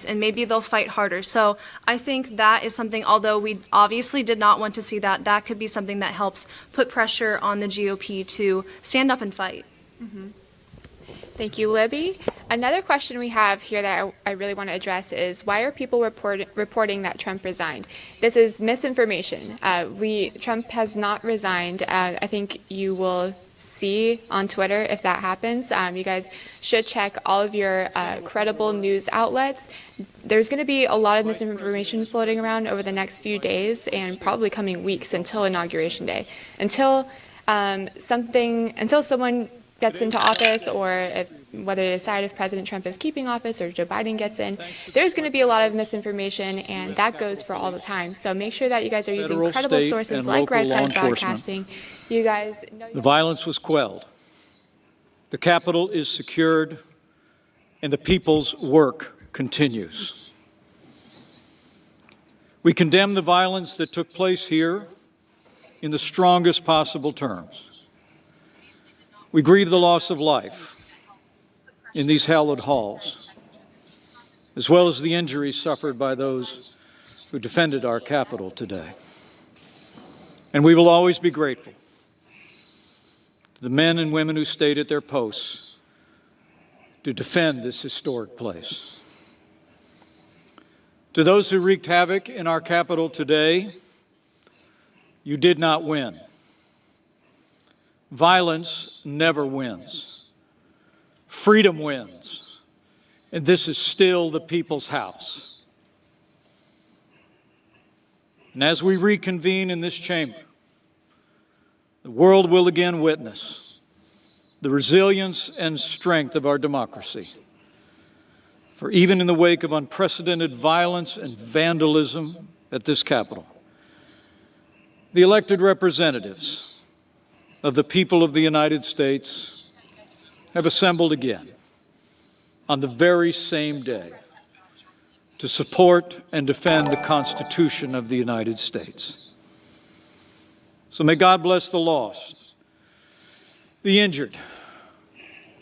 and maybe they'll fight harder. So I think that is something, although we obviously did not want to see that, that could be something that helps put pressure on the GOP to stand up and fight. Mm-hmm. Thank you, Libby. Another question we have here that I really want to address is, why are people reporting that Trump resigned? This is misinformation. Trump has not resigned. I think you will see on Twitter if that happens. You guys should check all of your credible news outlets. There's going to be a lot of misinformation floating around over the next few days and probably coming weeks until Inauguration Day. Until someone gets into office, or whether they decide if President Trump is keeping office or Joe Biden gets in, there's going to be a lot of misinformation, and that goes for all the time. So make sure that you guys are using credible sources like Right Side Broadcasting. You guys know the violence was quelled. The Capitol is secured, and the people's work continues. We condemn the violence that took place here in the strongest possible terms. We grieve the loss of life in these hallowed halls, as well as the injuries suffered by those who defended our Capitol today. And we will always be grateful to the men and women who stayed at their posts to defend this historic place. To those who wreaked havoc in our Capitol today, you did not win. Violence never wins. Freedom wins. And this is still the people's house. And as we reconvene in this chamber, the world will again witness the resilience and strength of our democracy. For even in the wake of unprecedented violence and vandalism at this Capitol, the elected representatives of the people of the United States have assembled again on the very same day to support and defend the Constitution of the United States. So may God bless the lost, the injured,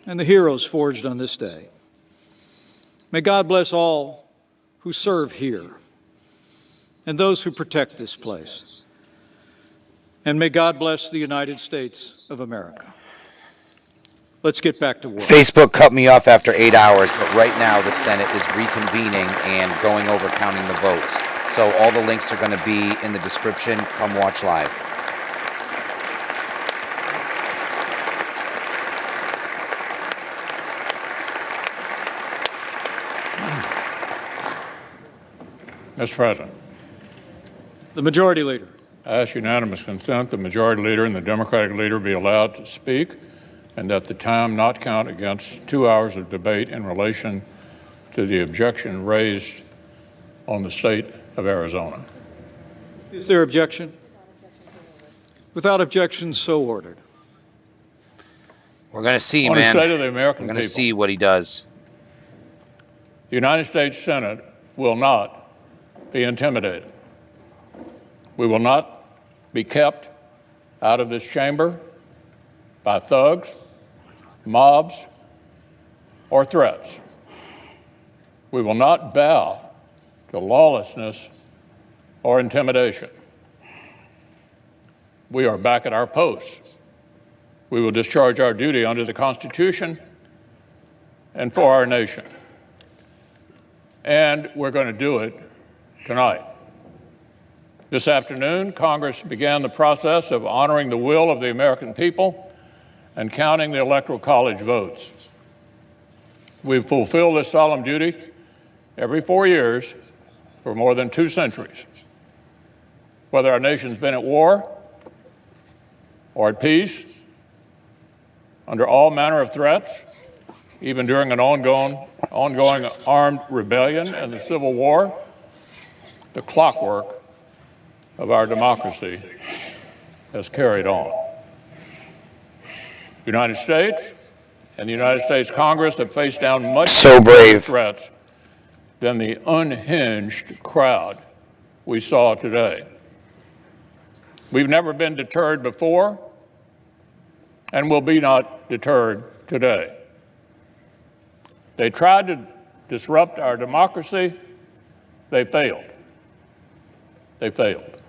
and the heroes forged on this day. May God bless all who serve here and those who protect this place. And may God bless the United States of America. Let's get back to work. Facebook cut me off after 8 hours, but right now the Senate is reconvening and going over counting the votes. So all the links are going to be in the description. Come watch live. Mr. President. The Majority Leader. I ask unanimous consent the Majority Leader and the Democratic Leader be allowed to speak, and that the time not count against 2 hours of debate in relation to the objection raised on the state of Arizona. Is there objection? Without objection, so ordered. We're going to see, on man. The state of the American We're going to people, see what he does. The United States Senate will not be intimidated. We will not be kept out of this chamber by thugs, mobs, or threats. We will not bow to lawlessness or intimidation. We are back at our posts. We will discharge our duty under the Constitution and for our nation. And we're going to do it tonight. This afternoon, Congress began the process of honoring the will of the American people and counting the Electoral College votes. We've fulfilled this solemn duty every 4 years for more than 2 centuries. Whether our nation's been at war or at peace, under all manner of threats, even during an ongoing armed rebellion and the Civil War, the clockwork of our democracy has carried on. The United States and the United States Congress have faced down much greater threats than the unhinged crowd we saw today. We've never been deterred before and will be not deterred today. They tried to disrupt our democracy, they failed. They failed.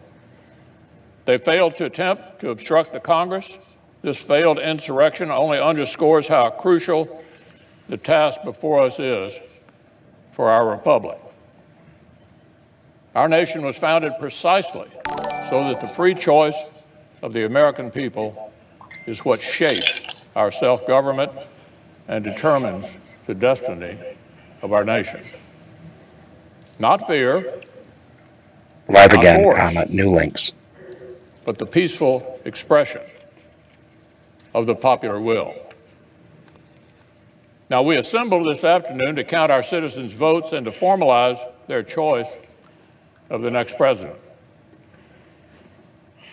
They failed to attempt to obstruct the Congress. This failed insurrection only underscores how crucial the task before us is for our republic. Our nation was founded precisely so that the free choice of the American people is what shapes our self-government and determines the destiny of our nation. Not fear, Live not again, force, new links. but the peaceful expression of the popular will. Now, we assembled this afternoon to count our citizens' votes and to formalize their choice of the next president.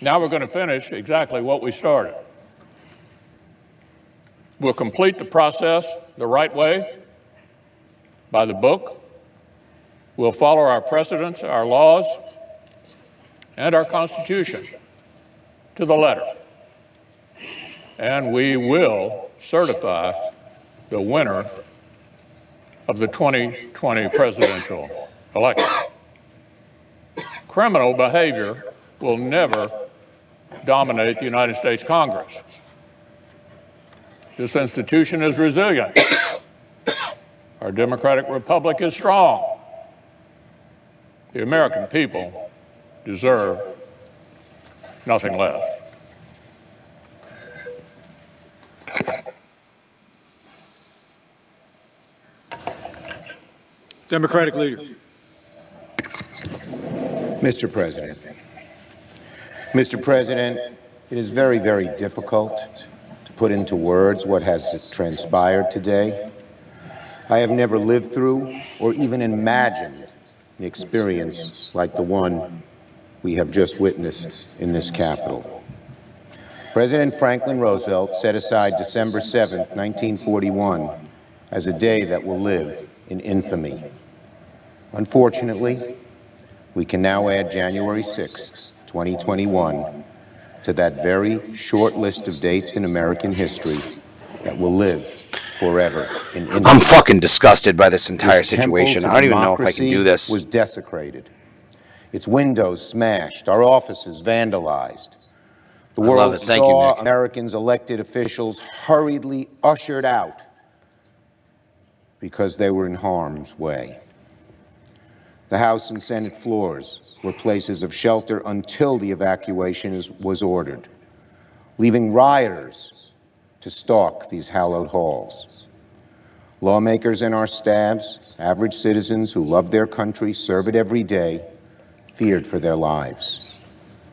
Now we're going to finish exactly what we started. We'll complete the process the right way, by the book. We'll follow our precedents, our laws, and our Constitution to the letter. And we will certify the winner of the 2020 presidential election. Criminal behavior will never dominate the United States Congress. This institution is resilient. Our democratic republic is strong. The American people deserve nothing less. Democratic leader. Mr. President. Mr. President, it is very, very difficult to put into words what has transpired today. I have never lived through or even imagined an experience like the one we have just witnessed in this Capitol. President Franklin Roosevelt set aside December 7th, 1941, as a day that will live in infamy. Unfortunately, we can now add January 6th, 2021, to that very short list of dates in American history that will live forever in infamy. I'm fucking disgusted by this entire This temple situation. to I don't even know if I can do this. democracy was desecrated. Its windows smashed, our offices vandalized. The I love world it. Thank you, saw Nick. Americans' elected officials hurriedly ushered out because they were in harm's way. The House and Senate floors were places of shelter until the evacuation was ordered, leaving rioters to stalk these hallowed halls. Lawmakers and our staffs, average citizens who love their country, serve it every day, feared for their lives.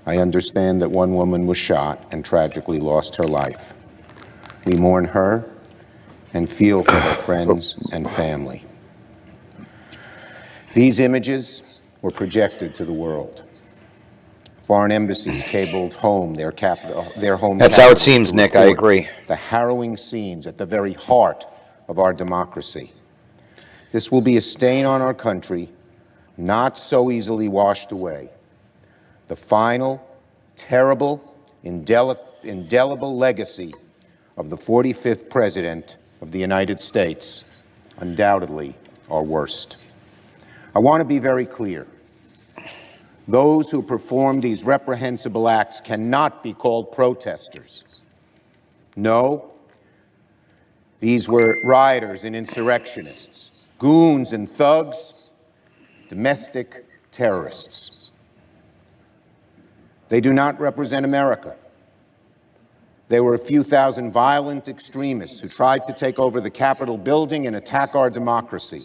I understand that one woman was shot and tragically lost her life. We mourn her and feel for her friends and family. These images were projected to the world. Foreign embassies cabled home their home. That's how it capitals seems, to Nick. I record agree. The harrowing scenes at the very heart of our democracy. This will be a stain on our country, not so easily washed away. The final, terrible, indelible legacy of the 45th President of the United States, undoubtedly our worst. I want to be very clear. Those who perform these reprehensible acts cannot be called protesters. No, these were rioters and insurrectionists, goons and thugs, domestic terrorists. They do not represent America. They were a few thousand violent extremists who tried to take over the Capitol building and attack our democracy.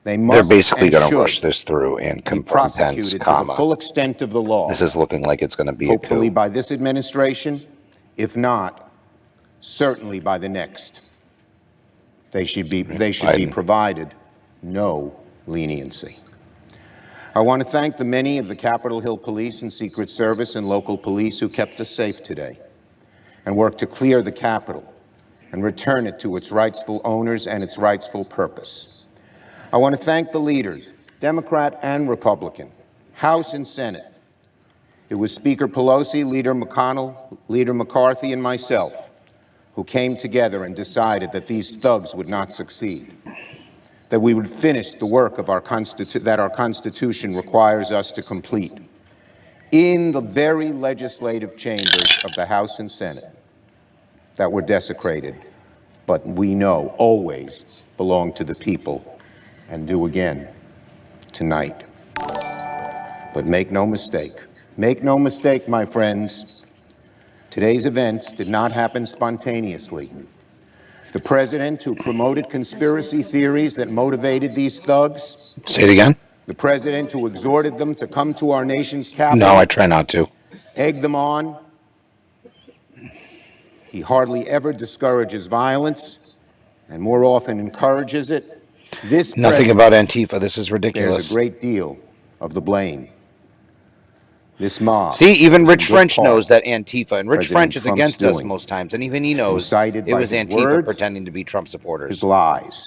They're basically going to rush this through and confirm Pence, to the full extent of the law. This is looking like it's going to be Hopefully a coup. by this administration, if not, certainly by the next. They should be provided no leniency. I want to thank the many of the Capitol Hill Police and Secret Service and local police who kept us safe today and worked to clear the Capitol and return it to its rightful owners and its rightful purpose. I want to thank the leaders, Democrat and Republican, House and Senate. It was Speaker Pelosi, Leader McConnell, Leader McCarthy, and myself who came together and decided that these thugs would not succeed, that we would finish the work of that our Constitution requires us to complete in the very legislative chambers of the House and Senate that were desecrated, but we know always belong to the people and do again tonight. But make no mistake, my friends, today's events did not happen spontaneously. The president who promoted conspiracy theories that motivated these thugs. Say it again. The president who exhorted them to come to our nation's capital. No, I try not to. Egged them on. He hardly ever discourages violence and more often encourages it. Nothing about Antifa. This is ridiculous. There's a great deal of the blame. This mob. See, even Rich French knows that Antifa, and Rich French is against us most times, and even he knows it was Antifa pretending to be Trump supporters. His lies.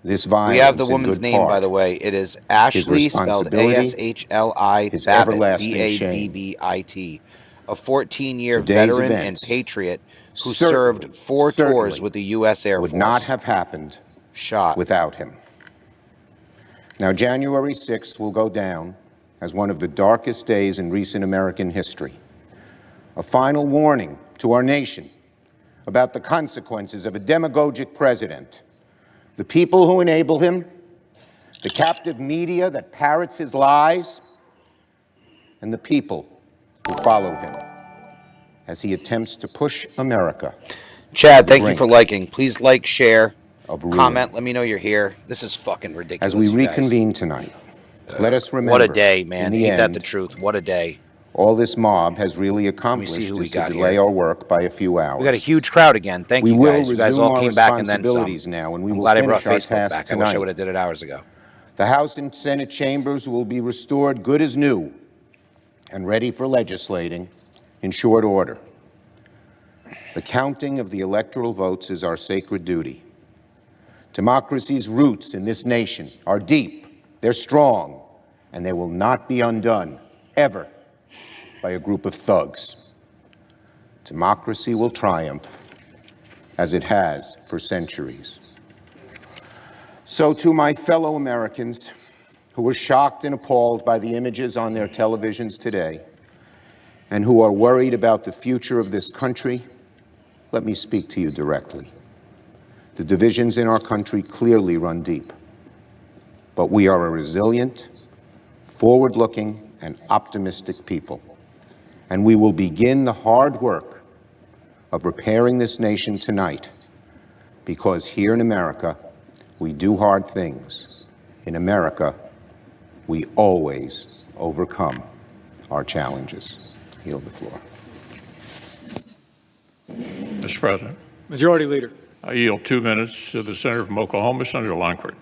This violence. We have the woman's name, by the way. It is Ashley, spelled A-S-H-L-I, Babbitt, B-A-B-B-I-T, a 14-year veteran and patriot who served 4 tours with the U.S. Air Force. Would not have happened without him. Now, January 6th will go down as one of the darkest days in recent American history. A final warning to our nation about the consequences of a demagogic president, the people who enable him, the captive media that parrots his lies, and the people who follow him as he attempts to push America. Chad, thank you for liking. Please like, share, comment, let me know you're here. This is fucking ridiculous. As we reconvene tonight, let us remember. What a day, man. Ain't that the truth? What a day. All this mob has really accomplished is to delay our work by a few hours. We got a huge crowd again. Thank you guys. You guys all came back and then some. Now, and we I'm will glad I brought finish our Facebook task back. tonight. I wish I would have did it hours ago. The House and Senate chambers will be restored good as new and ready for legislating in short order. The counting of the electoral votes is our sacred duty. Democracy's roots in this nation are deep, they're strong, and they will not be undone, ever, by a group of thugs. Democracy will triumph, as it has for centuries. So to my fellow Americans who were shocked and appalled by the images on their televisions today, and who are worried about the future of this country, let me speak to you directly. The divisions in our country clearly run deep, but we are a resilient, forward-looking, and optimistic people, and we will begin the hard work of repairing this nation tonight, because here in America, we do hard things. In America, we always overcome our challenges. I yield the floor. Mr. President. Majority Leader. I yield 2 minutes to the Senator from Oklahoma, Senator Lankford.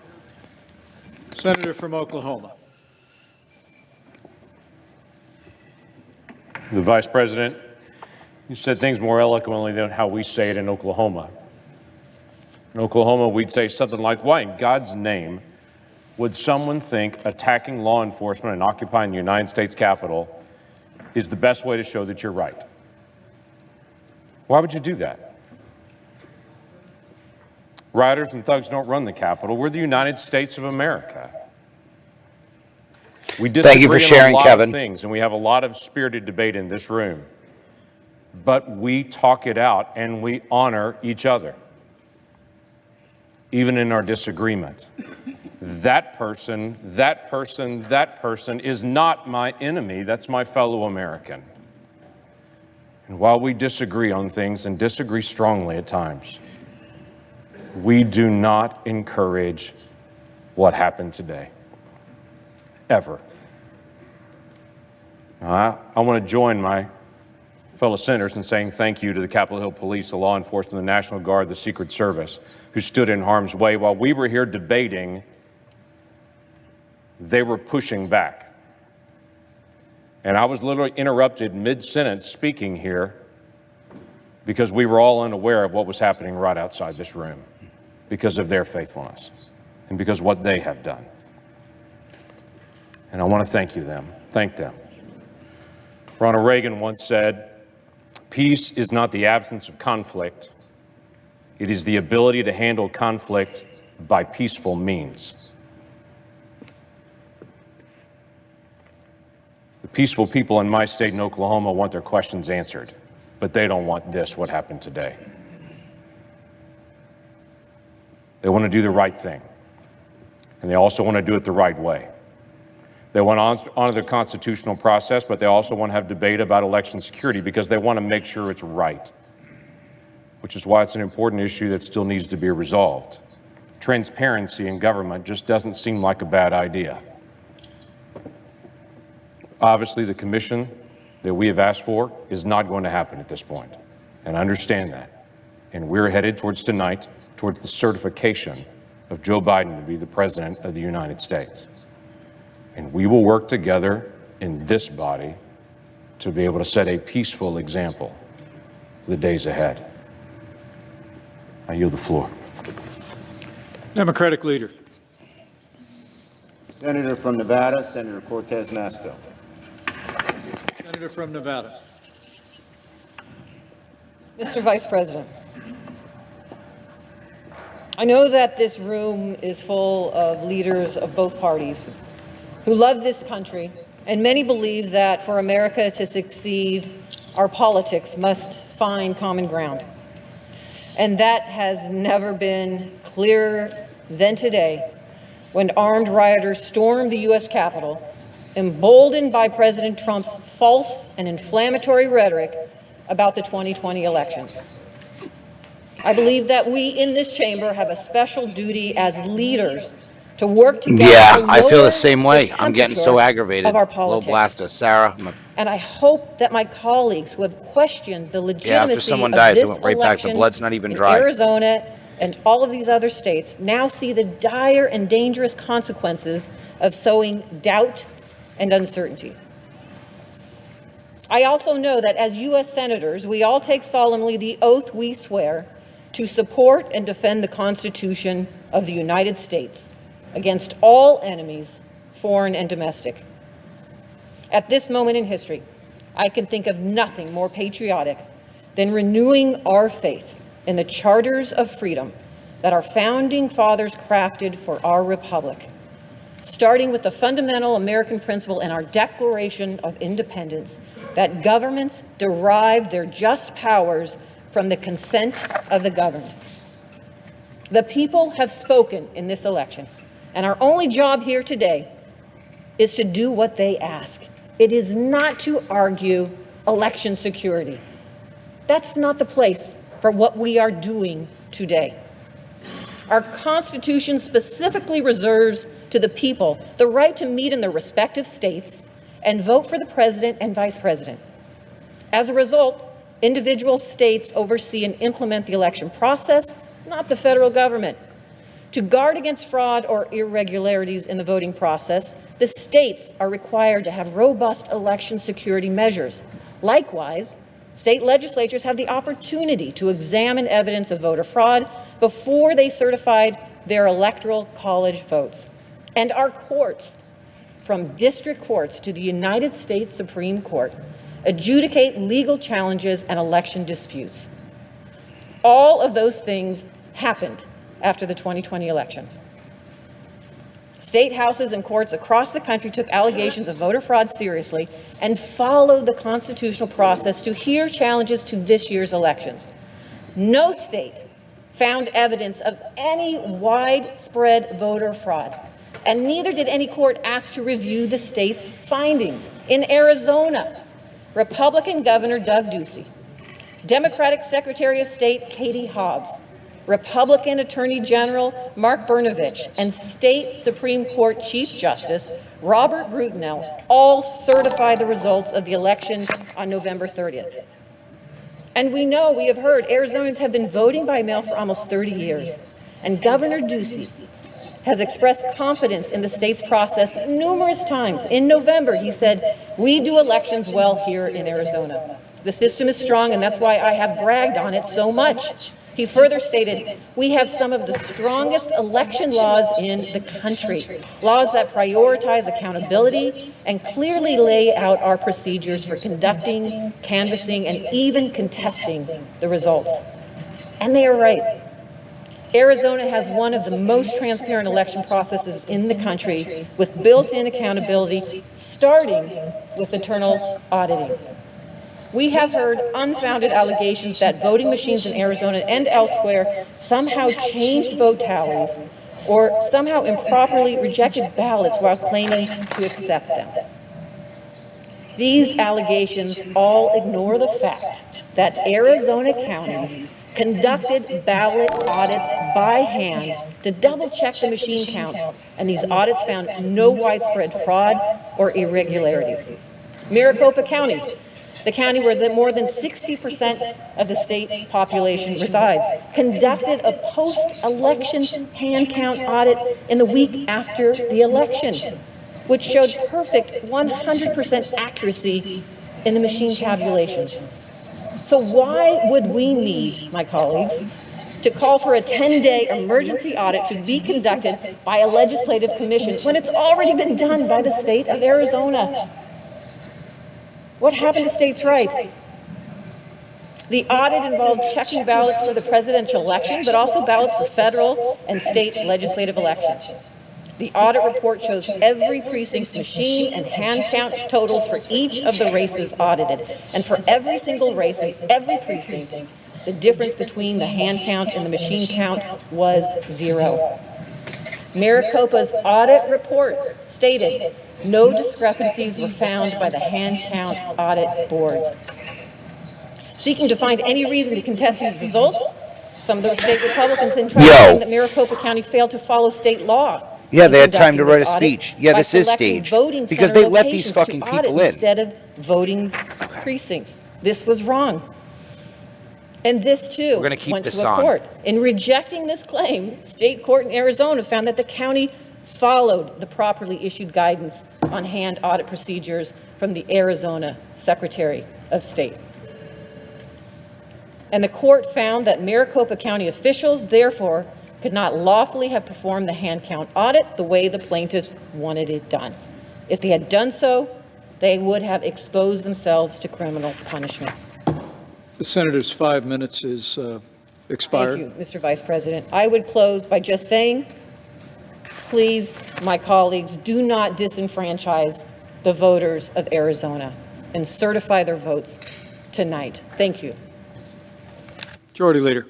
Senator from Oklahoma. The Vice President, you said things more eloquently than how we say it in Oklahoma. In Oklahoma, we'd say something like, why in God's name would someone think attacking law enforcement and occupying the United States Capitol is the best way to show that you're right? Why would you do that? Rioters and thugs don't run the Capitol. We're the United States of America. We disagree on a lot of things, and we have a lot of spirited debate in this room. But we talk it out, and we honor each other, even in our disagreement. That person is not my enemy. That's my fellow American. And while we disagree on things, and disagree strongly at times, we do not encourage what happened today, ever. Now, I want to join my fellow senators in saying thank you to the Capitol Hill Police, the law enforcement, the National Guard, the Secret Service, who stood in harm's way. While we were here debating, they were pushing back. And I was literally interrupted mid-sentence speaking here because we were all unaware of what was happening right outside this room because of their faithfulness and because of what they have done. And I want to thank them. Ronald Reagan once said, Peace is not the absence of conflict. It is the ability to handle conflict by peaceful means. The peaceful people in my state in Oklahoma want their questions answered, but they don't want this, what happened today. They want to do the right thing, and they also want to do it the right way. They want to honor the constitutional process, but they also want to have debate about election security because they want to make sure it's right, which is why it's an important issue that still needs to be resolved. Transparency in government just doesn't seem like a bad idea. Obviously, the commission that we have asked for is not going to happen at this point, and I understand that. And we're headed towards tonight, towards the certification of Joe Biden to be the President of the United States. And we will work together in this body to be able to set a peaceful example for the days ahead. I yield the floor. Democratic leader. Senator from Nevada, Senator Cortez Masto. Senator from Nevada. Mr. Vice President, I know that this room is full of leaders of both parties who love this country, and many believe that for America to succeed, our politics must find common ground. And that has never been clearer than today, when armed rioters stormed the U.S. Capitol, emboldened by President Trump's false and inflammatory rhetoric about the 2020 elections. I believe that we in this chamber have a special duty as leaders to work together. Yeah, I feel the same way. I'm getting so aggravated. Of our Low politics. blast us, Sarah. And I hope that my colleagues who have questioned the legitimacy after someone of dies, it this went right back. The election blood's not even in dry. Arizona and all of these other states now see the dire and dangerous consequences of sowing doubt and uncertainty. I also know that as U.S. senators, we all take solemnly the oath we swear to support and defend the Constitution of the United States against all enemies, foreign and domestic. At this moment in history, I can think of nothing more patriotic than renewing our faith in the charters of freedom that our founding fathers crafted for our republic, starting with the fundamental American principle in our Declaration of Independence that governments derive their just powers from the consent of the governed. The people have spoken in this election, and our only job here today is to do what they ask. It is not to argue election security. That's not the place for what we are doing today. Our Constitution specifically reserves to the people the right to meet in their respective states and vote for the president and vice president. As a result, individual states oversee and implement the election process, not the federal government. To guard against fraud or irregularities in the voting process, the states are required to have robust election security measures. Likewise, state legislatures have the opportunity to examine evidence of voter fraud before they certify their electoral college votes. And our courts, from district courts to the United States Supreme Court, adjudicate legal challenges and election disputes. All of those things happened after the 2020 election. State houses and courts across the country took allegations of voter fraud seriously and followed the constitutional process to hear challenges to this year's elections. No state found evidence of any widespread voter fraud, and neither did any court ask to review the state's findings. In Arizona, Republican Governor Doug Ducey, Democratic Secretary of State Katie Hobbs, Republican Attorney General Mark Brnovich, and State Supreme Court Chief Justice Robert Brutinel all certified the results of the election on November 30th. And we have heard, Arizonans have been voting by mail for almost 30 years. And Governor Ducey has expressed confidence in the state's process numerous times. In November, he said, "We do elections well here in Arizona." The system is strong, and that's why I have bragged on it so much. He further stated, we have some of the strongest election laws in the country, laws that prioritize accountability and clearly lay out our procedures for conducting, canvassing, and even contesting the results. And they are right. Arizona has one of the most transparent election processes in the country, with built-in accountability, starting with internal auditing. We have heard unfounded allegations that voting machines in Arizona and elsewhere somehow changed vote tallies or somehow improperly rejected ballots while claiming to accept them. These allegations all ignore the fact that Arizona counties conducted ballot audits by hand to double-check the machine counts, and these audits found no widespread fraud or irregularities. Maricopa County, the county where more than 60% of the state population resides, conducted a post-election hand count audit in the week after the election, which showed perfect 100% accuracy in the machine tabulations. So why would we need, my colleagues, to call for a 10-day emergency audit to be conducted by a legislative commission when it's already been done by the state of Arizona? What happened to states' rights? The audit involved checking ballots for the presidential election, but also ballots for federal and state legislative elections. The audit report shows every precinct's machine and hand count totals for each of the races audited. And for every single race in every precinct, the difference between the hand count and the machine count was 0. Maricopa's audit report stated no discrepancies were found by the hand count audit boards. Seeking to find any reason to contest these results, some of those state Republicans then tried to claim that Maricopa County failed to follow state law. Yeah, they had time to write a speech. Yeah, this is staged. Because they let these fucking people in. Instead of voting precincts. This was wrong. And this, too, went to a court. In rejecting this claim, state court in Arizona found that the county followed the properly issued guidance on hand audit procedures from the Arizona Secretary of State. And the court found that Maricopa County officials, therefore, could not lawfully have performed the hand count audit the way the plaintiffs wanted it done. If they had done so, they would have exposed themselves to criminal punishment. The senator's 5 minutes is expired. Thank you, Mr. Vice President. I would close by just saying, please, my colleagues, do not disenfranchise the voters of Arizona and certify their votes tonight. Thank you. Majority Leader.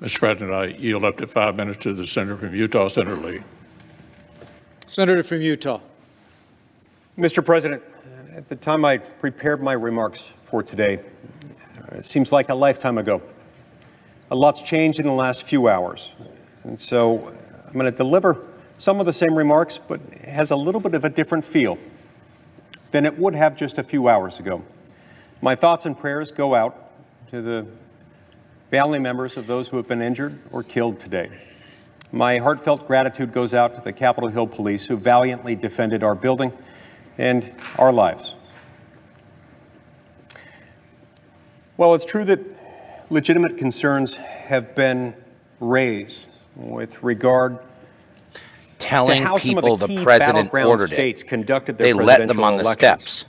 Mr. President, I yield up to 5 minutes to the senator from Utah, Senator Lee. Senator from Utah. Mr. President, at the time I prepared my remarks for today, it seems like a lifetime ago. A lot's changed in the last few hours. And so I'm going to deliver some of the same remarks, but it has a little bit of a different feel than it would have just a few hours ago. My thoughts and prayers go out to the family members of those who have been injured or killed today. My heartfelt gratitude goes out to the Capitol Hill Police who valiantly defended our building and our lives. While it's true that legitimate concerns have been raised with regard telling to how people some of the president ordered states it, conducted their they let them on the elections. steps.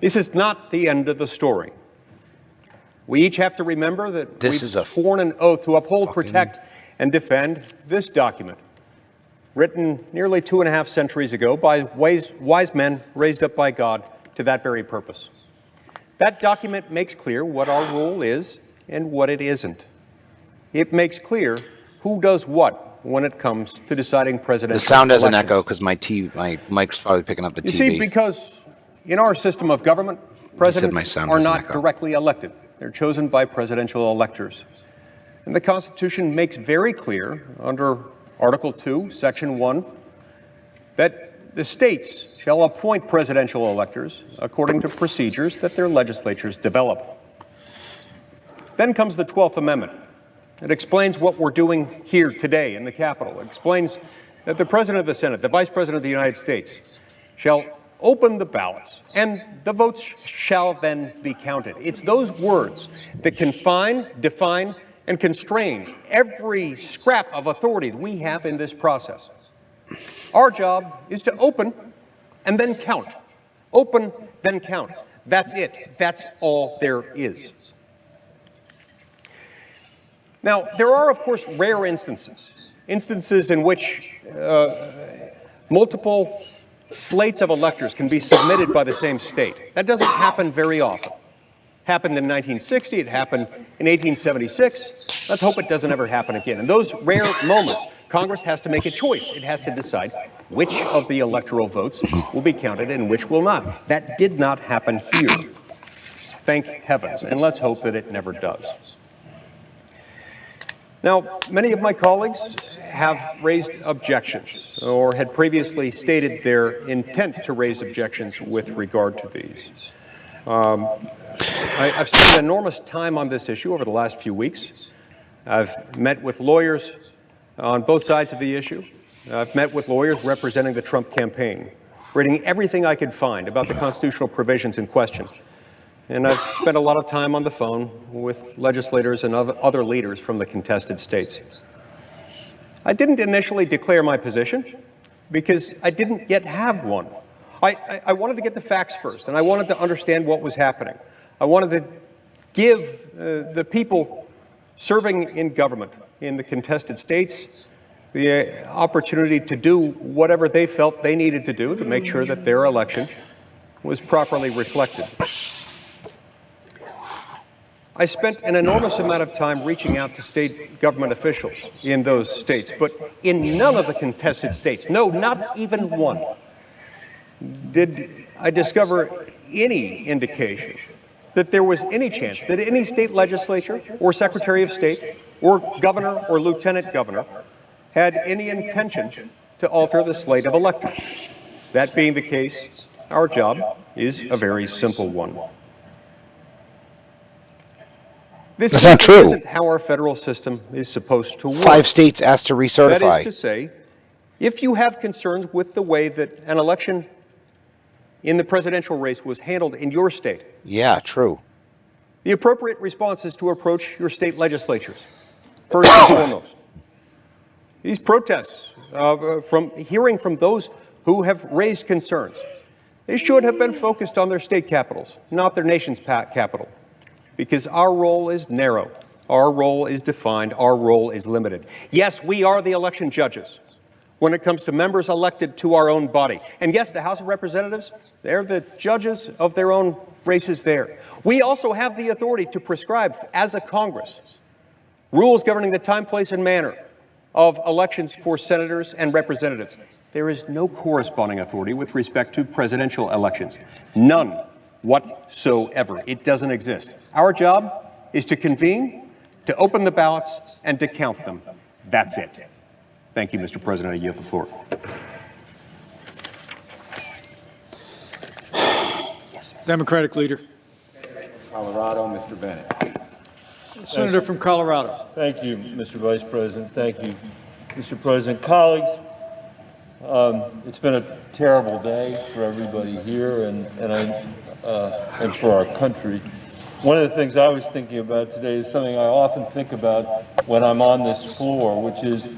This is not the end of the story. We each have to remember that we've sworn an oath to uphold, protect, and defend this document, written nearly 2.5 centuries ago by wise men raised up by God to that very purpose. That document makes clear what our role is and what it isn't. It makes clear who does what when it comes to deciding presidential The sound doesn't elections. echo because my mic's probably picking up the TV. You see, because in our system of government, presidents are not directly elected. They're chosen by presidential electors. And the Constitution makes very clear under Article 2, Section 1, that the states shall appoint presidential electors according to procedures that their legislatures develop. Then comes the 12th Amendment. It explains what we're doing here today in the Capitol. It explains that the President of the Senate, the Vice President of the United States, shall open the ballots, and the votes shall then be counted. It's those words that confine, define, and constrain every scrap of authority that we have in this process. Our job is to open and then count. Open, then count. That's it. That's all there is. Now, there are, of course, rare instances in which multiple slates of electors can be submitted by the same state. That doesn't happen very often. It happened in 1960, it happened in 1876. Let's hope it doesn't ever happen again. In those rare moments, Congress has to make a choice. It has to decide which of the electoral votes will be counted and which will not. That did not happen here. Thank heavens, and let's hope that it never does. Now, many of my colleagues have raised objections or had previously stated their intent to raise objections with regard to these. I've spent enormous time on this issue over the last few weeks. I've met with lawyers on both sides of the issue. I've met with lawyers representing the Trump campaign, reading everything I could find about the constitutional provisions in question. And I've spent a lot of time on the phone with legislators and other leaders from the contested states. I didn't initially declare my position because I didn't yet have one. I wanted to get the facts first, and I wanted to understand what was happening. I wanted to give the people serving in government in the contested states the opportunity to do whatever they felt they needed to do to make sure that their election was properly reflected. I spent an enormous amount of time reaching out to state government officials in those states, but in none of the contested states, no, not even one, did I discover any indication that there was any chance that any state legislature or secretary of state or governor or lieutenant governor had any intention to alter the slate of electors. That being the case, our job is a very simple one. This not true. Isn't how our federal system is supposed to work. 5 states asked to recertify. That is to say, if you have concerns with the way that an election in the presidential race was handled in your state, Yeah, true. the appropriate response is to approach your state legislatures, first and foremost. These protests, from hearing from those who have raised concerns, they should have been focused on their state capitals, not their nation's capital. Because our role is narrow, our role is defined, our role is limited. Yes, we are the election judges when it comes to members elected to our own body. And yes, the House of Representatives, they're the judges of their own races there. We also have the authority to prescribe, as a Congress, rules governing the time, place, and manner of elections for senators and representatives. There is no corresponding authority with respect to presidential elections. None whatsoever. It doesn't exist. Our job is to convene, to open the ballots, and to count them. That's it. Thank you, Mr. President. I yield the floor. Democratic leader. Colorado, Mr. Bennett. Senator from Colorado. Thank you, Mr. Vice President. Thank you, Mr. President. Colleagues, it's been a terrible day for everybody here and for our country. One of the things I was thinking about today is something I often think about when I'm on this floor, which is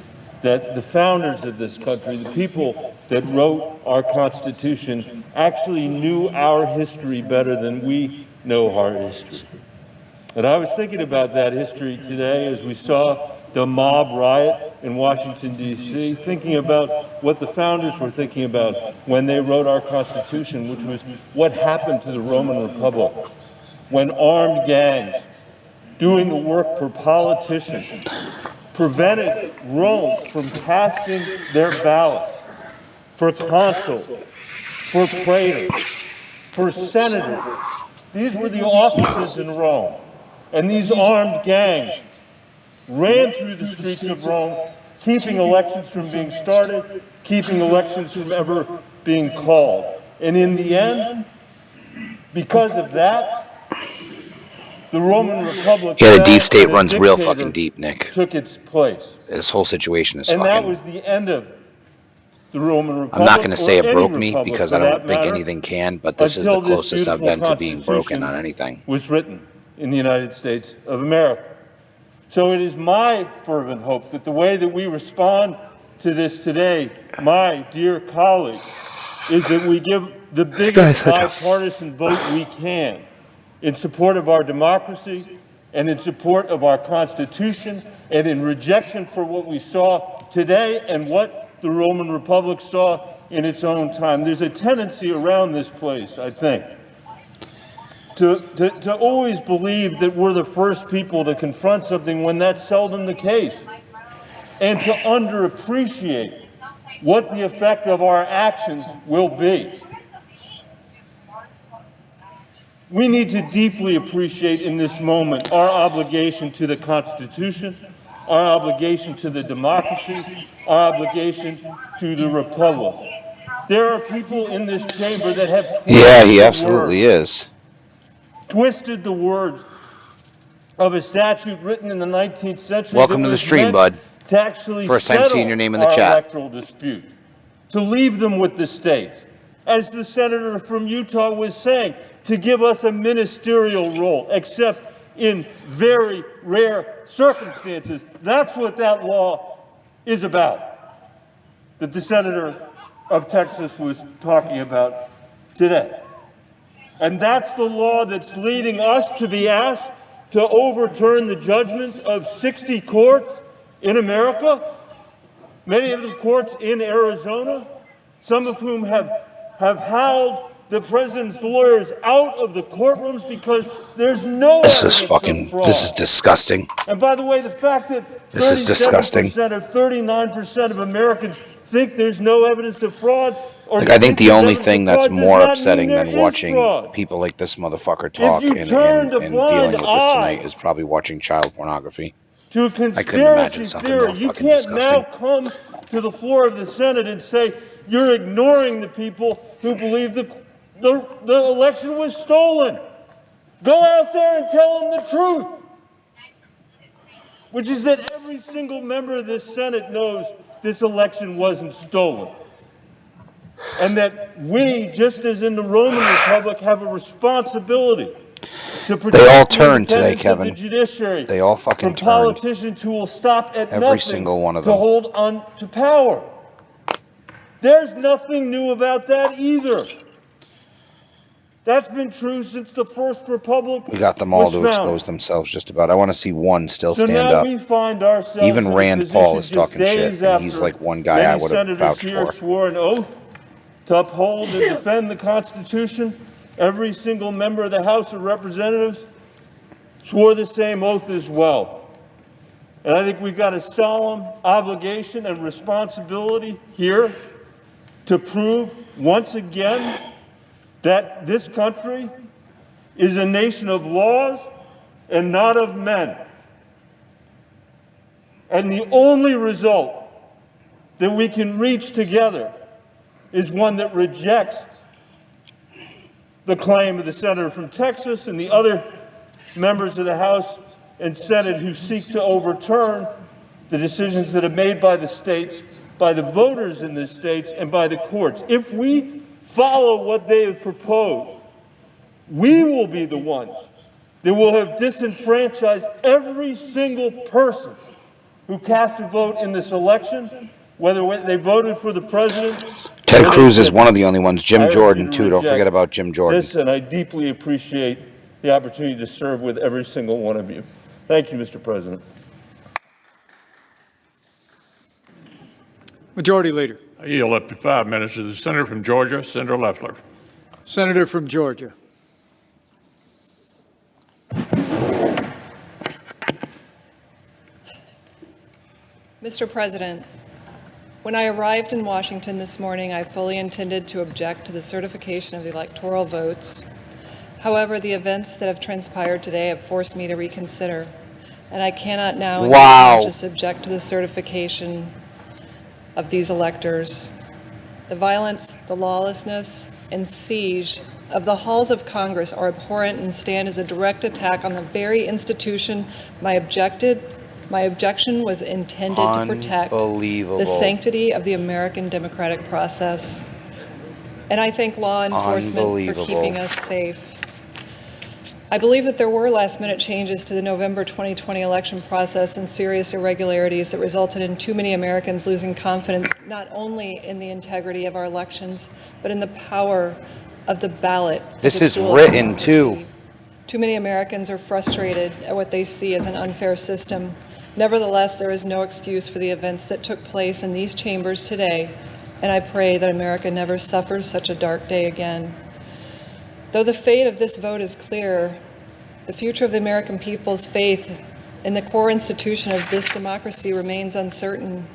that the founders of this country, the people that wrote our Constitution, actually knew our history better than we know our history. And I was thinking about that history today as we saw the mob riot in Washington, D.C., thinking about what the founders were thinking about when they wrote our Constitution, which was what happened to the Roman Republic, when armed gangs doing the work for politicians prevented Rome from casting their ballots for consuls, for praetors, for senators. These were the offices in Rome. And these armed gangs ran through the streets of Rome, keeping elections from being started, keeping elections from ever being called. And in the end, because of that, the Roman Republic, Yeah, the deep state runs real fucking deep, Nick. took its place. This whole situation is And fucking... that was the end of the Roman Republic. I'm not going to say it or broke any me republic because for I that don't think matter, anything can, but this is the until this closest I've beautiful been to being broken Constitution on anything. was written in the United States of America. So it is my fervent hope that the way that we respond to this today, my dear colleagues, is that we give the biggest bipartisan vote we can in support of our democracy and in support of our Constitution and in rejection for what we saw today and what the Roman Republic saw in its own time. There's a tendency around this place, I think, to always believe that we're the first people to confront something when that's seldom the case, and to underappreciate what the effect of our actions will be. We need to deeply appreciate in this moment our obligation to the Constitution, our obligation to the democracy, our obligation to the Republic. There are people in this chamber that have He absolutely is. Twisted the words of a statute written in the 19th century. Welcome to the stream, bud. To actually First time seeing your name in the chat. Electoral disputes, to leave them with the states. As the senator from Utah was saying, to give us a ministerial role, except in very rare circumstances. That's what that law is about, that the senator of Texas was talking about today. And that's the law that's leading us to be asked to overturn the judgments of 60 courts in America, many of them courts in Arizona, some of whom have howled the president's lawyers out of the courtrooms because there's no evidence of fraud. This is disgusting. And by the way, the fact that 37% or 39% of Americans think there's no evidence of fraud, or I think the only thing that's more upsetting than watching people like this motherfucker talk and dealing with this tonight is probably watching child pornography. To conspiracy theory, you can't now come to the floor of the Senate and say you're ignoring the people who believe the election was stolen. Go out there and tell them the truth, which is that every single member of this Senate knows this election wasn't stolen. And that we, just as in the Roman Republic, have a responsibility to protect they all turned today, Kevin. The judiciary they all fucking from politicians who will stop at every nothing single one of them to hold on to power. There's nothing new about that either. That's been true since the first republic. We got them all to expose themselves just about. I want to see one still stand up. We find ourselves even Rand Paul is talking shit, and he's like one guy I would have vouched for. Swore an oath to uphold and defend the Constitution. Every single member of the House of Representatives swore the same oath as well. And I think we've got a solemn obligation and responsibility here to prove once again that this country is a nation of laws and not of men. And the only result that we can reach together is one that rejects the claim of the senator from Texas and the other members of the House and Senate who seek to overturn the decisions that are made by the states, by the voters in the states, and by the courts. If we follow what they have proposed, we will be the ones that will have disenfranchised every single person who cast a vote in this election, whether they voted for the president. Ted Cruz is one of the only ones. Jim Jordan, too. Don't forget about Jim Jordan. Listen, I deeply appreciate the opportunity to serve with every single one of you. Thank you, Mr. President. Majority Leader. I yield up to 5 minutes to the senator from Georgia, Senator Loeffler. Senator from Georgia. Mr. President, when I arrived in Washington this morning, I fully intended to object to the certification of the electoral votes. However, the events that have transpired today have forced me to reconsider, and I cannot now just object to the certification of these electors. The violence, the lawlessness, and siege of the halls of Congress are abhorrent and stand as a direct attack on the very institution my objected My objection was intended to protect Unbelievable. the sanctity of the American democratic process. And I thank law enforcement for keeping us safe. I believe that there were last-minute changes to the November 2020 election process and serious irregularities that resulted in too many Americans losing confidence not only in the integrity of our elections, but in the power of the ballot. This is written too. Too many Americans are frustrated at what they see as an unfair system. Nevertheless, there is no excuse for the events that took place in these chambers today, and I pray that America never suffers such a dark day again. Though the fate of this vote is clear, the future of the American people's faith in the core institution of this democracy remains uncertain.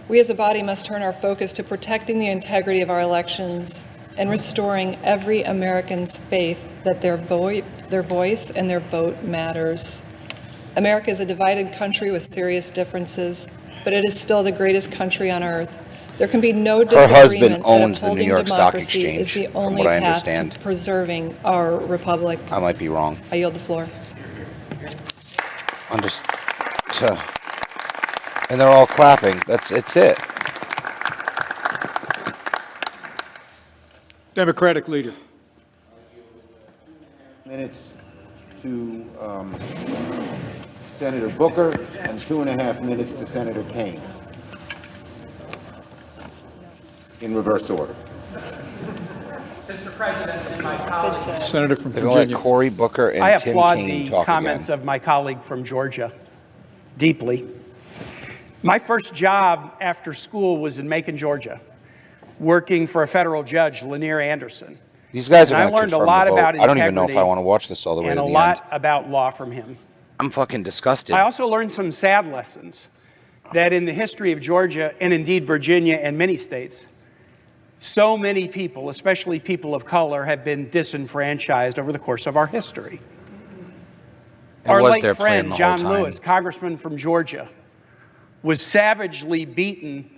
We as a body must turn our focus to protecting the integrity of our elections and restoring every American's faith that their voice and their vote matters. America is a divided country with serious differences, but it is still the greatest country on earth. There can be no disagreement Her husband that owns the New upholding York Stock democracy Exchange, is the from only what I path understand. to preserving our republic. I might be wrong. I yield the floor. And they're all clapping. It's it. Democratic leader. Minutes to Senator Booker and 2.5 minutes to Senator Kaine. In reverse order. Mr. President and my colleagues, Senator from They're going to Virginia. let Cory Booker and I Tim applaud Kaine the talk comments again. of my colleague from Georgia deeply. My first job after school was in Macon, Georgia, working for a federal judge, Lanier Anderson. These guys are And I going to learned a confirm lot the vote. about I don't even know if I integrity want to watch this all the way and to a the end. lot about law from him. I'm fucking disgusted. I also learned some sad lessons that in the history of Georgia and indeed Virginia and many states, so many people, especially people of color, have been disenfranchised over the course of our history. Our was late their plan friend, the whole John time. Lewis, congressman from Georgia, was savagely beaten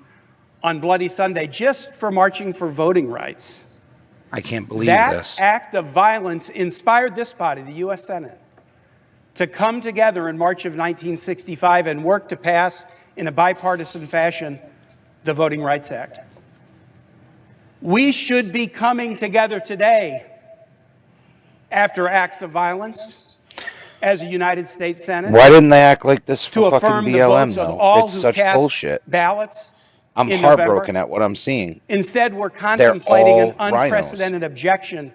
on Bloody Sunday just for marching for voting rights. I can't believe That this. act of violence inspired this body, the U.S. Senate, to come together in March of 1965 and work to pass, in a bipartisan fashion, the Voting Rights Act. We should be coming together today after acts of violence as a United States Senate. Why didn't they act like this to for fucking affirm the BLM, votes of though? all It's who such cast bullshit. ballots I'm in heartbroken November. at what I'm seeing. Instead, we're contemplating an all rhinos. unprecedented objection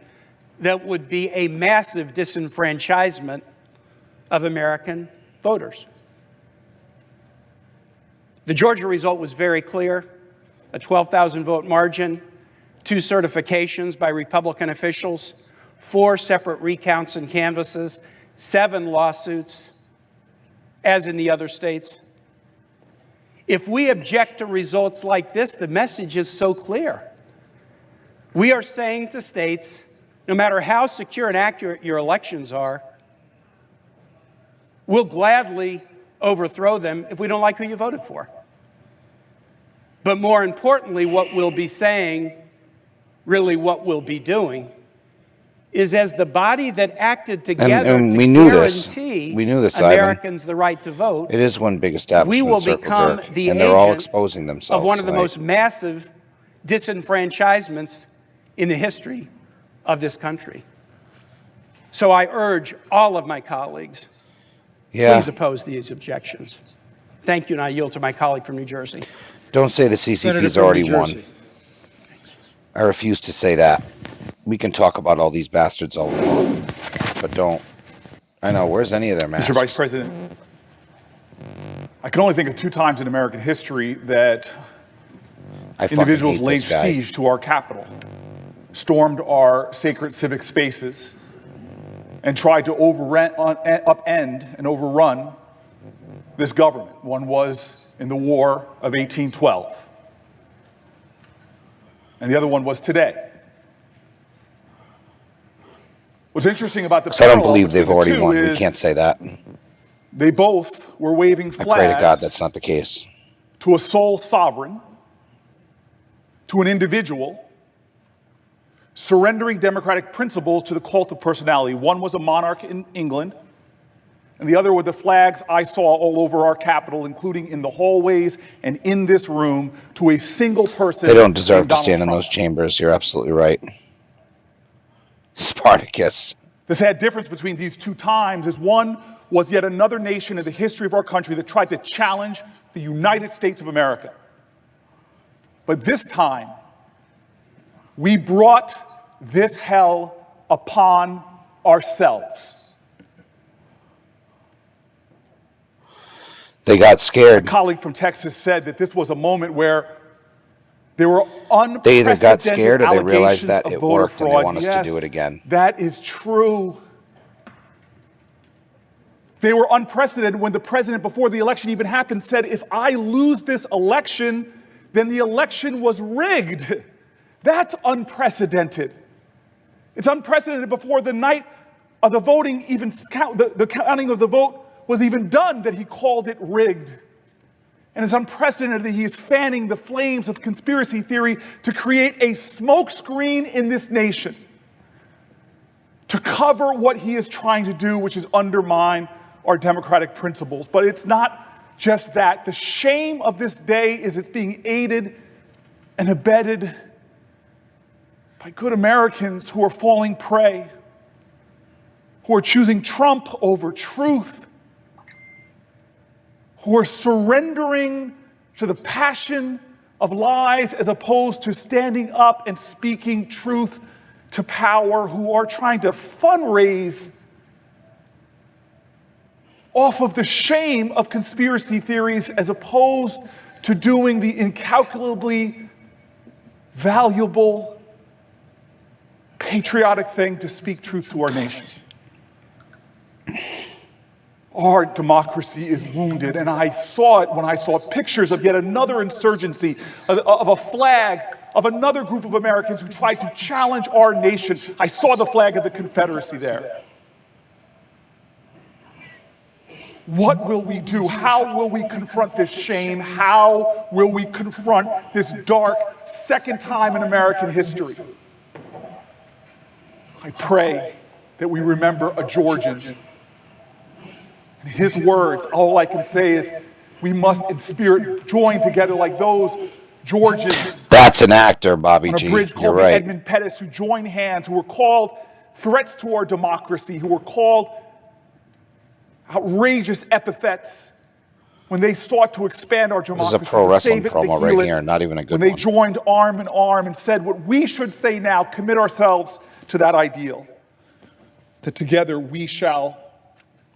that would be a massive disenfranchisement of American voters. The Georgia result was very clear, a 12,000 vote margin, 2 certifications by Republican officials, 4 separate recounts and canvasses, 7 lawsuits, as in the other states. If we object to results like this, the message is so clear. We are saying to states, no matter how secure and accurate your elections are, we'll gladly overthrow them if we don't like who you voted for. But more importantly, what we'll be saying, really what we'll be doing, is as the body that acted together And to we knew this. guarantee We knew this, Americans the right to vote, It is one big establishment we will circle become jerk, the and they're all agent exposing themselves of one of the tonight. most massive disenfranchisements in the history of this country. So I urge all of my colleagues, please oppose these objections. Thank you, and I yield to my colleague from New Jersey. Don't say the CCP's already won. I refuse to say that. We can talk about all these bastards all we want, but don't. I know, where's any of their masks? Mr. Vice President, I can only think of 2 times in American history that individuals laid siege to our Capitol, stormed our sacred civic spaces, and tried to upend and overrun this government. One was in the War of 1812, and the other one was today. What's interesting about the I don't believe they've already won. We can't say that. They both were waving flags. I pray to God that's not the case. To a sole sovereign, to an individual, surrendering democratic principles to the cult of personality. One was a monarch in England, and the other were the flags I saw all over our Capitol, including in the hallways and in this room, to a single person. They don't deserve to named stand in Donald those Trump. chambers. You're absolutely right. Spartacus. The sad difference between these two times is one was yet another nation in the history of our country that tried to challenge the United States of America. But this time, we brought this hell upon ourselves. They got scared. A colleague from Texas said that this was a moment where there were unprecedented They either got scared or they realized that allegations it of voter worked and they fraud. want us Yes, to do it again. that is true. They were unprecedented when the president, before the election even happened, said, if I lose this election, then the election was rigged. That's unprecedented. It's unprecedented before the night of the voting, even the counting of the vote was even done, that he called it rigged. And it's unprecedented that he is fanning the flames of conspiracy theory to create a smokescreen in this nation to cover what he is trying to do, which is undermine our democratic principles. But it's not just that. The shame of this day is it's being aided and abetted by good Americans who are falling prey, who are choosing Trump over truth, who are surrendering to the passion of lies as opposed to standing up and speaking truth to power, who are trying to fundraise off of the shame of conspiracy theories as opposed to doing the incalculably valuable, patriotic thing to speak truth to our nation. Our democracy is wounded, and I saw it when I saw pictures of yet another insurgency, of a flag of another group of Americans who tried to challenge our nation. I saw the flag of the Confederacy there. What will we do? How will we confront this shame? How will we confront this dark second time in American history? I pray that we remember a Georgian. In his words, all I can say is we must in spirit join together like those Georgians. That's an actor, Bobby on a G. bridge You're called the right. Edmund Pettus, who joined hands, who were called threats to our democracy, who were called outrageous epithets when they sought to expand our democracy. This is a pro to wrestling save it, promo to right heal it, here, not even a good when they one. joined arm in arm and said what we should say now, commit ourselves to that ideal, that together we shall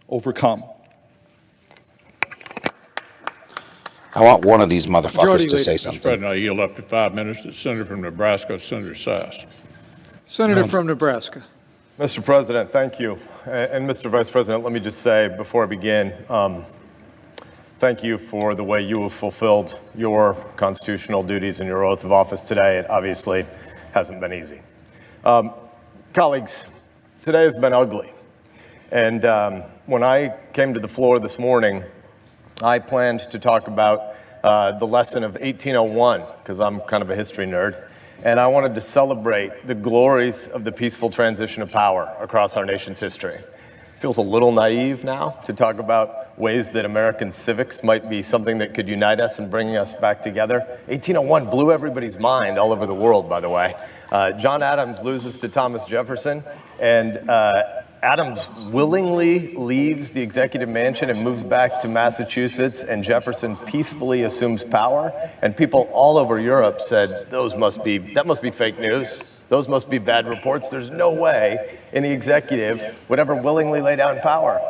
overcome. I want one of these motherfuckers to say Mr. something. President, I yield up to 5 minutes to the Senator from Nebraska, Senator Sass. Senator from Nebraska. Mr. President, thank you. And Mr. Vice President, let me just say before I begin, thank you for the way you have fulfilled your constitutional duties and your oath of office today. It obviously hasn't been easy. Colleagues, today has been ugly. And when I came to the floor this morning, I planned to talk about the lesson of 1801, because I'm kind of a history nerd. And I wanted to celebrate the glories of the peaceful transition of power across our nation's history. It feels a little naive now to talk about ways that American civics might be something that could unite us and bring us back together. 1801 blew everybody's mind all over the world, by the way. John Adams loses to Thomas Jefferson, and Adams willingly leaves the executive mansion and moves back to Massachusetts, and Jefferson peacefully assumes power. And people all over Europe said, that must be fake news. Those must be bad reports. There's no way any executive would ever willingly lay down power.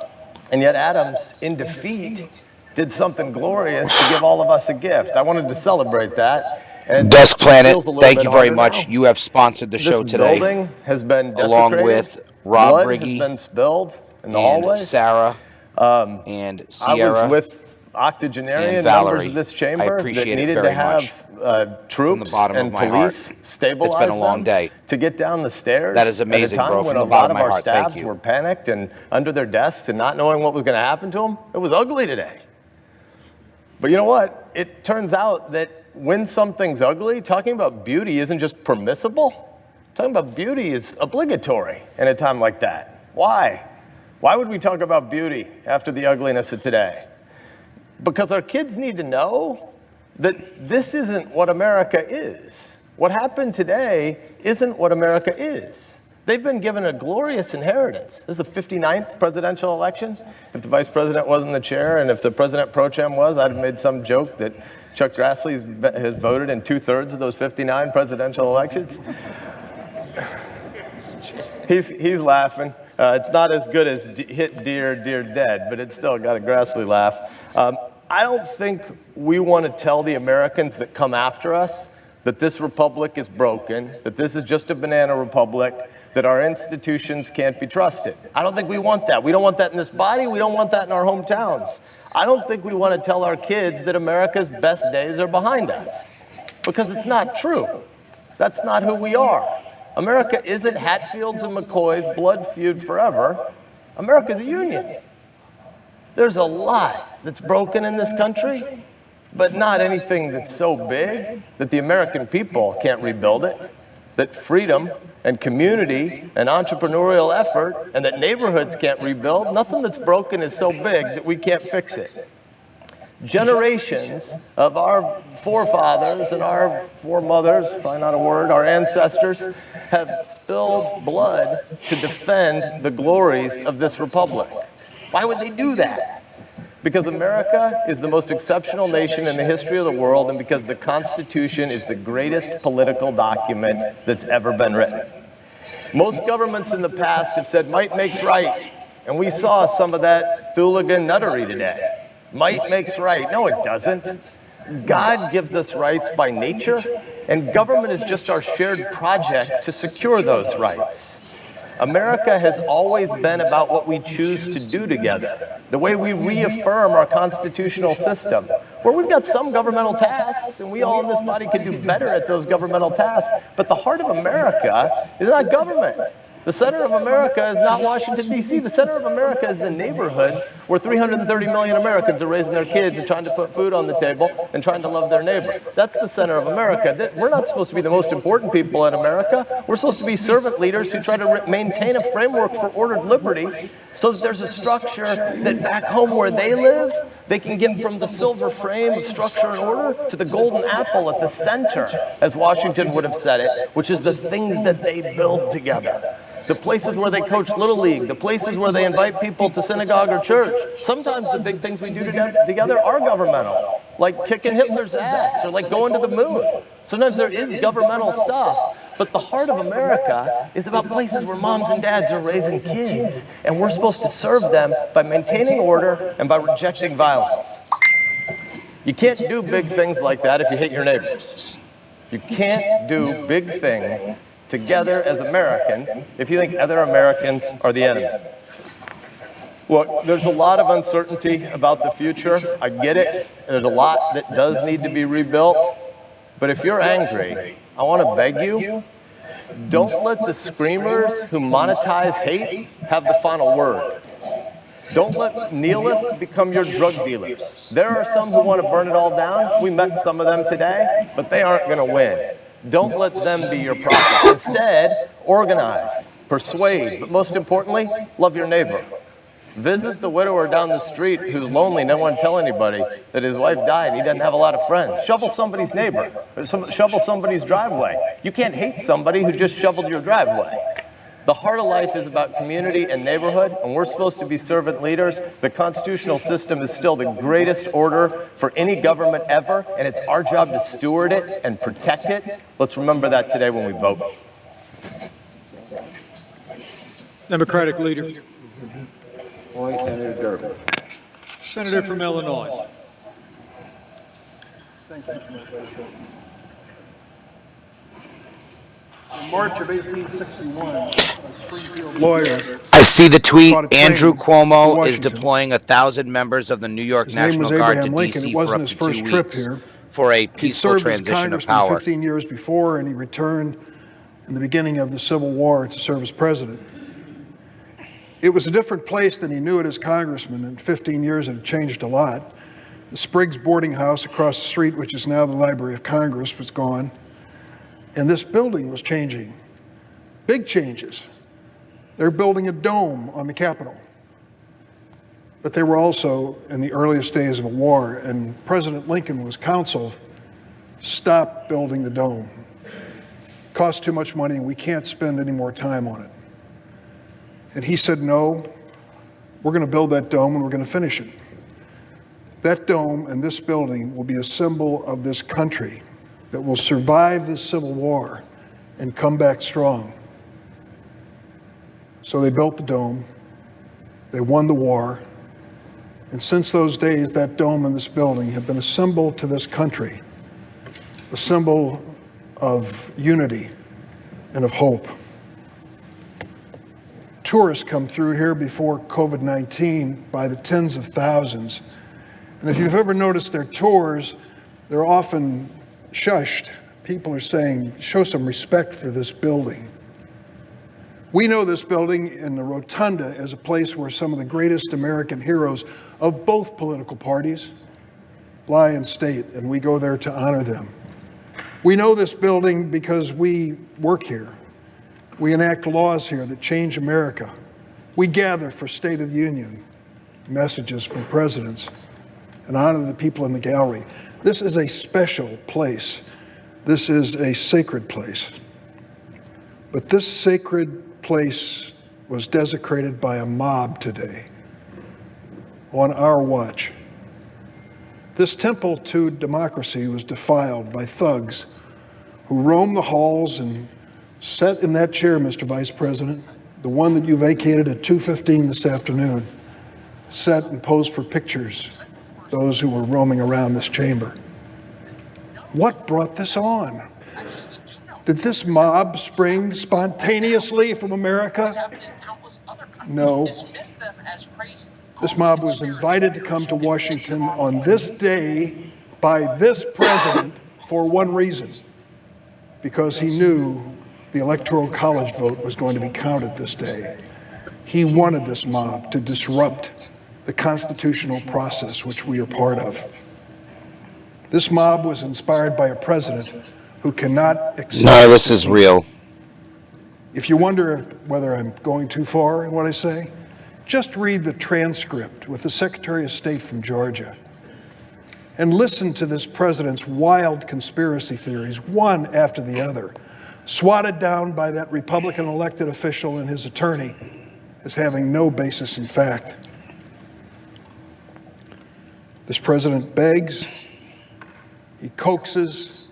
And yet Adams, in defeat, did something glorious to give all of us a gift. I wanted to celebrate that. And Desk Planet, thank you very much. You have sponsored the show this today. building has been along desecrated. with Rob Blood Briggy has been spilled in the and hallways. Sarah and Sierra. I was with octogenarian and Valerie. members of this I chamber that appreciate it needed very to have troops bottom of and my police heart. stabilize It's been a long them day. to get down the stairs. That is amazing, at a time bro, when from a the lot bottom of of my our heart. Thank staffs you. were panicked and under their desks and not knowing what was going to happen to them. It was ugly today. But you know what? It turns out that when something's ugly, talking about beauty isn't just permissible. Talking about beauty is obligatory in a time like that. Why? Why would we talk about beauty after the ugliness of today? Because our kids need to know that this isn't what America is. What happened today isn't what America is. They've been given a glorious inheritance. This is the 59th presidential election. If the vice president wasn't the chair and if the president pro tem was, I'd have made some joke that Chuck Grassley has voted in 2/3 of those 59 presidential elections. He's laughing. It's not as good as Hit Dear, Dear Dead, but it's still got a Grassley laugh. I don't think we want to tell the Americans that come after us that this republic is broken, that this is just a banana republic, that our institutions can't be trusted. I don't think we want that. We don't want that in this body. We don't want that in our hometowns. I don't think we want to tell our kids that America's best days are behind us, because it's not true. That's not who we are. America isn't Hatfield's and McCoy's blood feud forever. America's a union. There's a lot that's broken in this country, but not anything that's so big that the American people can't rebuild it, that freedom and community and entrepreneurial effort and that neighborhoods can't rebuild. Nothing that's broken is so big that we can't fix it. Generations of our forefathers and our foremothers, probably not a word, our ancestors have spilled blood to defend the glories of this republic. Why would they do that? Because America is the most exceptional nation in the history of the world, and because the Constitution is the greatest political document that's ever been written. Most governments in the past have said might makes right, and we saw some of that hooligan nuttery today. Might makes right. No, it doesn't. God gives us rights by nature, and government is just our shared project to secure those rights. America has always been about what we choose to do together, the way we reaffirm our constitutional system, where we've got some governmental tasks, and we all in this body could do better at those governmental tasks, but the heart of America is not government. The center of America is not Washington, D.C. The center of America is the neighborhoods where 330 million Americans are raising their kids and trying to put food on the table and trying to love their neighbor. That's the center of America. We're not supposed to be the most important people in America. We're supposed to be servant leaders who try to maintain a framework for ordered liberty so that there's a structure that back home where they live, they can get from the silver frame of structure and order to the golden apple at the center, as Washington would have said it, which is the things that they build together. The places where they coach Little League, the places where they invite people to synagogue or church. Sometimes the big things we do together are governmental, like kicking Hitler's ass or like going to the moon. Sometimes there is governmental stuff, but the heart of America is about places where moms and dads are raising kids, and we're supposed to serve them by maintaining order and by rejecting violence. You can't do big things like that if you hate your neighbors. You can't do big things together as Americans if you think other Americans are the enemy. Look, there's a lot of uncertainty about the future. I get it. There's a lot that does need to be rebuilt. But if you're angry, I want to beg you, don't let the screamers who monetize hate have the final word. Don't let nihilists become your drug dealers. There are some who want to burn it all down. We met some of them today, but they aren't going to win. Don't let them be your prophets. Instead, organize, persuade, but most importantly, love your neighbor. Visit the widower down the street who's lonely, no one tell anybody that his wife died and he doesn't have a lot of friends. Shovel somebody's neighbor, or shovel somebody's driveway. You can't hate somebody who just shoveled your driveway. The heart of life is about community and neighborhood, and we're supposed to be servant leaders. The constitutional system is still the greatest order for any government ever, and it's our job to steward it and protect it. Let's remember that today when we vote. Democratic leader. Senator Durbin. Senator from Illinois. Thank you. In March of 1861, a Springfield lawyer. I see the tweet. Andrew Cuomo is deploying 1,000 members of the New York National Guard to D.C. for up to 2 weeks for a peaceful transition of power. 15 years before, and he returned in the beginning of the Civil War to serve as president. It was a different place than he knew it as congressman, and 15 years had changed a lot. The Spriggs boarding house across the street, which is now the Library of Congress, was gone. And this building was changing. Big changes. They're building a dome on the Capitol. but they were also in the earliest days of a war, and President Lincoln was counseled, stop building the dome. It costs too much money, and we can't spend any more time on it. And he said, no, we're going to build that dome and we're going to finish it. That dome and this building will be a symbol of this country that will survive this Civil War and come back strong. So they built the dome, they won the war, and since those days, that dome and this building have been a symbol to this country, a symbol of unity and of hope. Tourists come through here before COVID-19 by the tens of thousands. And if you've ever noticed their tours, they're often shushed. People are saying, show some respect for this building. We know this building in the Rotunda as a place where some of the greatest American heroes of both political parties lie in state, and we go there to honor them. We know this building because we work here. We enact laws here that change America. We gather for State of the Union messages from presidents and honor the people in the gallery. This is a special place. This is a sacred place. But this sacred place was desecrated by a mob today on our watch. This temple to democracy was defiled by thugs who roamed the halls and sat in that chair, Mr. Vice President, the one that you vacated at 2:15 this afternoon, sat and posed for pictures, those who were roaming around this chamber. What brought this on? Did this mob spring spontaneously from America? No. This mob was invited to come to Washington on this day by this president for one reason, because he knew the Electoral College vote was going to be counted this day. He wanted this mob to disrupt the constitutional process which we are part of. This mob was inspired by a president who cannot accept. No, this is real. If you wonder whether I'm going too far in what I say, just read the transcript with the Secretary of State from Georgia and listen to this president's wild conspiracy theories, one after the other, swatted down by that Republican elected official and his attorney as having no basis in fact. This president begs, he coaxes,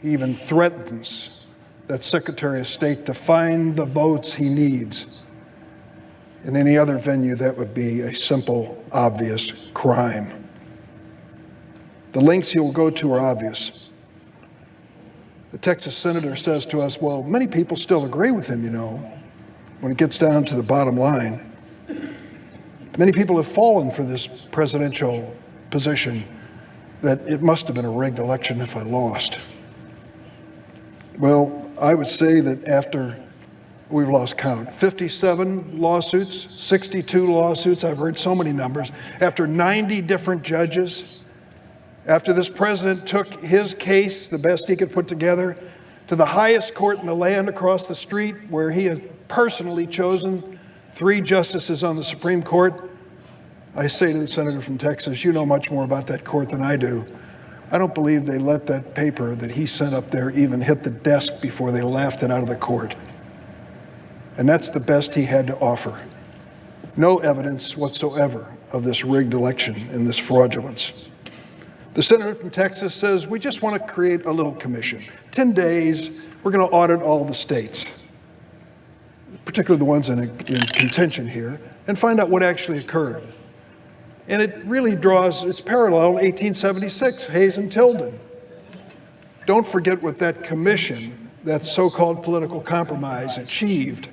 he even threatens that Secretary of State to find the votes he needs. In any other venue, that would be a simple, obvious crime. The lengths he will go to are obvious. The Texas senator says to us, well, many people still agree with him, you know, when it gets down to the bottom line. Many people have fallen for this presidential position that it must have been a rigged election if I lost. Well, I would say that after we've lost count, 57 lawsuits, 62 lawsuits, I've heard so many numbers, after 90 different judges, after this president took his case, the best he could put together, to the highest court in the land across the street, where he has personally chosen 3 justices on the Supreme Court, I say to the senator from Texas, you know much more about that court than I do. I don't believe they let that paper that he sent up there even hit the desk before they laughed it out of the court. And that's the best he had to offer. No evidence whatsoever of this rigged election and this fraudulence. The senator from Texas says, we just want to create a little commission. 10 days, we're going to audit all the states, particularly the ones in contention here, and find out what actually occurred. And it really draws its parallel in 1876, Hayes and Tilden. Don't forget what that commission, that so-called political compromise, achieved.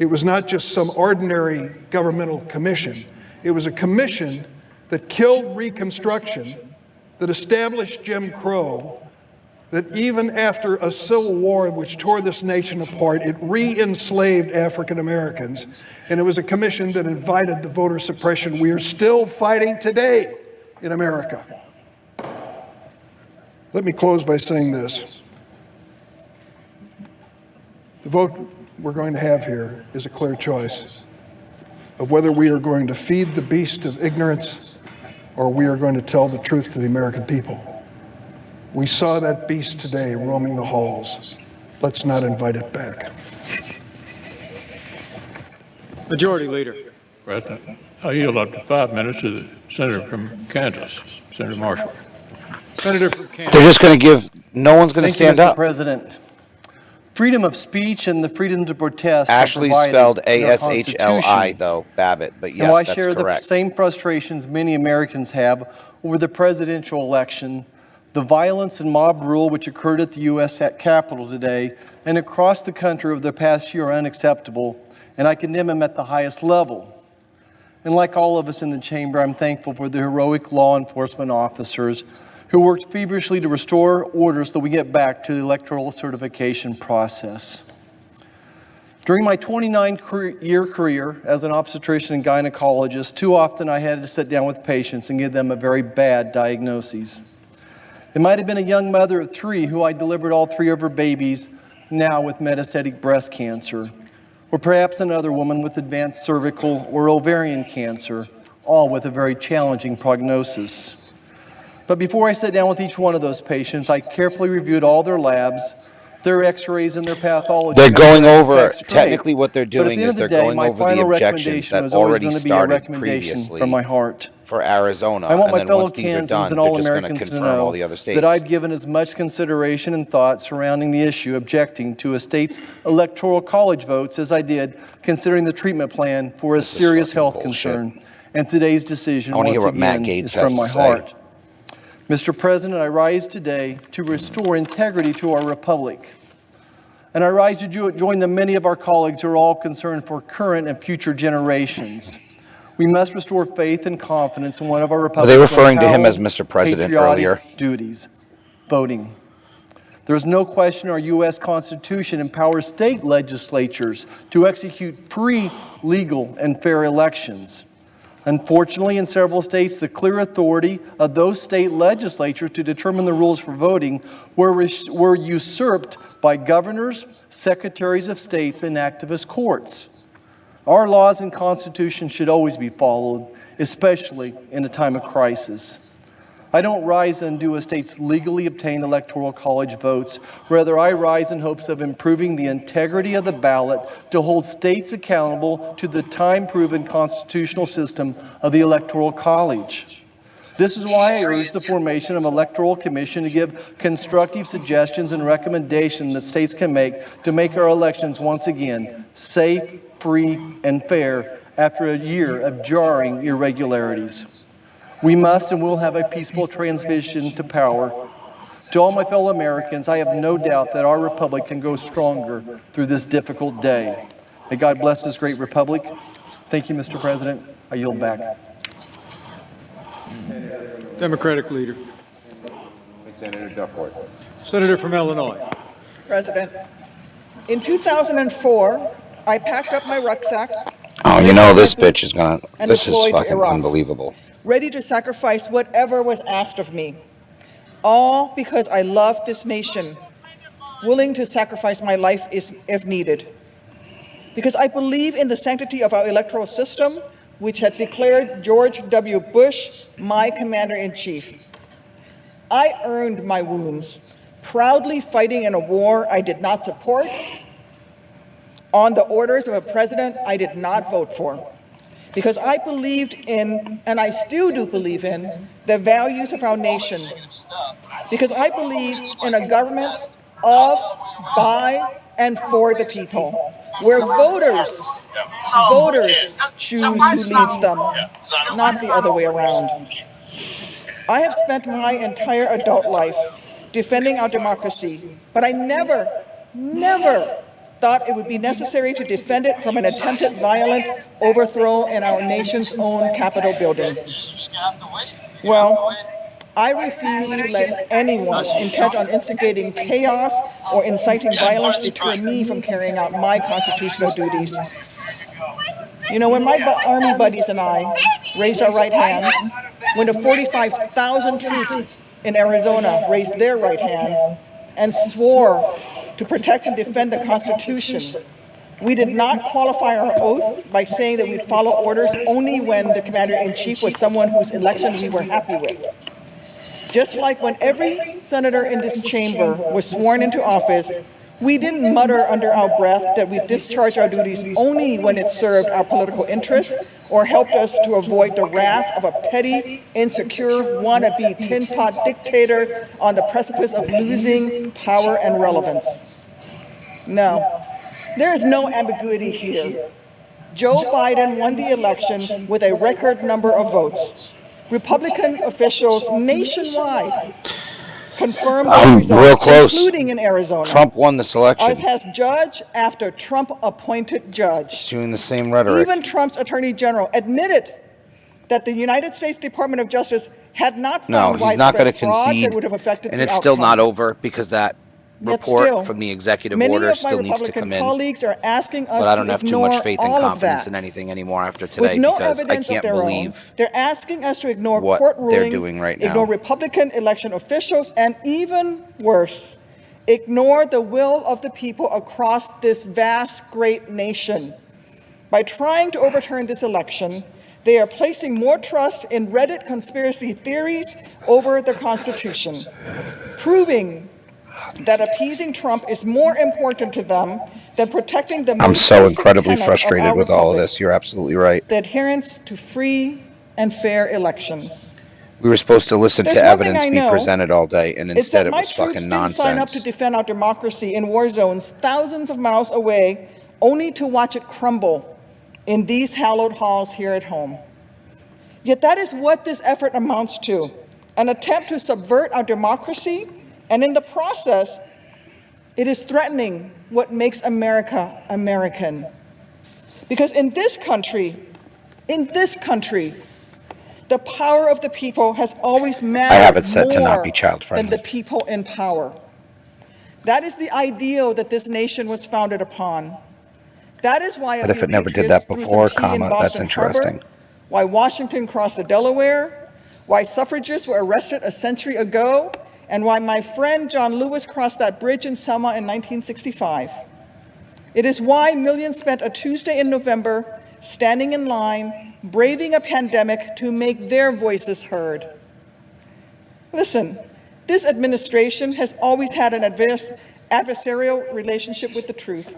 It was not just some ordinary governmental commission. It was a commission that killed Reconstruction, that established Jim Crow, that even after a civil war which tore this nation apart, it re-enslaved African Americans. And it was a commission that invited the voter suppression we are still fighting today in America. Let me close by saying this. The vote we're going to have here is a clear choice. of whether we are going to feed the beast of ignorance or we are going to tell the truth to the American people. We saw that beast today roaming the halls. Let's not invite it back. Majority Leader. President, I yield up to 5 minutes to the Senator from Kansas, Senator Marshall. Senator from Kansas. They're just going to give, no one's going to stand Mr. up. President. Freedom of speech and the freedom to protest Ashley are spelled provided in our ASHLI, Constitution. though, Babbitt, but And yes, I that's share the correct. same frustrations many Americans have over the presidential election, the violence and mob rule which occurred at the U.S. Capitol today and across the country over the past year are unacceptable, and I condemn them at the highest level. And like all of us in the chamber, I'm thankful for the heroic law enforcement officers who worked feverishly to restore order so that we get back to the electoral certification process. During my 29-year career as an obstetrician and gynecologist, too often I had to sit down with patients and give them a very bad diagnosis. It might have been a young mother of 3 who I delivered all 3 of her babies, now with metastatic breast cancer, or perhaps another woman with advanced cervical or ovarian cancer, all with a very challenging prognosis. But before I sat down with each one of those patients, I carefully reviewed all their labs, their x-rays, and their pathology. They're going over, technically what they're doing is they're going over the final objections recommendation that was always already going to be a started recommendation previously from my heart. for Arizona. I want And my then fellow once these are Kansans done, and they're all just going to Americans to confirm all know the other states. that I've given as much consideration and thought surrounding the issue objecting to a state's electoral college votes as I did considering the treatment plan for a serious health concern. And today's decision, I want to once hear what Matt again, Gaetz is has from to my say. heart. Mr. President, I rise today to restore integrity to our republic. And I rise to join the many of our colleagues who are all concerned for current and future generations. We must restore faith and confidence in one of our republic's Were they referring most to him as powerful Mr. President patriotic earlier? duties, voting. There is no question our U.S. Constitution empowers state legislatures to execute free, legal, and fair elections. Unfortunately, in several states, the clear authority of those state legislatures to determine the rules for voting were usurped by governors, secretaries of states, and activist courts. Our laws and Constitution should always be followed, especially in a time of crisis. I don't rise to undo a state's legally obtained electoral college votes. Rather, I rise in hopes of improving the integrity of the ballot to hold states accountable to the time-proven constitutional system of the electoral college. This is why I urge the formation of an electoral commission to give constructive suggestions and recommendations that states can make to make our elections once again safe, free, and fair after a year of jarring irregularities. We must and will have a peaceful transition to power. To all my fellow Americans, I have no doubt that our republic can go stronger through this difficult day. May God bless this great republic. Thank you, Mr. President. I yield back. Democratic Leader. Senator Duckworth. Senator from Illinois. President, in 2004, I packed up my rucksack. Oh, you know this bitch is gonna, and this is deployed to fucking Iraq. unbelievable. Ready to sacrifice whatever was asked of me, all because I loved this nation, willing to sacrifice my life if needed. Because I believe in the sanctity of our electoral system, which had declared George W. Bush my commander-in-chief. I earned my wounds, proudly fighting in a war I did not support, on the orders of a president I did not vote for. Because I believed in, and I still do believe in, the values of our nation. Because I believe in a government of, by, and for the people, where voters choose who leads them, not the other way around. I have spent my entire adult life defending our democracy, but I never thought it would be necessary to defend it from an attempted violent overthrow in our nation's own Capitol building. Well, I refuse to let anyone intent on instigating chaos or inciting violence deter me from carrying out my constitutional duties. You know, when my Army buddies and I raised our right hands, when the 45,000 troops in Arizona raised their right hands and swore to protect and defend the Constitution, We did not qualify our oath by saying that we'd follow orders only when the commander-in-chief was someone whose election we were happy with. Just like when every senator in this chamber was sworn into office, we didn't mutter under our breath that we discharge our duties only when it served our political interests or helped us to avoid the wrath of a petty, insecure, wannabe tin pot dictator on the precipice of losing power and relevance. No, there is no ambiguity here. Joe Biden won the election with a record number of votes. Republican officials nationwide confirmed those results, real close. including in Arizona. Trump won this election. As has judge after Trump-appointed judge. He's doing the same rhetoric. Even Trump's attorney general admitted that the United States Department of Justice had not found he's not going to widespread fraud concede, that would have affected and the it's still outcome. not over because that Yet report still, from the executive many order of my still needs to Republican come in. colleagues are asking us But I don't to have too ignore much faith and all of confidence that. in anything anymore after With today no because I evidence of can't their own, believe they're asking us to ignore what court they're rulings, doing right now. ignore Republican election officials, and even worse, ignore the will of the people across this vast, great nation. By trying to overturn this election, they are placing more trust in Reddit conspiracy theories over the Constitution, proving that appeasing Trump is more important to them than protecting the I'm most so basic incredibly tenet of frustrated our with all of republic, this. You're absolutely right. the adherence to free and fair elections. We were supposed to listen There's to one thing evidence I be know, presented all day, and it's instead that it my was troops fucking didn't sign up to nonsense. defend our democracy in war zones thousands of miles away, only to watch it crumble in these hallowed halls here at home. Yet that is what this effort amounts to, an attempt to subvert our democracy, and in the process, it is threatening what makes America American. Because in this country, the power of the people has always mattered I have it set more to not be than child-friendly. the people in power. That is the ideal that this nation was founded upon. That is why a But if few it never did patriots that threw before, some tea in that's Boston interesting. Harbor, why Washington crossed the Delaware, why suffragists were arrested a century ago, and why my friend John Lewis crossed that bridge in Selma in 1965. It is why millions spent a Tuesday in November standing in line, braving a pandemic to make their voices heard. Listen, this administration has always had an adversarial relationship with the truth.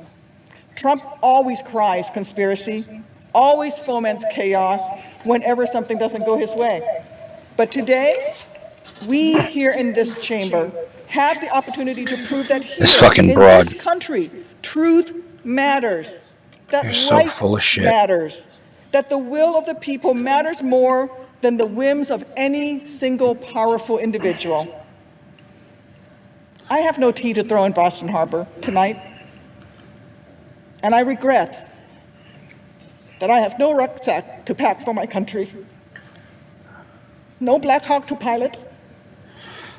Trump always cries conspiracy, always foments chaos whenever something doesn't go his way. But today, we here in this chamber have the opportunity to prove that here in this country, truth matters, that You're so full of shit. matters, that the will of the people matters more than the whims of any single powerful individual. I have no tea to throw in Boston Harbor tonight, and I regret that I have no rucksack to pack for my country, no Black Hawk to pilot.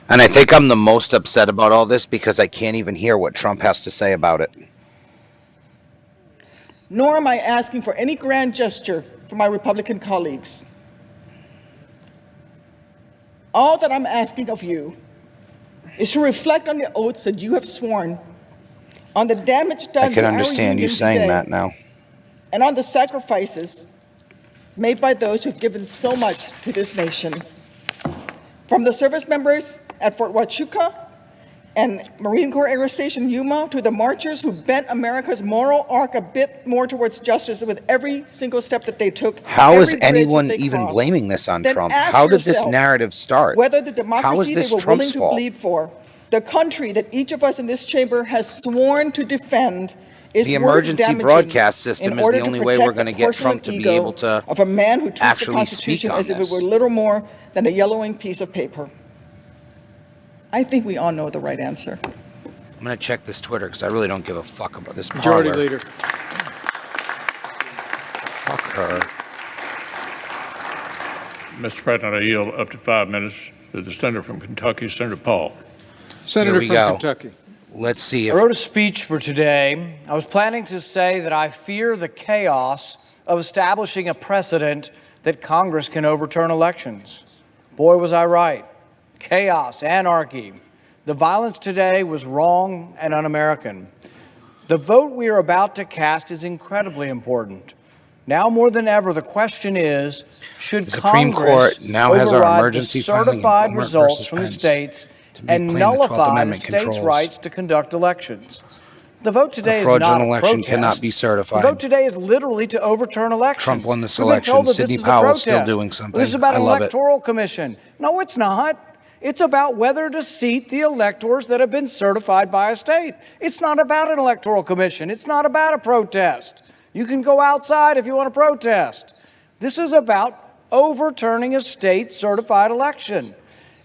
And I think I'm the most upset about all this because I can't even hear what Trump has to say about it. Nor am I asking for any grand gesture from my Republican colleagues. All that I'm asking of you is to reflect on the oaths that you have sworn, on the damage done I can to our understand you union saying today, that now. and on the sacrifices made by those who've given so much to this nation. From the service members at Fort Huachuca and Marine Corps Air Station Yuma to the marchers who bent America's moral arc a bit more towards justice with every single step that they took. How is every bridge that anyone they even crossed. blaming this on Then Trump? ask How did this yourself narrative start? whether the How is democracy they this were Trump's willing to fault? bleed for, the country that each of us in this chamber has sworn to defend, is The worth emergency damaging broadcast system in is order the to only way protect we're going to the get porcelain Trump to be ego able to of a man who treats the actually Constitution speak on as if it this. were little more than a yellowing piece of paper. I think we all know the right answer. I'm going to check this Twitter because I really don't give a fuck about this Majority parlor. Leader. Fuck her. Mr. President, I yield up to 5 minutes to the senator from Kentucky, Senator Paul. Senator Here we from go. Kentucky. Let's see I if wrote a speech for today. I was planning to say that I fear the chaos of establishing a precedent that Congress can overturn elections. Boy, was I right. Chaos, anarchy. The violence today was wrong and un-American. The vote we are about to cast is incredibly important. Now more than ever, the question is, should The Supreme Congress Court now has our override the emergency filing in certified Bulmer results versus from the Pence states to and reclaim the 12th nullify the Amendment states' controls. rights to conduct elections? The vote A today is not fraudulent a election protest. cannot be The certified. vote today is literally to overturn elections. Trump won this We've been election. told that Sidney this is a Powell's still protest. doing Well, something. this is about I an love it. electoral commission. No, it's not. It's about whether to seat the electors that have been certified by a state. It's not about an electoral commission. It's not about a protest. You can go outside if you want to protest. This is about overturning a state-certified election.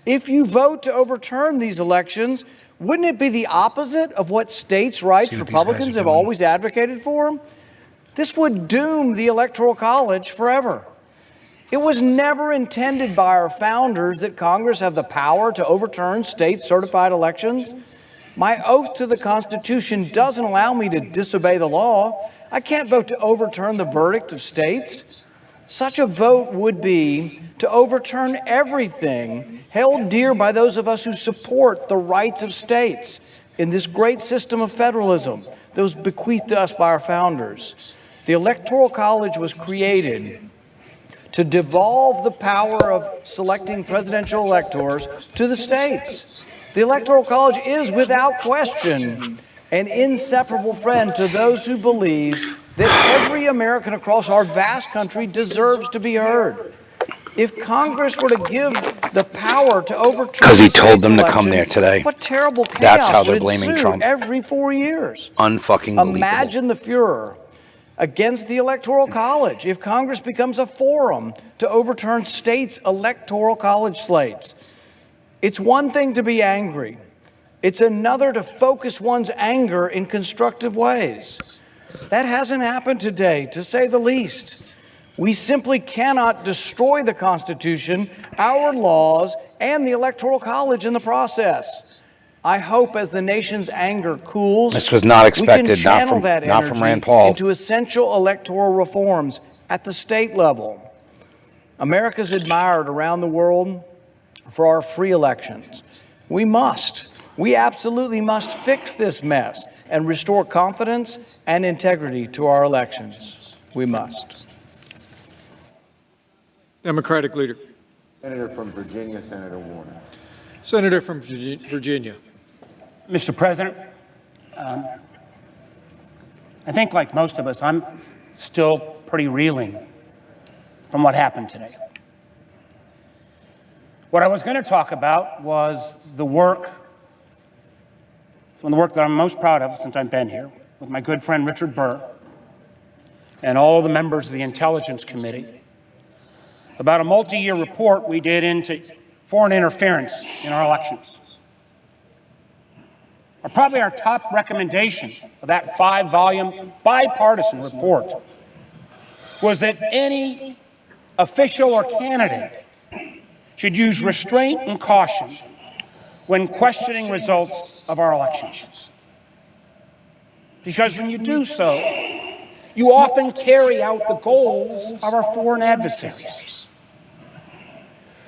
If you vote to overturn these elections, wouldn't it be the opposite of what states' rights Republicans have always advocated for? This would doom the Electoral College forever. It was never intended by our founders that Congress have the power to overturn state-certified elections. My oath to the Constitution doesn't allow me to disobey the law. I can't vote to overturn the verdict of states. Such a vote would be to overturn everything held dear by those of us who support the rights of states in this great system of federalism that was bequeathed to us by our founders. The Electoral College was created to devolve the power of selecting presidential electors to the states. The Electoral College is, without question, an inseparable friend to those who believe that every American across our vast country deserves to be heard. If Congress were to give the power to overturn Because he the told state's them to election, come there today. what terrible That's how chaos they're would blaming ensue Trump. every 4 years. Unfucking believable. Imagine the furor against the Electoral College if Congress becomes a forum to overturn states' Electoral College slates. It's one thing to be angry. It's another to focus one's anger in constructive ways. That hasn't happened today, to say the least. We simply cannot destroy the Constitution, our laws, and the Electoral College in the process. I hope as the nation's anger cools, This was not expected, we can channel not from energy Rand Paul. into essential electoral reforms at the state level. America's admired around the world for our free elections. We absolutely must fix this mess and restore confidence and integrity to our elections. We must. Democratic leader. Senator from Virginia, Senator Warner. Senator from Virginia. Mr. President, I think like most of us, I'm still pretty reeling from what happened today. What I was going to talk about was some of the work that I'm most proud of since I've been here, with my good friend Richard Burr and all the members of the Intelligence Committee, about a multi-year report we did into foreign interference in our elections. Probably our top recommendation of that 5-volume bipartisan report was that any official or candidate should use restraint and caution when questioning results of our elections. Because when you do so, you often carry out the goals of our foreign adversaries.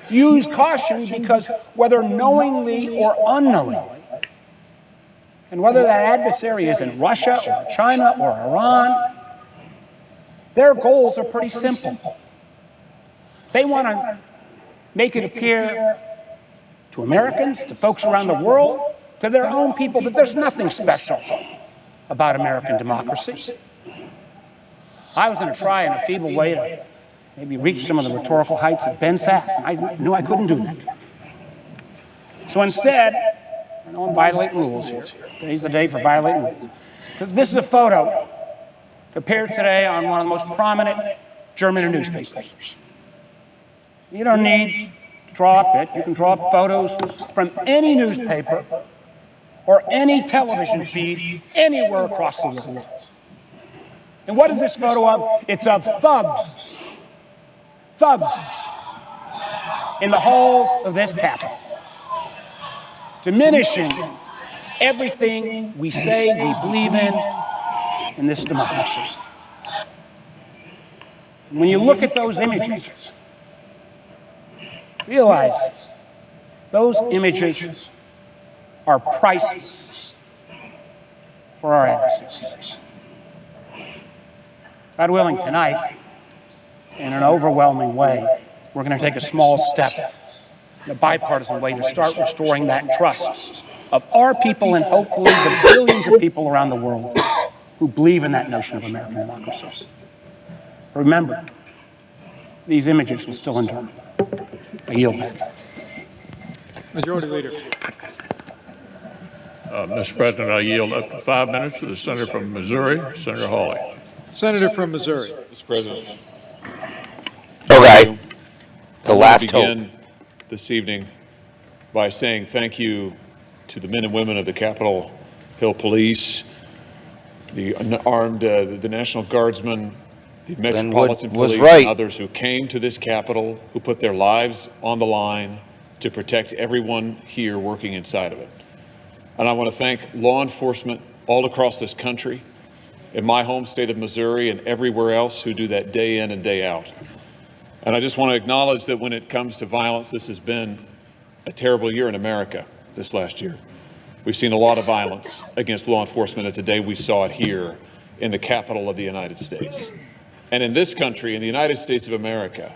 Use caution because whether knowingly or unknowingly, and whether that adversary is in Russia or China or Iran, their goals are pretty simple. They want to make it appear to Americans, to folks around the world, to their own people, that there's nothing special about American democracy. I was going to try in a feeble way to maybe reach some of the rhetorical heights of Ben Sass, and I knew I couldn't do that. So instead, I know I'm violating rules here. Today's the day for violating rules. So this is a photo that appeared today on one of the most prominent German newspapers. You don't need to draw up it. You can draw up photos from any newspaper or any television feed anywhere across the world. And what is this photo of? It's of thugs. Thugs in the halls of this Capitol, diminishing everything we say we believe in this democracy. When you look at those images, realize those images are priceless. for our adversaries. God willing, tonight, in an overwhelming way, we're going to take a small step in a bipartisan way to start restoring that trust of our people and hopefully the billions of people around the world who believe in that notion of American democracy. Remember, these images will still endure. I yield back. Majority Leader. Mr. President, I yield up to 5 minutes to the senator from Missouri, Senator Hawley. Senator from Missouri. Mr. President. Okay. I want last to begin this evening by saying thank you to the men and women of the Capitol Hill Police, the armed, the National Guardsmen, the Metropolitan Police, and others who came to this Capitol, who put their lives on the line to protect everyone here working inside of it. And I want to thank law enforcement all across this country, in my home state of Missouri and everywhere else who do that day in and day out. And I just want to acknowledge that when it comes to violence, this has been a terrible year in America this last year. We've seen a lot of violence against law enforcement, and today we saw it here in the capital of the United States. And in this country, in the United States of America,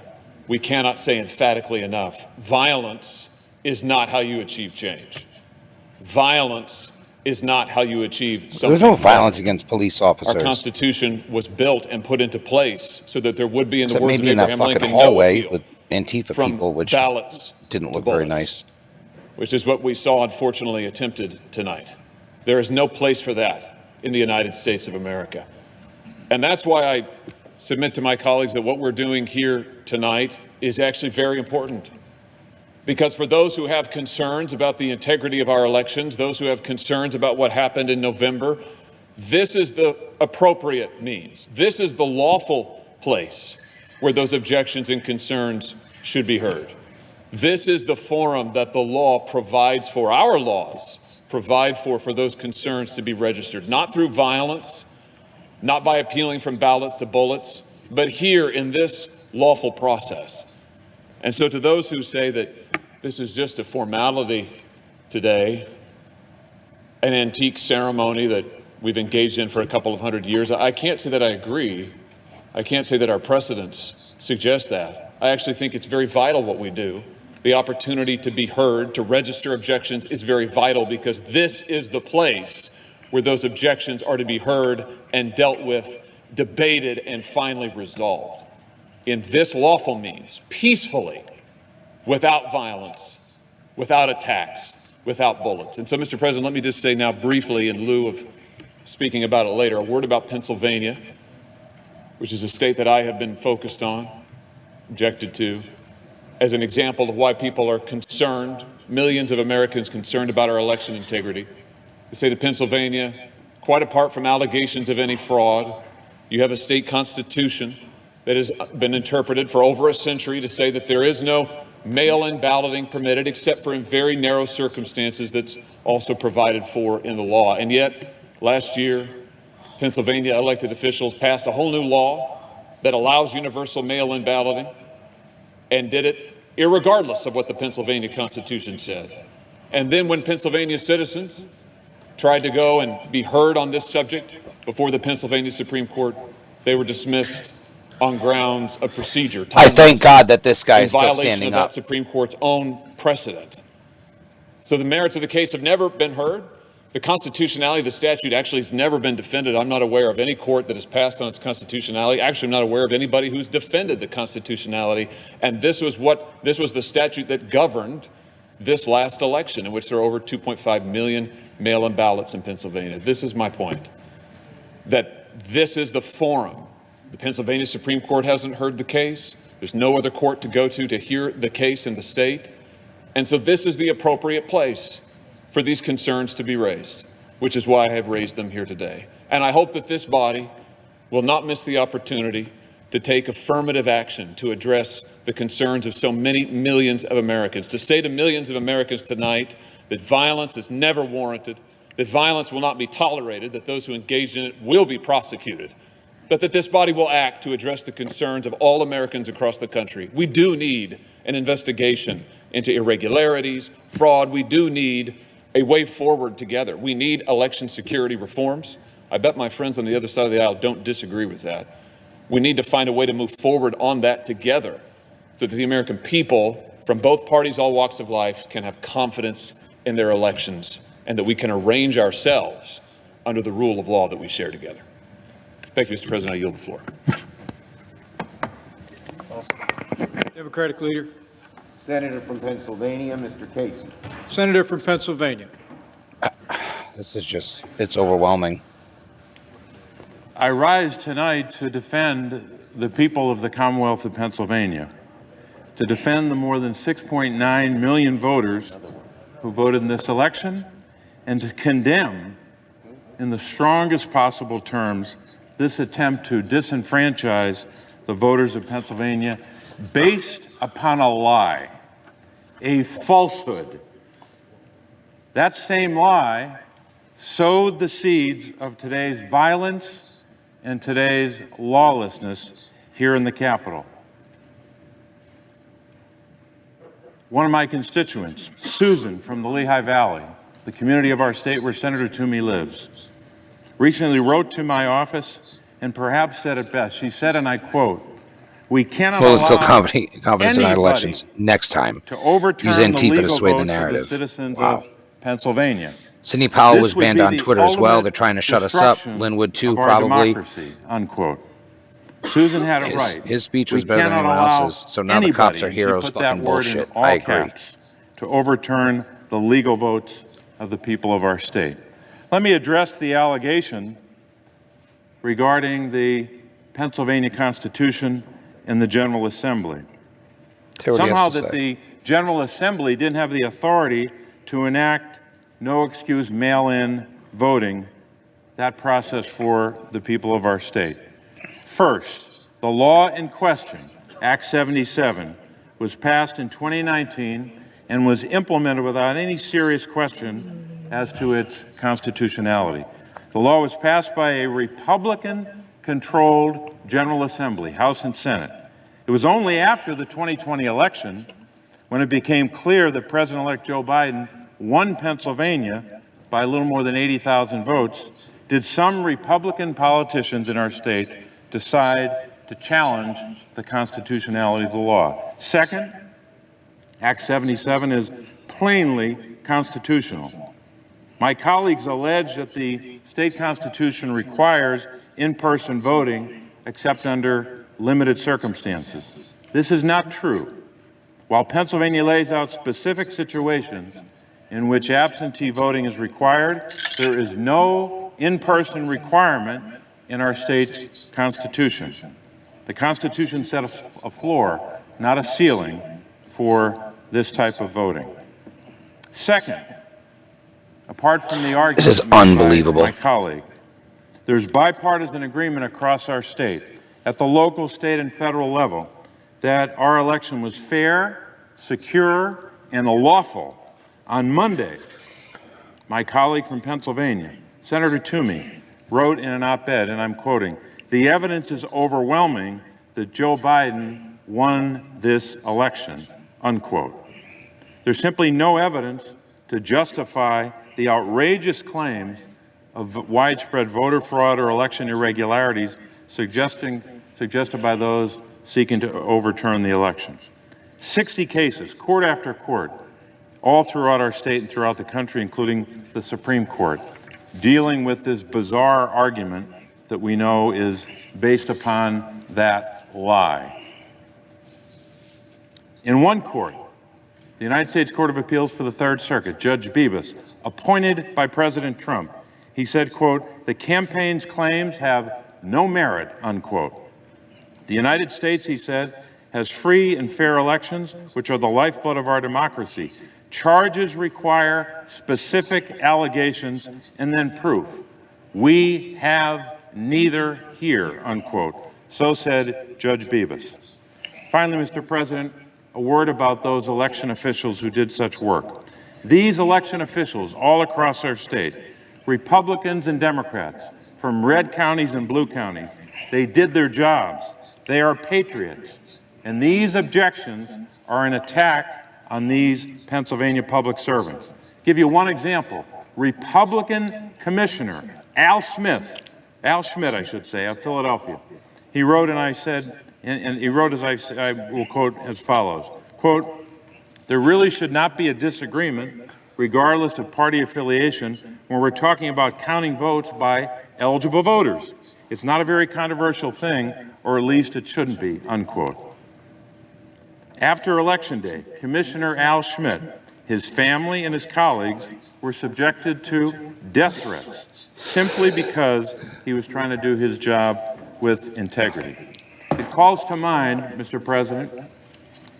we cannot say emphatically enough, violence is not how you achieve change. Violence is not how you achieve something. There's no violence against police officers. Our Constitution was built and put into place so that there would be, in the Except words of maybe in that Abraham fucking Lincoln, no hallway appeal with Antifa from people, which ballots didn't to look very bullets, nice. which is what we saw, unfortunately, attempted tonight. There is no place for that in the United States of America. And that's why I submit to my colleagues that what we're doing here tonight is actually very important. Because for those who have concerns about the integrity of our elections, those who have concerns about what happened in November, this is the appropriate means. This is the lawful place where those objections and concerns should be heard. This is the forum that the law provides for, our laws provide for those concerns to be registered, not through violence, not by appealing from ballots to bullets, but here in this lawful process. And so to those who say that this is just a formality today, an antique ceremony that we've engaged in for a couple of hundred years, I can't say that I agree. I can't say that our precedents suggest that. I actually think it's very vital what we do. The opportunity to be heard, to register objections is very vital because this is the place where those objections are to be heard and dealt with, debated, and finally resolved. In this lawful means, peacefully, without violence, without attacks, without bullets. And so, Mr. President, let me just say now briefly, in lieu of speaking about it later, a word about Pennsylvania, which is a state that I have been focused on, objected to, as an example of why people are concerned, millions of Americans concerned about our election integrity. The state of Pennsylvania, quite apart from allegations of any fraud, you have a state constitution that has been interpreted for over a century to say that there is no mail-in balloting permitted except for in very narrow circumstances that's also provided for in the law. And yet, last year, Pennsylvania elected officials passed a whole new law that allows universal mail-in balloting and did it irregardless of what the Pennsylvania Constitution said. And then when Pennsylvania citizens tried to go and be heard on this subject before the Pennsylvania Supreme Court, they were dismissed on grounds of procedure. I thank God that this guy is still standing standing up. up. That Supreme Court's own precedent. So the merits of the case have never been heard. The constitutionality of the statute actually has never been defended. I'm not aware of any court that has passed on its constitutionality. Actually, I'm not aware of anybody who's defended the constitutionality. And this was the statute that governed this last election, in which there are over 2.5 million mail-in ballots in Pennsylvania. This is my point, that this is the forum. The Pennsylvania Supreme Court hasn't heard the case. There's no other court to go to hear the case in the state. And so this is the appropriate place for these concerns to be raised, which is why I have raised them here today. And I hope that this body will not miss the opportunity to take affirmative action to address the concerns of so many millions of Americans, to say to millions of Americans tonight that violence is never warranted, that violence will not be tolerated, that those who engage in it will be prosecuted, but that this body will act to address the concerns of all Americans across the country. We do need an investigation into irregularities, fraud. We do need a way forward together. We need election security reforms. I bet my friends on the other side of the aisle don't disagree with that. We need to find a way to move forward on that together so that the American people from both parties, all walks of life, can have confidence in their elections and that we can arrange ourselves under the rule of law that we share together. Thank you, Mr. President. I yield the floor. Democratic leader. Senator from Pennsylvania, Mr. Casey. Senator from Pennsylvania. This is just, it's overwhelming. I rise tonight to defend the people of the Commonwealth of Pennsylvania, to defend the more than 6.9 million voters who voted in this election, and to condemn in the strongest possible terms this attempt to disenfranchise the voters of Pennsylvania based upon a lie, a falsehood. That same lie sowed the seeds of today's violence and today's lawlessness here in the Capitol. One of my constituents, Susan from the Lehigh Valley, the community of our state where Senator Toomey lives, recently wrote to my office and perhaps said it best. She said, and I quote, "We cannot allow confidence in our elections next time. to overturn Use the Antifa legal to sway the votes of the narrative." citizens Wow. of Pennsylvania. Sidney Powell This was would banned be on the Twitter as well. ultimate They're trying to shut us up. destruction Linwood too, of our probably. democracy, unquote. Susan had it right. His speech was We better than cannot anyone allow else's. So now the cops are anybody, and she heroes. put that Fucking word in bullshit. all I agree. caps, to overturn the legal votes of the people of our state. Let me address the allegation regarding the Pennsylvania Constitution and the General Assembly. Somehow that the General Assembly didn't have the authority to enact no excuse mail-in voting, that process for the people of our state. First, the law in question, Act 77, was passed in 2019 and was implemented without any serious question as to its constitutionality. The law was passed by a Republican-controlled General Assembly, House and Senate. It was only after the 2020 election, when it became clear that President-elect Joe Biden won Pennsylvania by a little more than 80,000 votes, did some Republican politicians in our state decide to challenge the constitutionality of the law. Second, Act 77 is plainly constitutional. My colleagues allege that the state constitution requires in-person voting except under limited circumstances. This is not true. While Pennsylvania lays out specific situations in which absentee voting is required, there is no in-person requirement in our state's constitution. The Constitution sets a floor, not a ceiling, for this type of voting. Second, apart from the argument This is made unbelievable. by my colleague, there's bipartisan agreement across our state, at the local, state, and federal level, that our election was fair, secure, and lawful. On Monday, my colleague from Pennsylvania, Senator Toomey, wrote in an op-ed, and I'm quoting, "The evidence is overwhelming that Joe Biden won this election," unquote. There's simply no evidence to justify the outrageous claims of widespread voter fraud or election irregularities suggested by those seeking to overturn the election. 60 cases, court after court, all throughout our state and throughout the country, including the Supreme Court, dealing with this bizarre argument that we know is based upon that lie. In one court, the United States Court of Appeals for the Third Circuit, Judge Bibas, appointed by President Trump, he said, quote, "The campaign's claims have no merit," unquote. The United States, he said, has free and fair elections, which are the lifeblood of our democracy. Charges require specific allegations and then proof. We have neither here, unquote. So said Judge Bibas. Finally, Mr. President, a word about those election officials who did such work. These election officials all across our state, Republicans and Democrats, from red counties and blue counties, they did their jobs. They are patriots. And these objections are an attack on these Pennsylvania public servants. Give you one example. Republican Commissioner Al Schmidt, I should say, of Philadelphia. He wrote, and I said, and he wrote, as I will quote as follows, quote, "There really should not be a disagreement, regardless of party affiliation, when we're talking about counting votes by eligible voters. It's not a very controversial thing, or at least it shouldn't be," unquote. After Election Day, Commissioner Al Schmidt, his family, and his colleagues were subjected to death threats simply because he was trying to do his job with integrity. It calls to mind, Mr. President,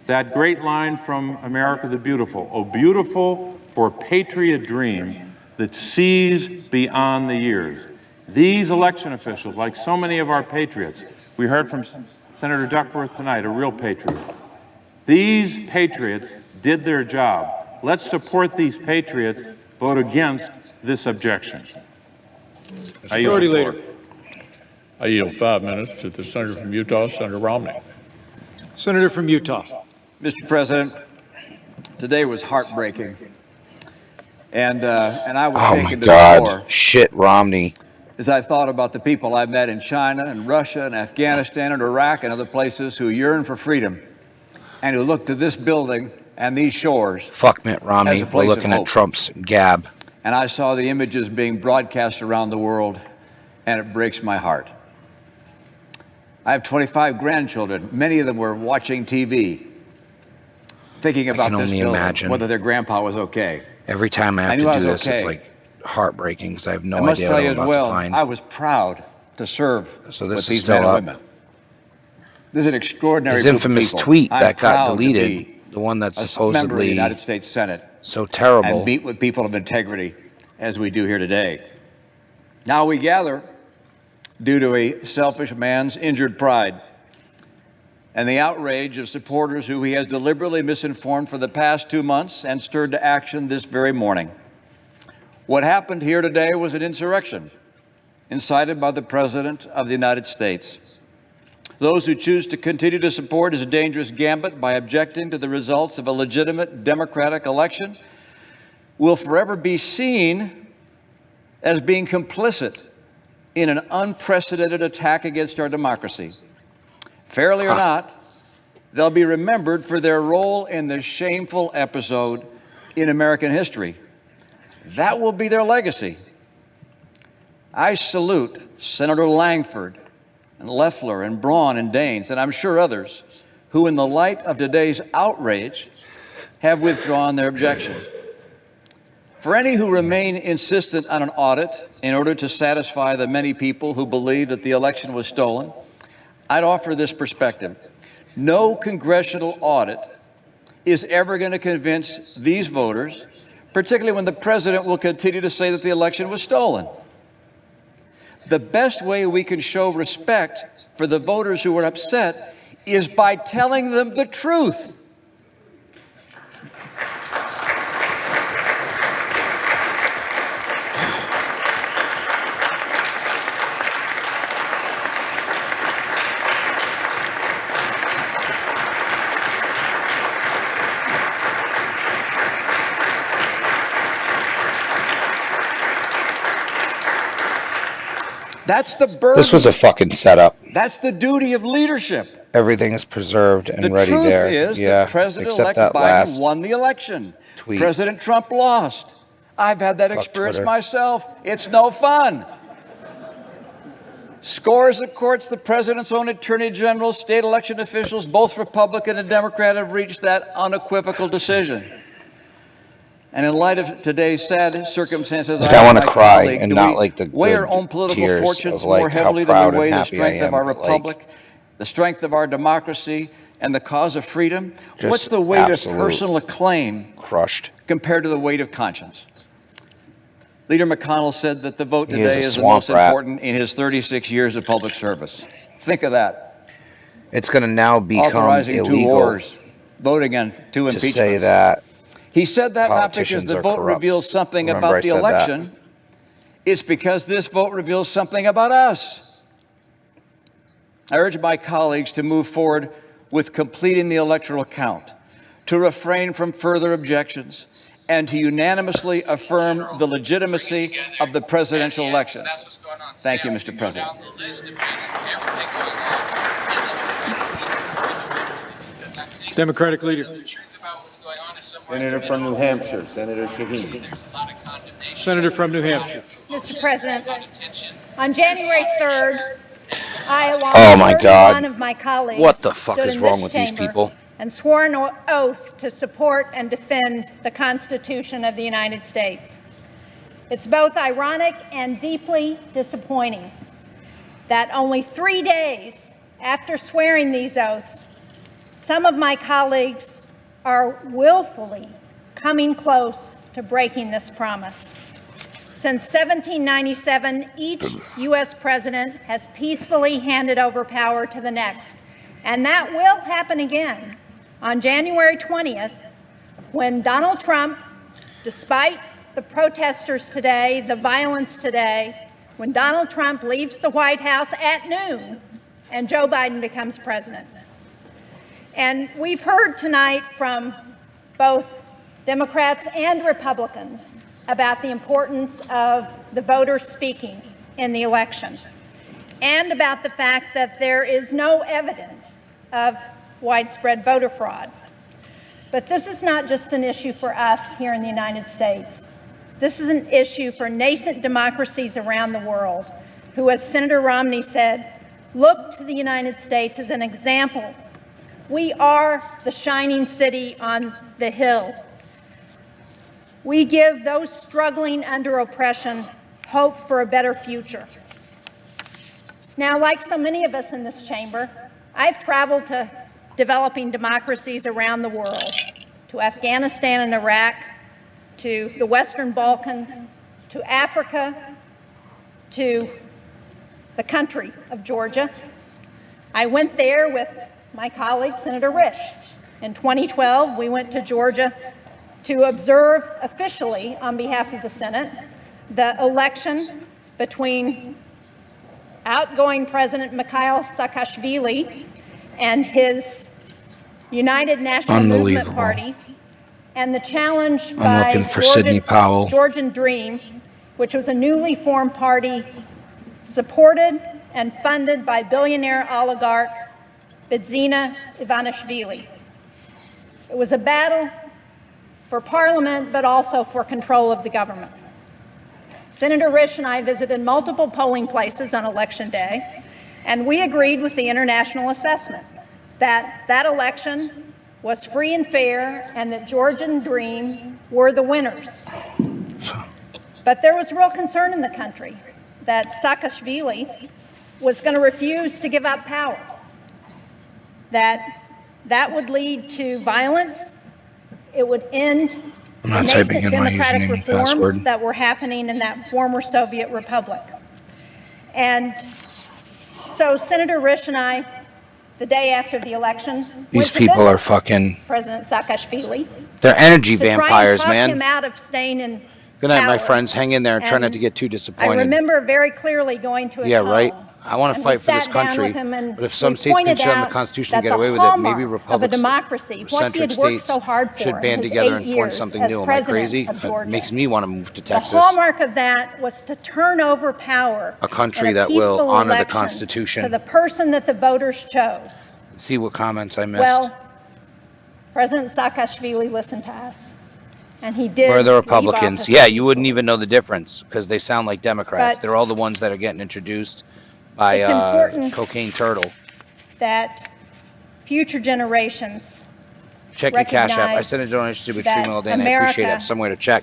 that great line from America the Beautiful, "Oh, beautiful for patriot dream that sees beyond the years." These election officials, like so many of our patriots, we heard from Senator Duckworth tonight, a real patriot. These patriots did their job. Let's support these patriots. Vote against this objection. Majority Leader. I yield 5 minutes to the Senator from Utah, Senator Romney. Senator from Utah. Mr. President, today was heartbreaking, and I was shaken to the core. Shit, Romney. As I thought about the people I met in China and Russia and Afghanistan and Iraq and other places who yearn for freedom and who look to this building and these shores. Fuck Mitt Romney. We're looking at Trump's gab. And I saw the images being broadcast around the world, and it breaks my heart. I have 25 grandchildren. Many of them were watching TV, thinking about this building, whether their grandpa was okay. Every time I have to do this, it's like heartbreaking because I have no idea what I'm about to find. I was proud to serve with these men and women. This is an extraordinary His infamous tweet that got deleted, the one that's supposedly member of the United States Senate, so terrible, and meet with people of integrity as we do here today. Now we gather due to a selfish man's injured pride and the outrage of supporters who he has deliberately misinformed for the past 2 months and stirred to action this very morning. What happened here today was an insurrection incited by the President of the United States. Those who choose to continue to support his dangerous gambit by objecting to the results of a legitimate democratic election will forever be seen as being complicit in an unprecedented attack against our democracy. Fairly or not, they'll be remembered for their role in this shameful episode in American history. That will be their legacy. I salute Senator Langford and Loeffler and Braun and Daines, and I'm sure others, who in the light of today's outrage have withdrawn their objection. For any who remain insistent on an audit in order to satisfy the many people who believe that the election was stolen, I'd offer this perspective. No congressional audit is ever going to convince these voters, particularly when the president will continue to say that the election was stolen. The best way we can show respect for the voters who are upset is by telling them the truth. That's the burden. This was a fucking setup. That's the duty of leadership. Everything is preserved and ready there. The truth is that President-elect Biden won the election. Tweet. President Trump lost. I've had that experience myself. It's no fun. Scores of courts, the president's own attorney general, state election officials, both Republican and Democrat, have reached that unequivocal decision. And in light of today's sad circumstances, I want to cry and not like the weigh our own political fortunes more heavily than we weigh the strength of our republic, the strength of our democracy, and the cause of freedom. What's the weight of personal acclaim compared to the weight of conscience? Leader McConnell said that the vote today is the most important in his 36 years of public service. Think of that. It's going to now become authorizing illegal 2 wars, voting on 2 impeachments. To say that. He said that not because the vote reveals something about the election. It's because this vote reveals something about us. I urge my colleagues to move forward with completing the electoral count, to refrain from further objections, and to unanimously affirm the legitimacy of the presidential election. Thank you, Mr. President. Democratic leader. Senator from New Hampshire, Senator Shaheen. Senator from New Hampshire. Mr. President, on January 3rd, I, along Oh my with 31 God. of my colleagues, What the fuck stood is in wrong this with these chamber people? and swore an oath to support and defend the Constitution of the United States. It's both ironic and deeply disappointing that only 3 days after swearing these oaths, some of my colleagues are willfully coming close to breaking this promise. Since 1797, each U.S. president has peacefully handed over power to the next, and that will happen again on January 20th, when Donald Trump, despite the protesters today, the violence today, when Donald Trump leaves the White House at noon and Joe Biden becomes president. And we've heard tonight from both Democrats and Republicans about the importance of the voters speaking in the election, and about the fact that there is no evidence of widespread voter fraud. But this is not just an issue for us here in the United States. This is an issue for nascent democracies around the world who, as Senator Romney said, look to the United States as an example. We are the shining city on the hill. We give those struggling under oppression hope for a better future. Now, like so many of us in this chamber, I've traveled to developing democracies around the world, to Afghanistan and Iraq, to the Western Balkans, to Africa, to the country of Georgia. I went there with my colleague, Senator Risch. In 2012, we went to Georgia to observe officially, on behalf of the Senate, the election between outgoing President Mikhail Saakashvili and his United National Movement Party, and the challenge by Georgian Dream, which was a newly formed party supported and funded by billionaire oligarch Bidzina Ivanishvili. It was a battle for parliament, but also for control of the government. Senator Risch and I visited multiple polling places on Election Day, and we agreed with the international assessment that that election was free and fair and that Georgian Dream were the winners. But there was real concern in the country that Saakashvili was going to refuse to give up power, that would lead to violence. It would end the nascent democratic reforms that were happening in that former Soviet republic. And so Senator Risch and I, the day after the election, These people are fucking... President Saakashvili. They're energy vampires, to try and man. talk him out of staying in Good night, my power. friends. Hang in there and try not to get too disappointed. I remember very clearly going to his home. Right? I want to fight for this country, but if some states can shut down the Constitution and get away with it, maybe republics, centric states should band together and form something new. Am I crazy? It makes me want to move to Texas. The hallmark of that was to turn over power, a country that will honor the Constitution, to the person that the voters chose. Let's see what comments I missed. Well, President Saakashvili listened to us, and he did. Where are the Republicans? Yeah, you wouldn't even know the difference because they sound like Democrats. They're all the ones that are getting introduced by Cocaine Turtle. That future generations check your Cash App. I sent a donation to Extreme all day, and I appreciate it. I have somewhere to check.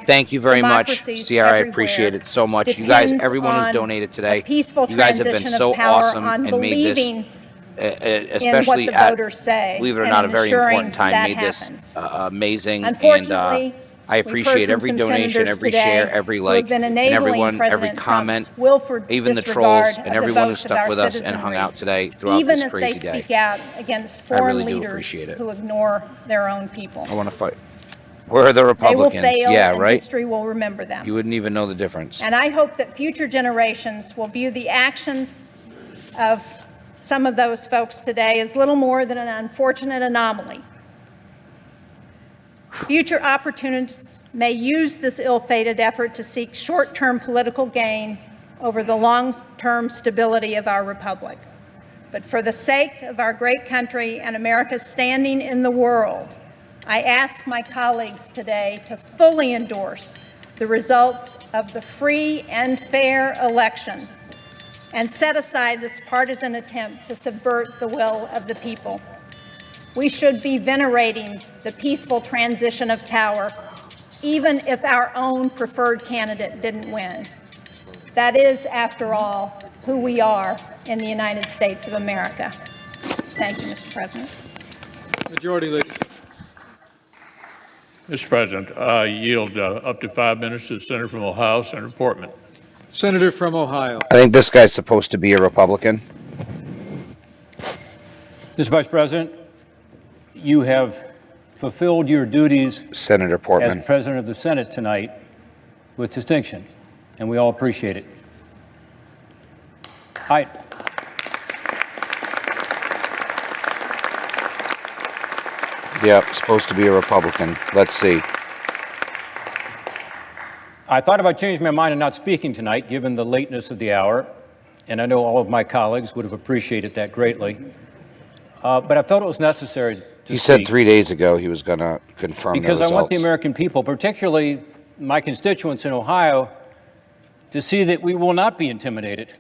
Thank you very much, Sierra. I appreciate it so much. You guys, everyone who's donated today, you guys have been so awesome and made this, especially at, believe it or not, a very important time, made this amazing. And I appreciate every donation, every share, every like, and everyone, every comment, even the trolls, and everyone who stuck with us and hung out today throughout this crazy day. Even as they speak out against foreign leaders who ignore their own people. I want to fight. Where are the Republicans? They will fail, yeah, and right? history will remember them. You wouldn't even know the difference. And I hope that future generations will view the actions of some of those folks today as little more than an unfortunate anomaly. Future opportunists may use this ill-fated effort to seek short-term political gain over the long-term stability of our republic. But for the sake of our great country and America's standing in the world, I ask my colleagues today to fully endorse the results of the free and fair election and set aside this partisan attempt to subvert the will of the people. We should be venerating the peaceful transition of power, even if our own preferred candidate didn't win. That is, after all, who we are in the United States of America. Thank you, Mr. President. Majority Leader. Mr. President, I yield up to 5 minutes to the Senator from Ohio, Senator Portman. Senator from Ohio. I think this guy's supposed to be a Republican. Mr. Vice President, you have fulfilled your duties Senator Portman as President of the Senate tonight with distinction, and we all appreciate it. Yep, supposed to be a Republican. Let's see. I thought about changing my mind and not speaking tonight, given the lateness of the hour, and I know all of my colleagues would have appreciated that greatly. But I felt it was necessary to He said 3 days ago he was going to confirm because the results. I want the American people, particularly my constituents in Ohio, to see that we will not be intimidated,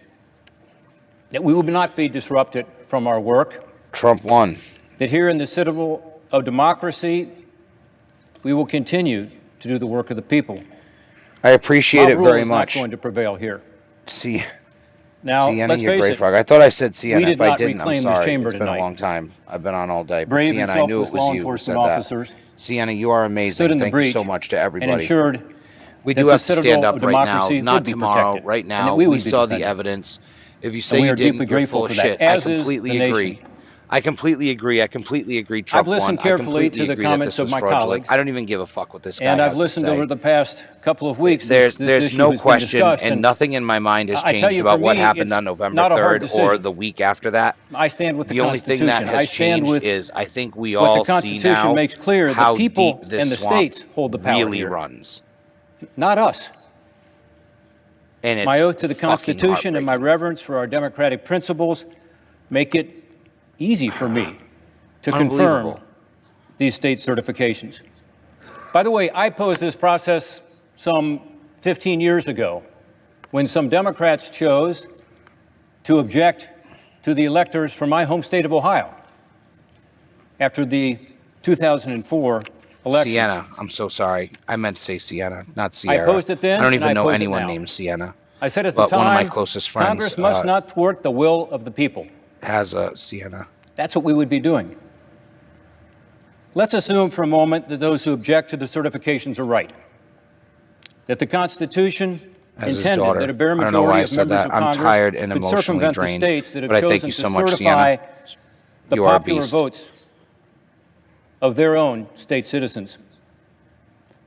that we will not be disrupted from our work. Trump won. That here in the citadel of democracy, we will continue to do the work of the people. I appreciate it very Mob rule is much. not going to prevail here. Now, Sienna, let's you're face great it. Frog. I thought I said Sienna. We did If I not didn't, I'm reclaim sorry. this chamber It's been tonight. a long time. I've been on all day. But Brave Sienna, and I knew it selfless was law you who said enforcement that. officers Sienna, you are amazing. stood in the Thank you breach so much to everybody. and ensured We that do the have to stand citadel up of right now, democracy not would be tomorrow, protected, right and now. that we We would be saw the defended. evidence. If you say And we you are didn't, deeply you're grateful full of for that, shit. as I is completely the agree. nation. I completely agree. I completely agree. Trump I've listened won. carefully I to the agree that comments this of was my fraudulent. colleagues. I don't even give a fuck what this guy And has I've listened to say. over the past couple of weeks. There's this issue no has been question, discussed, and nothing in my mind has I tell changed you, about for what me, happened it's on November not a hard 3rd or decision. the week after that. I stand with the only thing Constitution. that I has stand changed with is I think we what all the Constitution see now makes clear. The how people deep this and the swamp states hold the power really here. runs. Not us. And it's My oath to the fucking Constitution and my reverence for our democratic principles make it easy for me to confirm Unbelievable. these state certifications. By the way, I posed this process some 15 years ago when some Democrats chose to object to the electors from my home state of Ohio after the 2004 elections. Sienna, I'm so sorry. I meant to say Sienna, not Sierra. I posed it then, I don't and even I know pose it anyone now. named Sienna. I said at the but time, one of my closest friends Congress must not thwart the will of the people. has a Sienna. That's what we would be doing. Let's assume for a moment that those who object to the certifications are right, that the Constitution As his intended daughter. that a bare I don't know why majority I of said members that. of I'm Congress tired and could emotionally circumvent the drained. states that have But I chosen thank you to so much, certify Sienna. the You are a popular beast. votes of their own state citizens.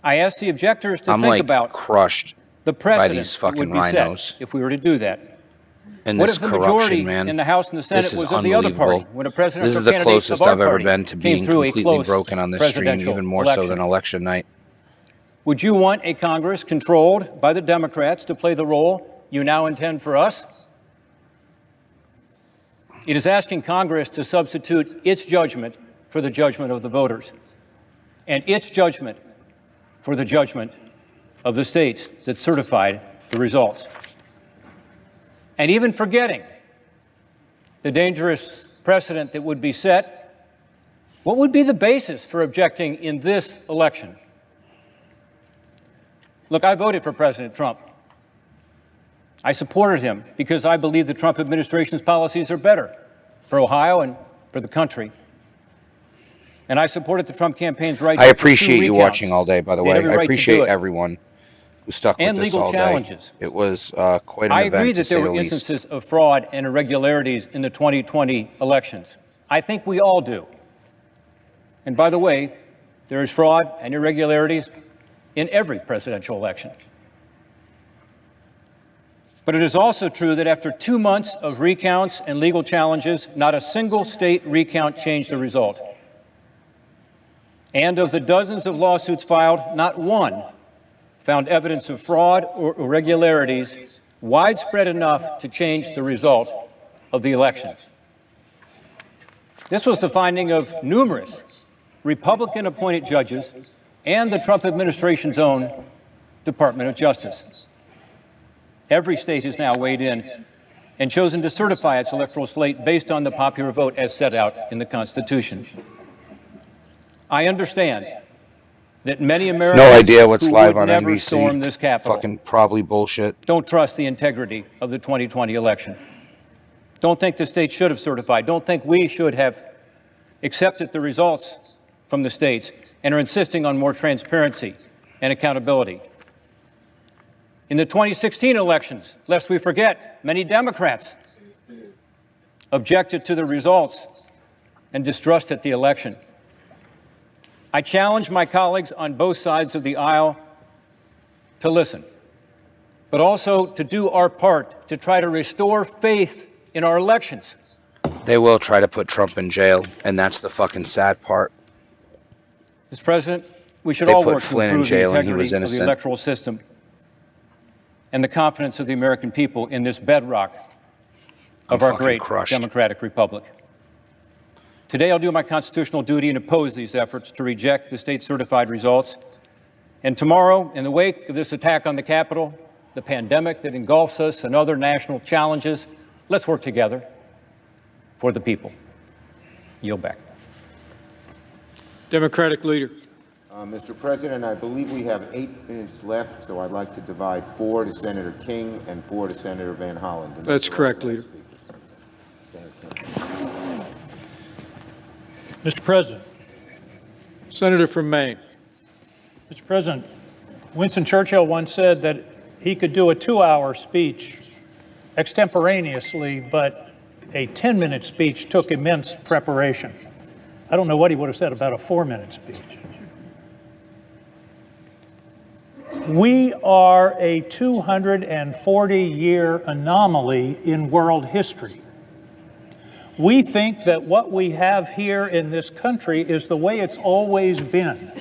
I ask the objectors to I'm think like about crushed the by precedent these that fucking would be rhinos set if we were to do that. and What this if the corruption, majority man. in the House and the Senate This is was of the other party unbelievable. when a presidential This is the candidate closest of our I've ever party been to came being through a completely close broken on this stream, presidential even more so election? than election night. Would you want a Congress controlled by the Democrats to play the role you now intend for us? It is asking Congress to substitute its judgment for the judgment of the voters, and its judgment for the judgment of the states that certified the results. And even forgetting the dangerous precedent that would be set, what would be the basis for objecting in this election? Look, I voted for President Trump. I supported him because I believe the Trump administration's policies are better for Ohio and for the country. And I supported the Trump campaign's right I to appreciate pursue you recounts. watching all day, by the They way. had every I right to appreciate do it. everyone who stuck with And this legal all challenges. day. It was quite an I event, agree to that say there the were least. instances of fraud and irregularities in the 2020 elections. I think we all do. And by the way, there is fraud and irregularities in every presidential election. But it is also true that after 2 months of recounts and legal challenges, not a single state recount changed the result. And of the dozens of lawsuits filed, not one found evidence of fraud or irregularities widespread enough to change the result of the election. This was the finding of numerous Republican-appointed judges and the Trump administration's own Department of Justice. Every state has now weighed in and chosen to certify its electoral slate based on the popular vote as set out in the Constitution. I understand that many Americans No idea what's who live would on never NBC. storm this Capitol Fucking probably bullshit. don't trust the integrity of the 2020 election. Don't think the state should have certified. Don't think we should have accepted the results from the states and are insisting on more transparency and accountability. In the 2016 elections, lest we forget, many Democrats objected to the results and distrusted the election. I challenge my colleagues on both sides of the aisle to listen, but also to do our part to try to restore faith in our elections. They will try to put Trump in jail, and that's the fucking sad part. Mr. President, we should all work to Flynn in improve the jail and he integrity was of the innocent. electoral system and the confidence of the American people in this bedrock of our great democratic republic. Today, I'll do my constitutional duty and oppose these efforts to reject the state-certified results. And tomorrow, in the wake of this attack on the Capitol, the pandemic that engulfs us, and other national challenges, let's work together for the people. Yield back. Democratic leader. Mr. President, I believe we have 8 minutes left, so I'd like to divide 4 to Senator King and 4 to Senator Van Hollen. That's correct, Leader. Mr. President. Senator from Maine. Mr. President, Winston Churchill once said that he could do a 2-hour speech extemporaneously, but a 10-minute speech took immense preparation. I don't know what he would have said about a 4-minute speech. We are a 240-year anomaly in world history. We think that what we have here in this country is the way it's always been.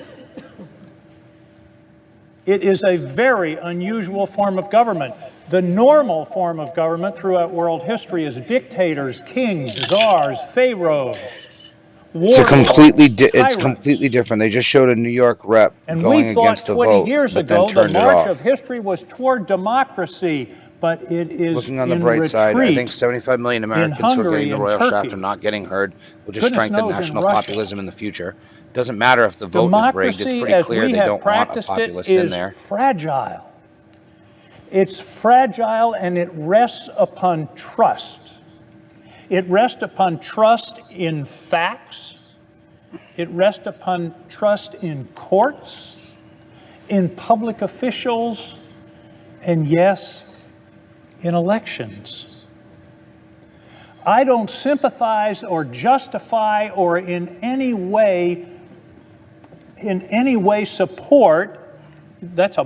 It is a very unusual form of government. The normal form of government throughout world history is dictators, kings, czars, pharaohs. It's completely different. They just showed a New York rep going against a vote, 20 years ago, the march of history was toward democracy, but it is looking on the bright side. I think 75 million Americans who are getting the Royal Shaft are not getting heard. Will just strengthen national populism in the future. Doesn't matter if the vote is rigged. It's pretty clear they don't want a populist in there. Fragile. It's fragile, and it rests upon trust. It rests upon trust in facts. It rests upon trust in courts, in public officials, and yes, in elections. I don't sympathize or justify or in any way support, that's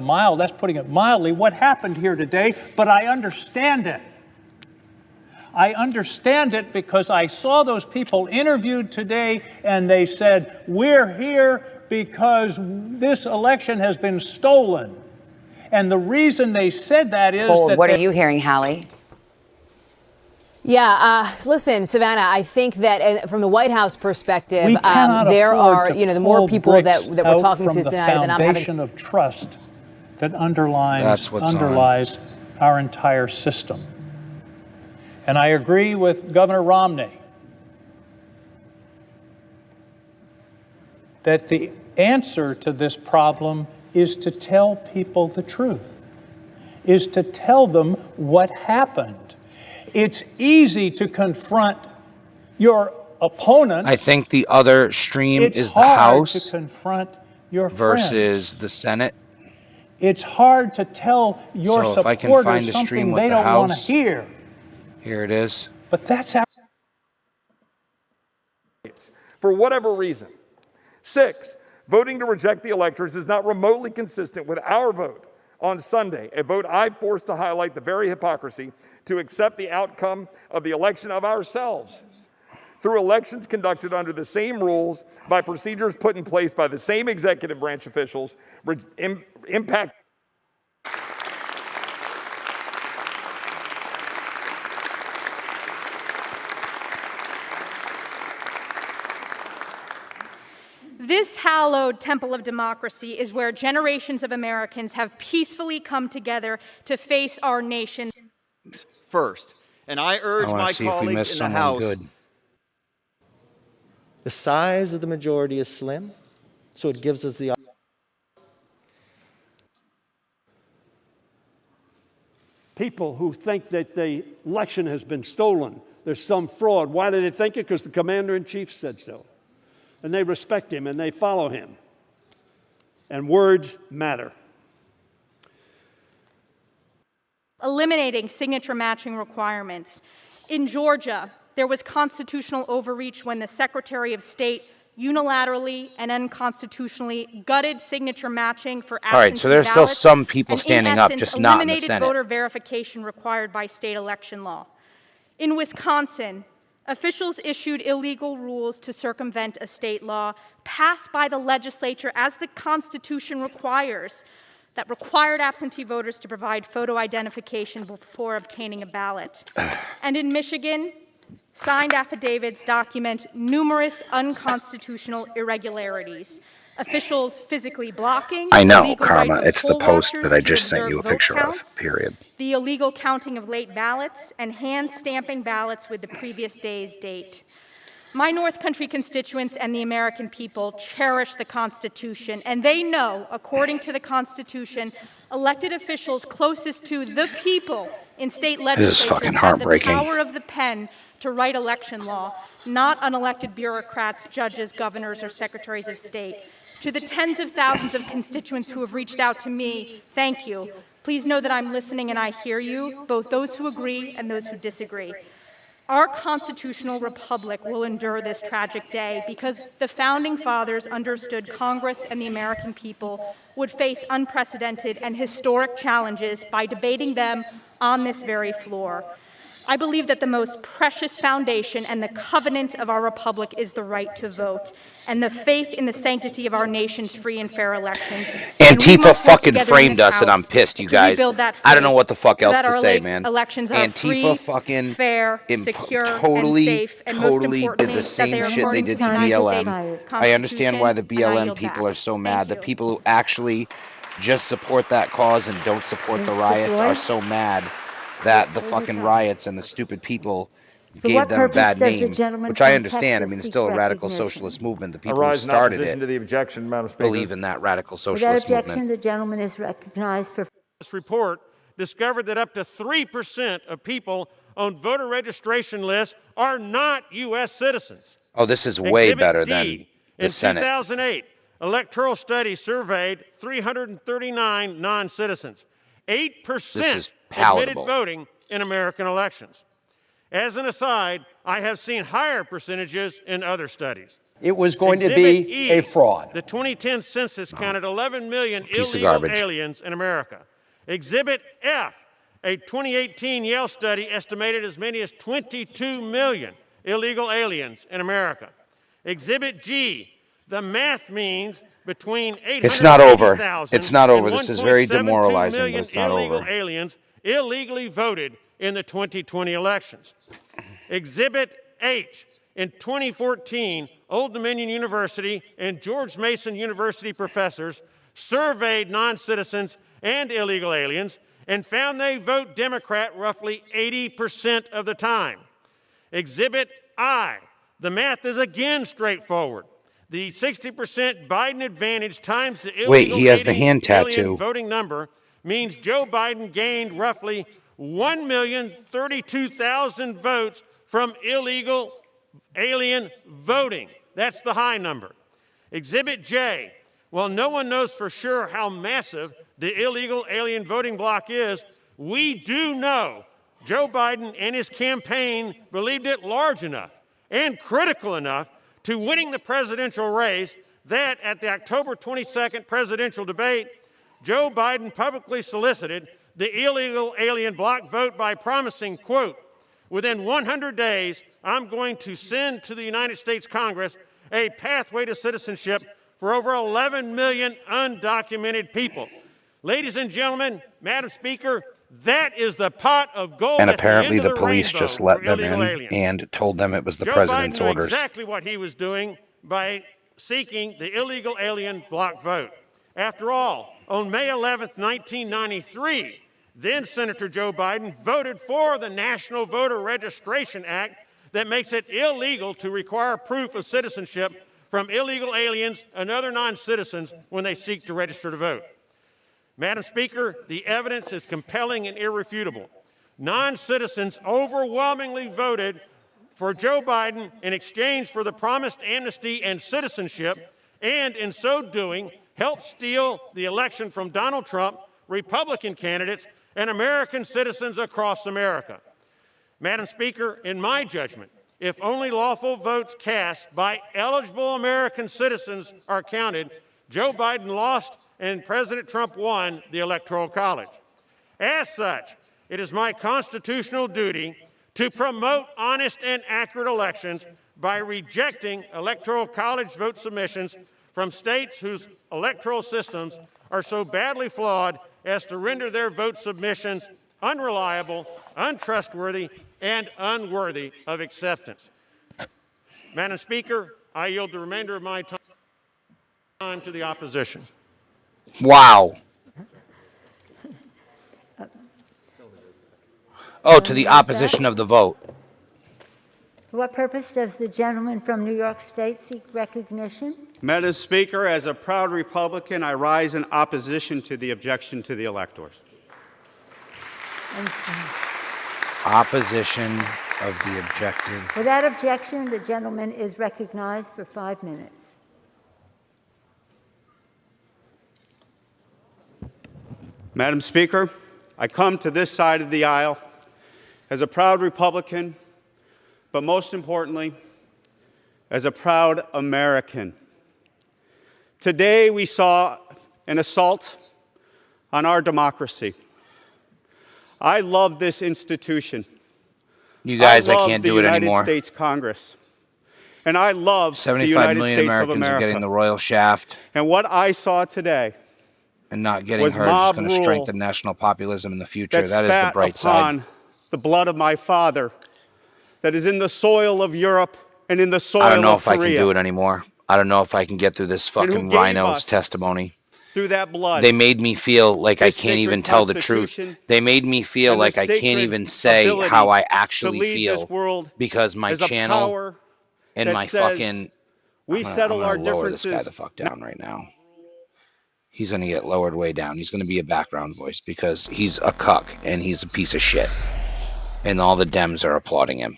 putting it mildly, what happened here today, but I understand it. I understand it because I saw those people interviewed today and they said, we're here because this election has been stolen. And the reason they said that is that... What are you hearing, Hallie? Yeah, listen, Savannah, I think that from the White House perspective, there are, the more people that we're talking to tonight than I'm having... foundation of trust that underlies our entire system. And I agree with Governor Romney that the answer to this problem is to tell people the truth, is to tell them what happened. It's easy to confront your opponent. I think the other stream is the House to confront your versus the Senate. It's hard to tell your supporters if I can find the something stream with they the don't want to House, hear. Here it is. But that's how. For whatever reason. 6, voting to reject the electors is not remotely consistent with our vote on Sunday, a vote I forced to highlight the very hypocrisy to accept the outcome of the election of ourselves. through elections conducted under the same rules by procedures put in place by the same executive branch officials, impact. This hallowed temple of democracy is where generations of Americans have peacefully come together to face our nation first. And I urge my colleagues in the House. Good. The size of the majority is slim, so it gives us the people who think that the election has been stolen, there's some fraud. Why do they think it? Because the commander-in-chief said so. And they respect him and they follow him. And words matter. Eliminating signature matching requirements. In Georgia, there was constitutional overreach when the Secretary of State unilaterally and unconstitutionally gutted signature matching for absentee ballots. All right, so there's still some people standing up, just not in the Senate. Eliminated voter verification required by state election law. In Wisconsin, officials issued illegal rules to circumvent a state law passed by the legislature as the Constitution requires, that required absentee voters to provide photo identification before obtaining a ballot. And in Michigan, signed affidavits document numerous unconstitutional irregularities. Officials physically blocking. I know, comma, it's the post that I just sent you a picture of, period. The illegal counting of late ballots and hand stamping ballots with the previous day's date. My North Country constituents and the American people cherish the Constitution, and they know, according to the Constitution, elected officials closest to the people in state legislatures have the power of the pen to write election law, not unelected bureaucrats, judges, governors, or secretaries of state. To the tens of thousands of constituents who have reached out to me, thank you. Please know that I'm listening and I hear you, both those who agree and those who disagree. Our constitutional republic will endure this tragic day because the Founding Fathers understood Congress and the American people would face unprecedented and historic challenges by debating them on this very floor. I believe that the most precious foundation and the covenant of our republic is the right to vote and the faith in the sanctity of our nation's free and fair elections. Antifa fucking framed us, and I'm pissed, you guys. I don't know what the fuck else to say, man. Antifa fucking fair, secure, totally, and safe, and totally most did the same shit they did to BLM. I understand why the BLM people are so mad. The people who actually just support that cause and don't support the riots are so mad that the fucking riots and the stupid people gave them a bad name, which I understand. I mean, it's still a radical socialist movement. The people who started it believe in that radical socialist movement. Without objection, the gentleman is recognized for... This report discovered that up to 3% of people on voter registration lists are not U.S. citizens. Oh, this is way better than the Senate. In 2008, Electoral Study surveyed 339 non-citizens. 8% admitted voting in American elections. As an aside, I have seen higher percentages in other studies. It was going to be a fraud. The 2010 census counted 11 million illegal aliens in America. Exhibit F, a 2018 Yale study estimated as many as 22 million illegal aliens in America. Exhibit G, the math means between 800,000 It's not over. It's not over. This is very demoralizing, but it's not over. Illegal aliens illegally voted in the 2020 elections. Exhibit H, in 2014, Old Dominion University and George Mason University professors surveyed non-citizens and illegal aliens and found they vote Democrat roughly 80% of the time. Exhibit I, the math is again straightforward. The 60% Biden advantage times the illegal voting number means Joe Biden gained roughly 1,032,000 votes from illegal alien voting. That's the high number. Exhibit J, while no one knows for sure how massive the illegal alien voting bloc is, we do know Joe Biden and his campaign believed it large enough and critical enough to winning the presidential race that at the October 22nd presidential debate, Joe Biden publicly solicited the illegal alien bloc vote by promising, quote, Within 100 days, I'm going to send to the United States Congress a pathway to citizenship for over 11 million undocumented people. Ladies and gentlemen, Madam Speaker, that is the pot of gold. And at apparently the end the of police rainbow just let for them illegal in aliens. and told them it was the Joe president's Biden knew orders. exactly what he was doing by seeking the illegal alien block vote. After all, on May 11th, 1993, then Senator Joe Biden voted for the National Voter Registration Act that makes it illegal to require proof of citizenship from illegal aliens and other non-citizens when they seek to register to vote. Madam Speaker, the evidence is compelling and irrefutable. Non-citizens overwhelmingly voted for Joe Biden in exchange for the promised amnesty and citizenship, and in so doing, helped steal the election from Donald Trump, Republican candidates, and American citizens across America. Madam Speaker, in my judgment, if only lawful votes cast by eligible American citizens are counted, Joe Biden lost and President Trump won the Electoral College. As such, it is my constitutional duty to promote honest and accurate elections by rejecting Electoral College vote submissions from states whose electoral systems are so badly flawed as to render their vote submissions unreliable, untrustworthy, and unworthy of acceptance. Madam Speaker, I yield the remainder of my time to the opposition. Wow. Oh, to the opposition of the vote. For what purpose does the gentleman from New York State seek recognition? Madam Speaker, as a proud Republican, I rise in opposition to the objection to the electors. Opposition of the objective. For that objection, the gentleman is recognized for 5 minutes. Madam Speaker, I come to this side of the aisle as a proud Republican, but most importantly, as a proud American. Today we saw an assault on our democracy. I love this institution. You guys, I can't do it anymore. the United States Congress. And I love the United States Americans of America. are getting the royal shaft. And what I saw today and not getting her is going to strengthen national populism in the future. That is the bright side. The blood of my father that is in the soil of Europe and in the soil of Korea. I don't know if I can do it anymore. I don't know if I can get through this fucking rhino's testimony. Through that blood. They made me feel like I can't even tell the truth. They made me feel like I can't even say how I actually feel because my channel and my fucking... We settle our differences. Lower this guy the fuck down right now. He's going to get lowered way down. He's going to be a background voice because he's a cuck and he's a piece of shit. And all the Dems are applauding him.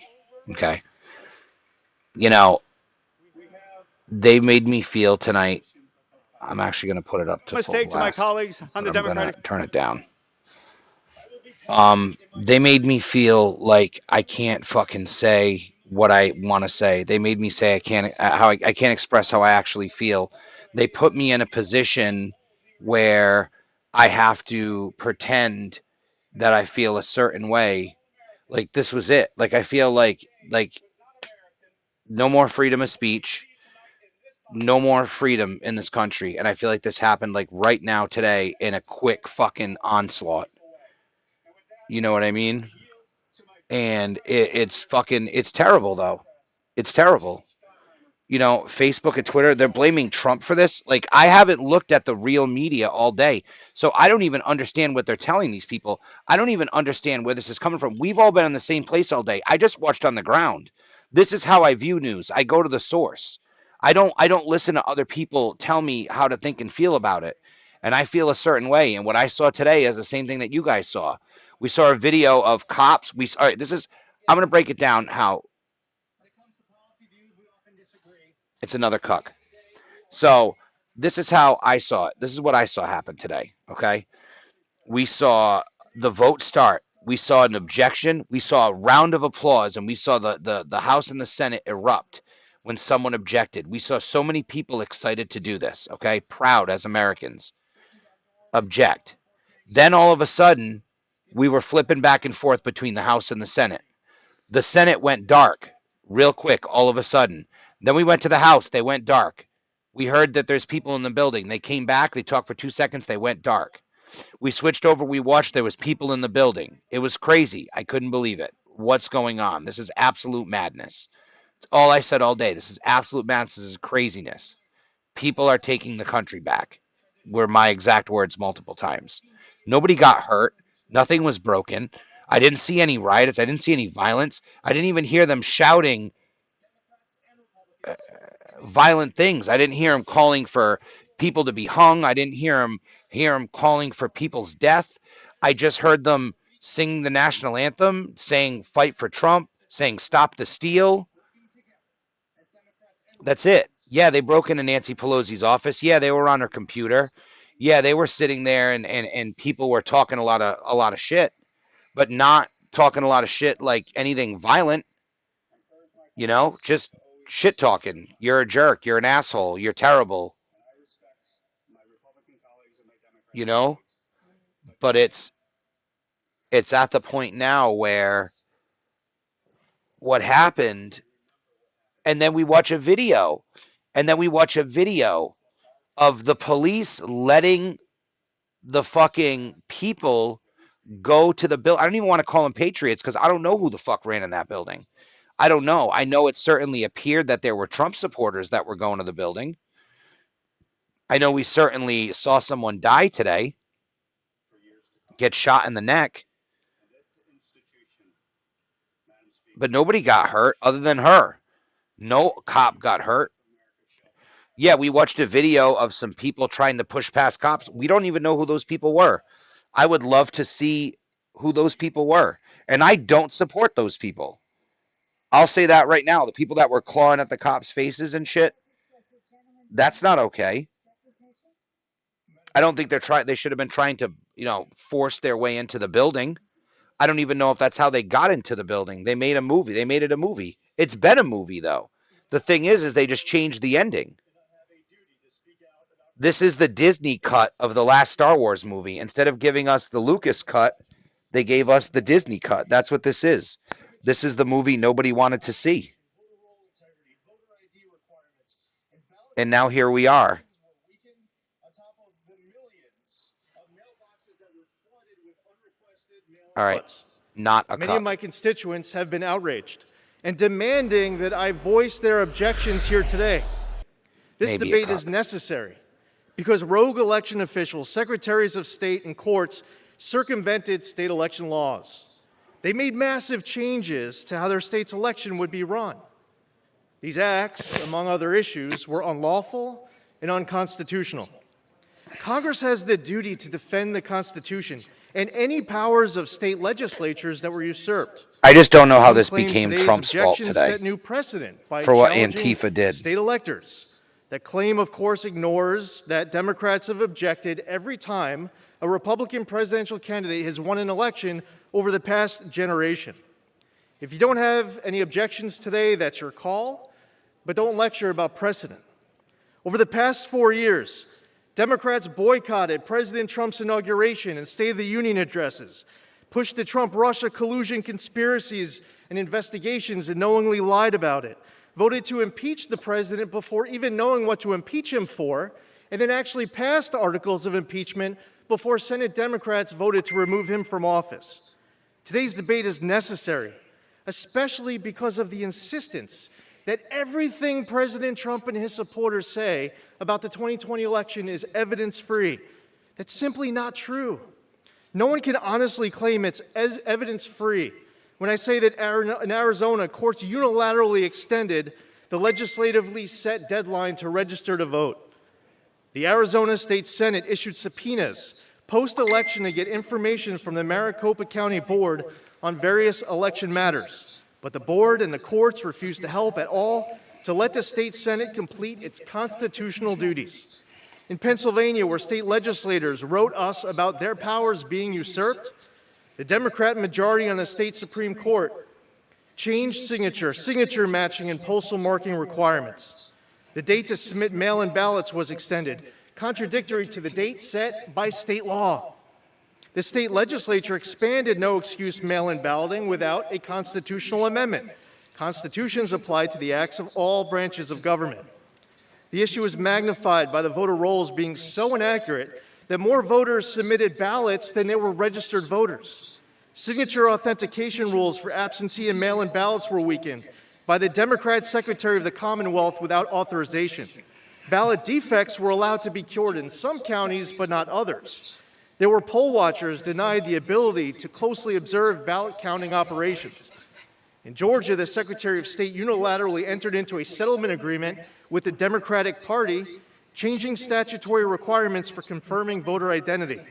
Okay? You know, they made me feel tonight. I'm actually going to put it up to mistake full blast, to my colleagues on the Democratic. Turn it down. They made me feel like I can't fucking say what I want to say. They made me say I can't express how I actually feel. They put me in a position where I have to pretend that I feel a certain way. Like this was it. Like I feel like no more freedom of speech. No more freedom in this country. And I feel like this happened like right now today in a quick fucking onslaught. You know what I mean? And it's terrible though. It's terrible. You know, Facebook and Twitter, they're blaming Trump for this. Like, I haven't looked at the real media all day, so I don't even understand what they're telling these people. I don't even understand where this is coming from. We've all been in the same place all day. I just watched on the ground. This is how I view news. I go to the source. I don't listen to other people tell me how to think and feel about it. And I feel a certain way. And what I saw today is the same thing that you guys saw. We saw a video of cops. All right, I'm going to break it down how. It's another cuck. So this is how I saw it. This is what I saw happen today, okay? We saw the vote start. We saw an objection. We saw a round of applause, and we saw the House and the Senate erupt when someone objected. We saw so many people excited to do this, okay? Proud as Americans. Object. Then all of a sudden, we were flipping back and forth between the House and the Senate. The Senate went dark real quick all of a sudden. Then we went to the House. They went dark. We heard that there's people in the building. They came back. They talked for 2 seconds. They went dark. We switched over. We watched. There was people in the building. It was crazy. I couldn't believe it. What's going on? This is absolute madness. It's all I said all day. This is absolute madness. This is craziness. People are taking the country back, were my exact words multiple times. Nobody got hurt. Nothing was broken. I didn't see any riots. I didn't see any violence. I didn't even hear them shouting violent things. I didn't hear them calling for people to be hung. I didn't hear them calling for people's death. I just heard them sing the national anthem, saying fight for Trump, saying stop the steal. That's it. Yeah, they broke into Nancy Pelosi's office. Yeah, they were on her computer. Yeah, they were sitting there and people were talking a lot of shit, but not talking a lot of shit like anything violent. You know, just shit talking. You're a jerk. You're an asshole. You're terrible. You know, but it's at the point now where what happened, and then we watch a video, of the police letting the fucking people go to the building. I don't even want to call them patriots because I don't know who the fuck ran in that building. I don't know. I know it certainly appeared that there were Trump supporters that were going to the building. I know we certainly saw someone die today, get shot in the neck. But nobody got hurt other than her. No cop got hurt. Yeah, we watched a video of some people trying to push past cops. We don't even know who those people were. I would love to see who those people were. And I don't support those people. I'll say that right now. The people that were clawing at the cops' faces and shit, that's not okay. I don't think they should have been trying to, force their way into the building. I don't even know if that's how they got into the building. They made a movie. They made it a movie. It's been a movie, though. The thing is they just changed the ending. This is the Disney cut of the last Star Wars movie. Instead of giving us the Lucas cut, they gave us the Disney cut. That's what this is. This is the movie nobody wanted to see. And now here we are. All right. Not a cut. Many of my constituents have been outraged and demanding that I voice their objections here today. This debate is necessary because rogue election officials, secretaries of state, and courts circumvented state election laws. They made massive changes to how their state's election would be run. These acts, among other issues, were unlawful and unconstitutional. Congress has the duty to defend the Constitution and any powers of state legislatures that were usurped. I just don't know how this became Trump's fault today. Set new precedent by for what Antifa did. State electors. That claim, of course, ignores that Democrats have objected every time a Republican presidential candidate has won an election over the past generation. If you don't have any objections today, that's your call, but don't lecture about precedent. Over the past 4 years, Democrats boycotted President Trump's inauguration and State of the Union addresses, pushed the Trump-Russia collusion conspiracies and investigations and knowingly lied about it, voted to impeach the president before even knowing what to impeach him for, and then actually passed articles of impeachment before Senate Democrats voted to remove him from office. Today's debate is necessary, especially because of the insistence that everything President Trump and his supporters say about the 2020 election is evidence-free. That's simply not true. No one can honestly claim it's evidence-free when I say that in Arizona, courts unilaterally extended the legislatively set deadline to register to vote. The Arizona State Senate issued subpoenas post-election to get information from the Maricopa County Board on various election matters. But the board and the courts refused to help at all to let the state Senate complete its constitutional duties. In Pennsylvania, where state legislators wrote us about their powers being usurped, the Democrat majority on the state Supreme Court changed signature matching, and postal marking requirements. The date to submit mail-in ballots was extended, contradictory to the date set by state law. The state legislature expanded no-excuse mail-in balloting without a constitutional amendment. Constitutions apply to the acts of all branches of government. The issue is magnified by the voter rolls being so inaccurate that more voters submitted ballots than there were registered voters. Signature authentication rules for absentee and mail-in ballots were weakened by the Democrat Secretary of the Commonwealth without authorization. Ballot defects were allowed to be cured in some counties, but not others. There were poll watchers denied the ability to closely observe ballot counting operations. In Georgia, the Secretary of State unilaterally entered into a settlement agreement with the Democratic Party, changing statutory requirements for confirming voter identity.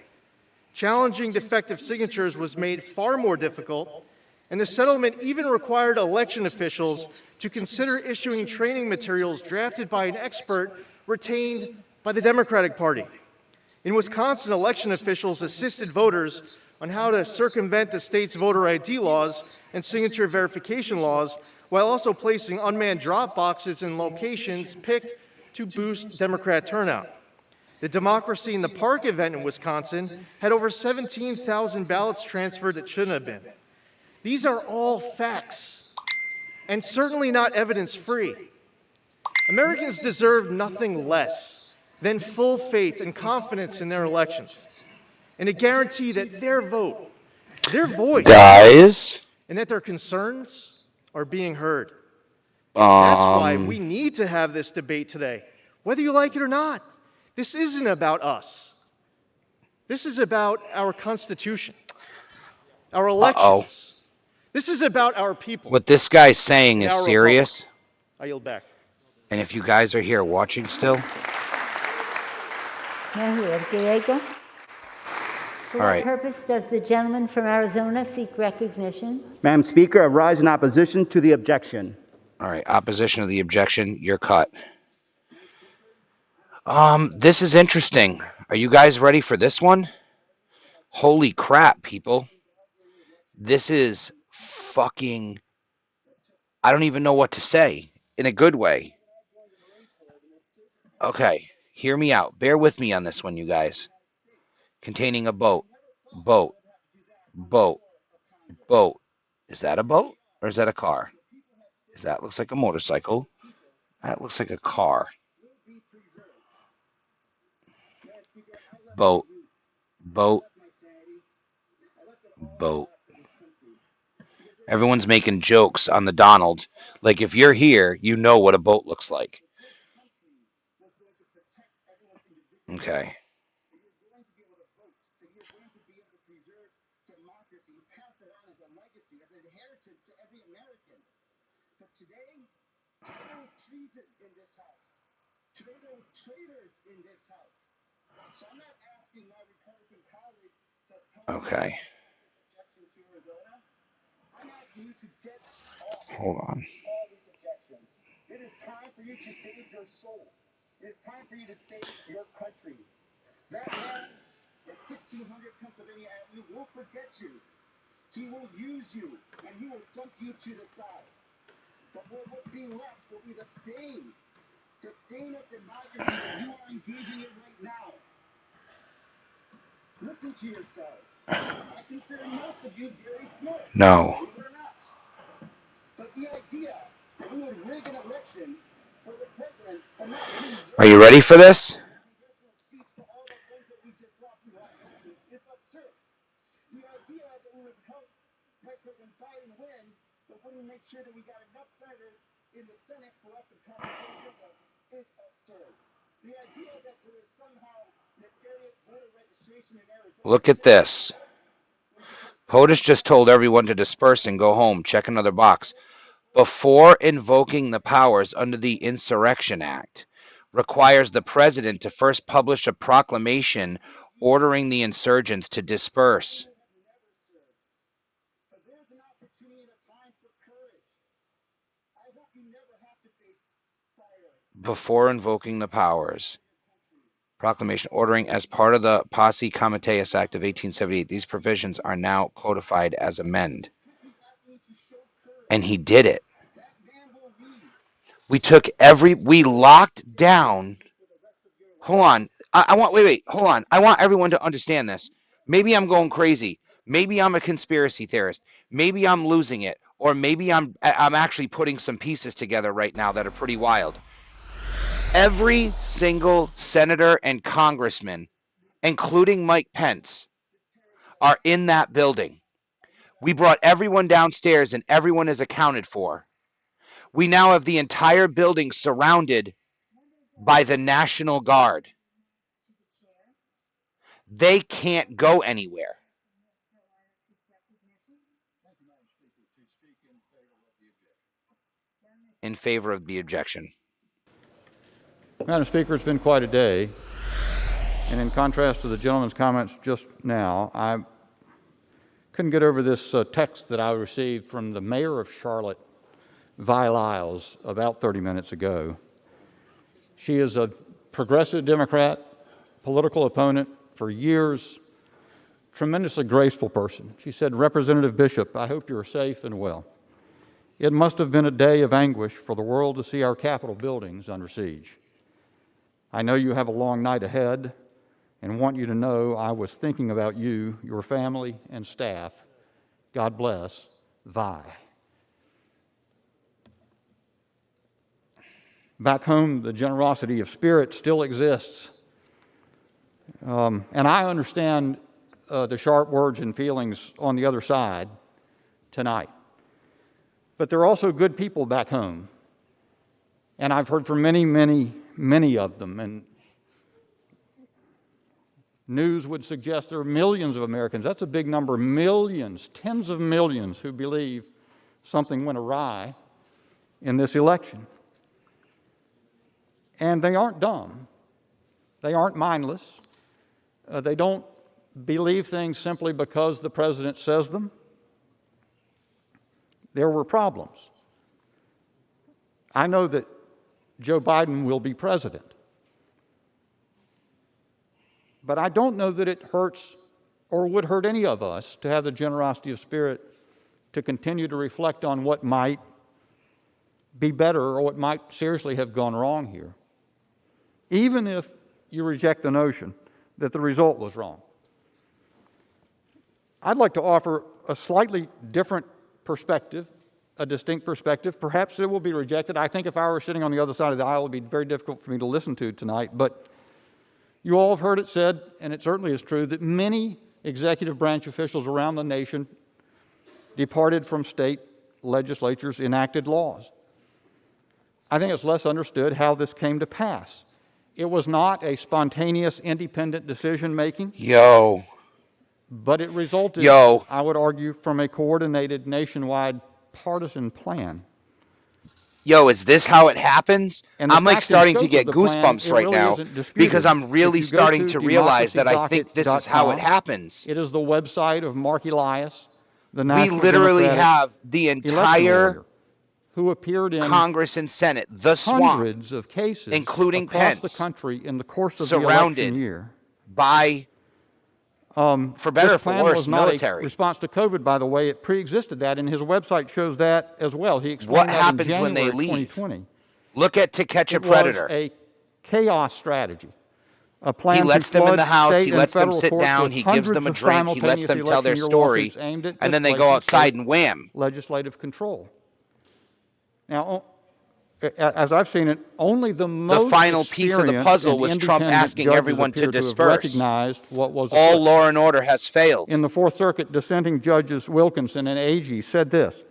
Challenging defective signatures was made far more difficult, and the settlement even required election officials to consider issuing training materials drafted by an expert retained by the Democratic Party. In Wisconsin, election officials assisted voters on how to circumvent the state's voter ID laws and signature verification laws, while also placing unmanned drop boxes in locations picked to boost Democrat turnout. The Democracy in the Park event in Wisconsin had over 17,000 ballots transferred that shouldn't have been. These are all facts, and certainly not evidence-free. Americans deserve nothing less than full faith and confidence in their elections, and a guarantee that their vote, their voice, guys, and that their concerns are being heard. That's why we need to have this debate today, whether you like it or not. This isn't about us. This is about our Constitution, our elections. This is about our people. What this guy's saying is serious. I yield back. And if you guys are here watching still, Diego. For All what right. purpose does the gentleman from Arizona seek recognition? Madam Speaker, I rise in opposition to the objection. all right, opposition to the objection, you're cut. This is interesting. Are you guys ready for this one? Holy crap, people. This is fucking, I don't even know what to say in a good way. Okay, hear me out. Bear with me on this one, you guys. Containing a boat. Boat. Is that a boat or is that a car? That looks like a motorcycle. That looks like a car. Boat. Everyone's making jokes on the Donald. Like, if you're here, you know what a boat looks like. Okay. Okay. Hold on. It is time for you to save your soul. It is time for you to save your country. That man at 1600 Pennsylvania Avenue will forget you. He will use you, and he will dump you to the side. But what's being left will be the stain. The stain of democracy that you are engaging in right now. Listen to yourselves. I consider most of you very smart. No. Believe it or not. But the idea that we would rig an election for the president and not preserve Are you ready for this? seats for all the things that we just lost in Washington is absurd. The idea that we would help President Biden win, but wouldn't make sure that we got enough senators in the Senate for us to conversation is absurd. The idea that there is somehow nefarious voter registration in Arizona. Look at this. POTUS just told everyone to disperse and go home. Check another box. Before invoking the powers under the Insurrection Act, requires the president to first publish a proclamation ordering the insurgents to disperse. Before invoking the powers. Proclamation ordering as part of the Posse Comitatus Act of 1878. These provisions are now codified as amend. And he did it. We locked down. Hold on. Hold on. I want everyone to understand this. Maybe I'm going crazy. Maybe I'm a conspiracy theorist. Maybe I'm losing it. Or maybe I'm actually putting some pieces together right now that are pretty wild. Every single senator and congressman, including Mike Pence, are in that building. We brought everyone downstairs and everyone is accounted for. We now have the entire building surrounded by the National Guard. They can't go anywhere. In favor of the objection. Madam Speaker, it's been quite a day. And in contrast to the gentleman's comments just now, I couldn't get over this text that I received from the mayor of Charlotte, Vi Lyles, about 30 minutes ago. She is a progressive Democrat, political opponent for years, tremendously graceful person. She said, "Representative Bishop, I hope you're safe and well. It must have been a day of anguish for the world to see our Capitol buildings under siege. I know you have a long night ahead and want you to know I was thinking about you, your family, and staff. God bless, Vi." Back home, the generosity of spirit still exists. And I understand the sharp words and feelings on the other side tonight. But there are also good people back home. And I've heard from many, many, many of them. And news would suggest there are millions of Americans. That's a big number. Millions, tens of millions who believe something went awry in this election. And they aren't dumb. They aren't mindless. They don't believe things simply because the president says them. There were problems. I know that Joe Biden will be president. But I don't know that it hurts or would hurt any of us to have the generosity of spirit to continue to reflect on what might be better or what might seriously have gone wrong here, even if you reject the notion that the result was wrong. I'd like to offer a slightly different perspective, a distinct perspective. Perhaps it will be rejected. I think if I were sitting on the other side of the aisle, it would be very difficult for me to listen to tonight. But you all have heard it said, and it certainly is true, that many executive branch officials around the nation departed from state legislatures, enacted laws. I think it's less understood how this came to pass. It was not a spontaneous, independent decision-making. But it resulted, I would argue, from a coordinated, nationwide, partisan plan. Is this how it happens? I'm like starting to get goosebumps right now because I'm really starting to realize that I think this is how it happens. It is the website of Mark Elias, the National We literally Democratic have the entire who appeared in Congress and Senate, the swamp, hundreds of cases, including across Pence, the country in the course of surrounded the election year. by, for better or for worse, was not military. A response to COVID, by the way. It pre-existed that, and his website shows that as well. He explained What that happens in January when they leave? 2020. Look at To Catch a Predator. It was a chaos strategy. A plan He lets to them in flood the House, state he and lets them federal sit courts down, with he gives them a hundreds of drink, he lets them tell their simultaneous story, election year lawsuits aimed at and then they go displacing outside state and wham. Legislative control. Now, as I've seen it, only the most The final piece of the puzzle was Trump asking everyone to disperse. All law and order has failed. In the Fourth Circuit, dissenting judges Wilkinson and Agee said this: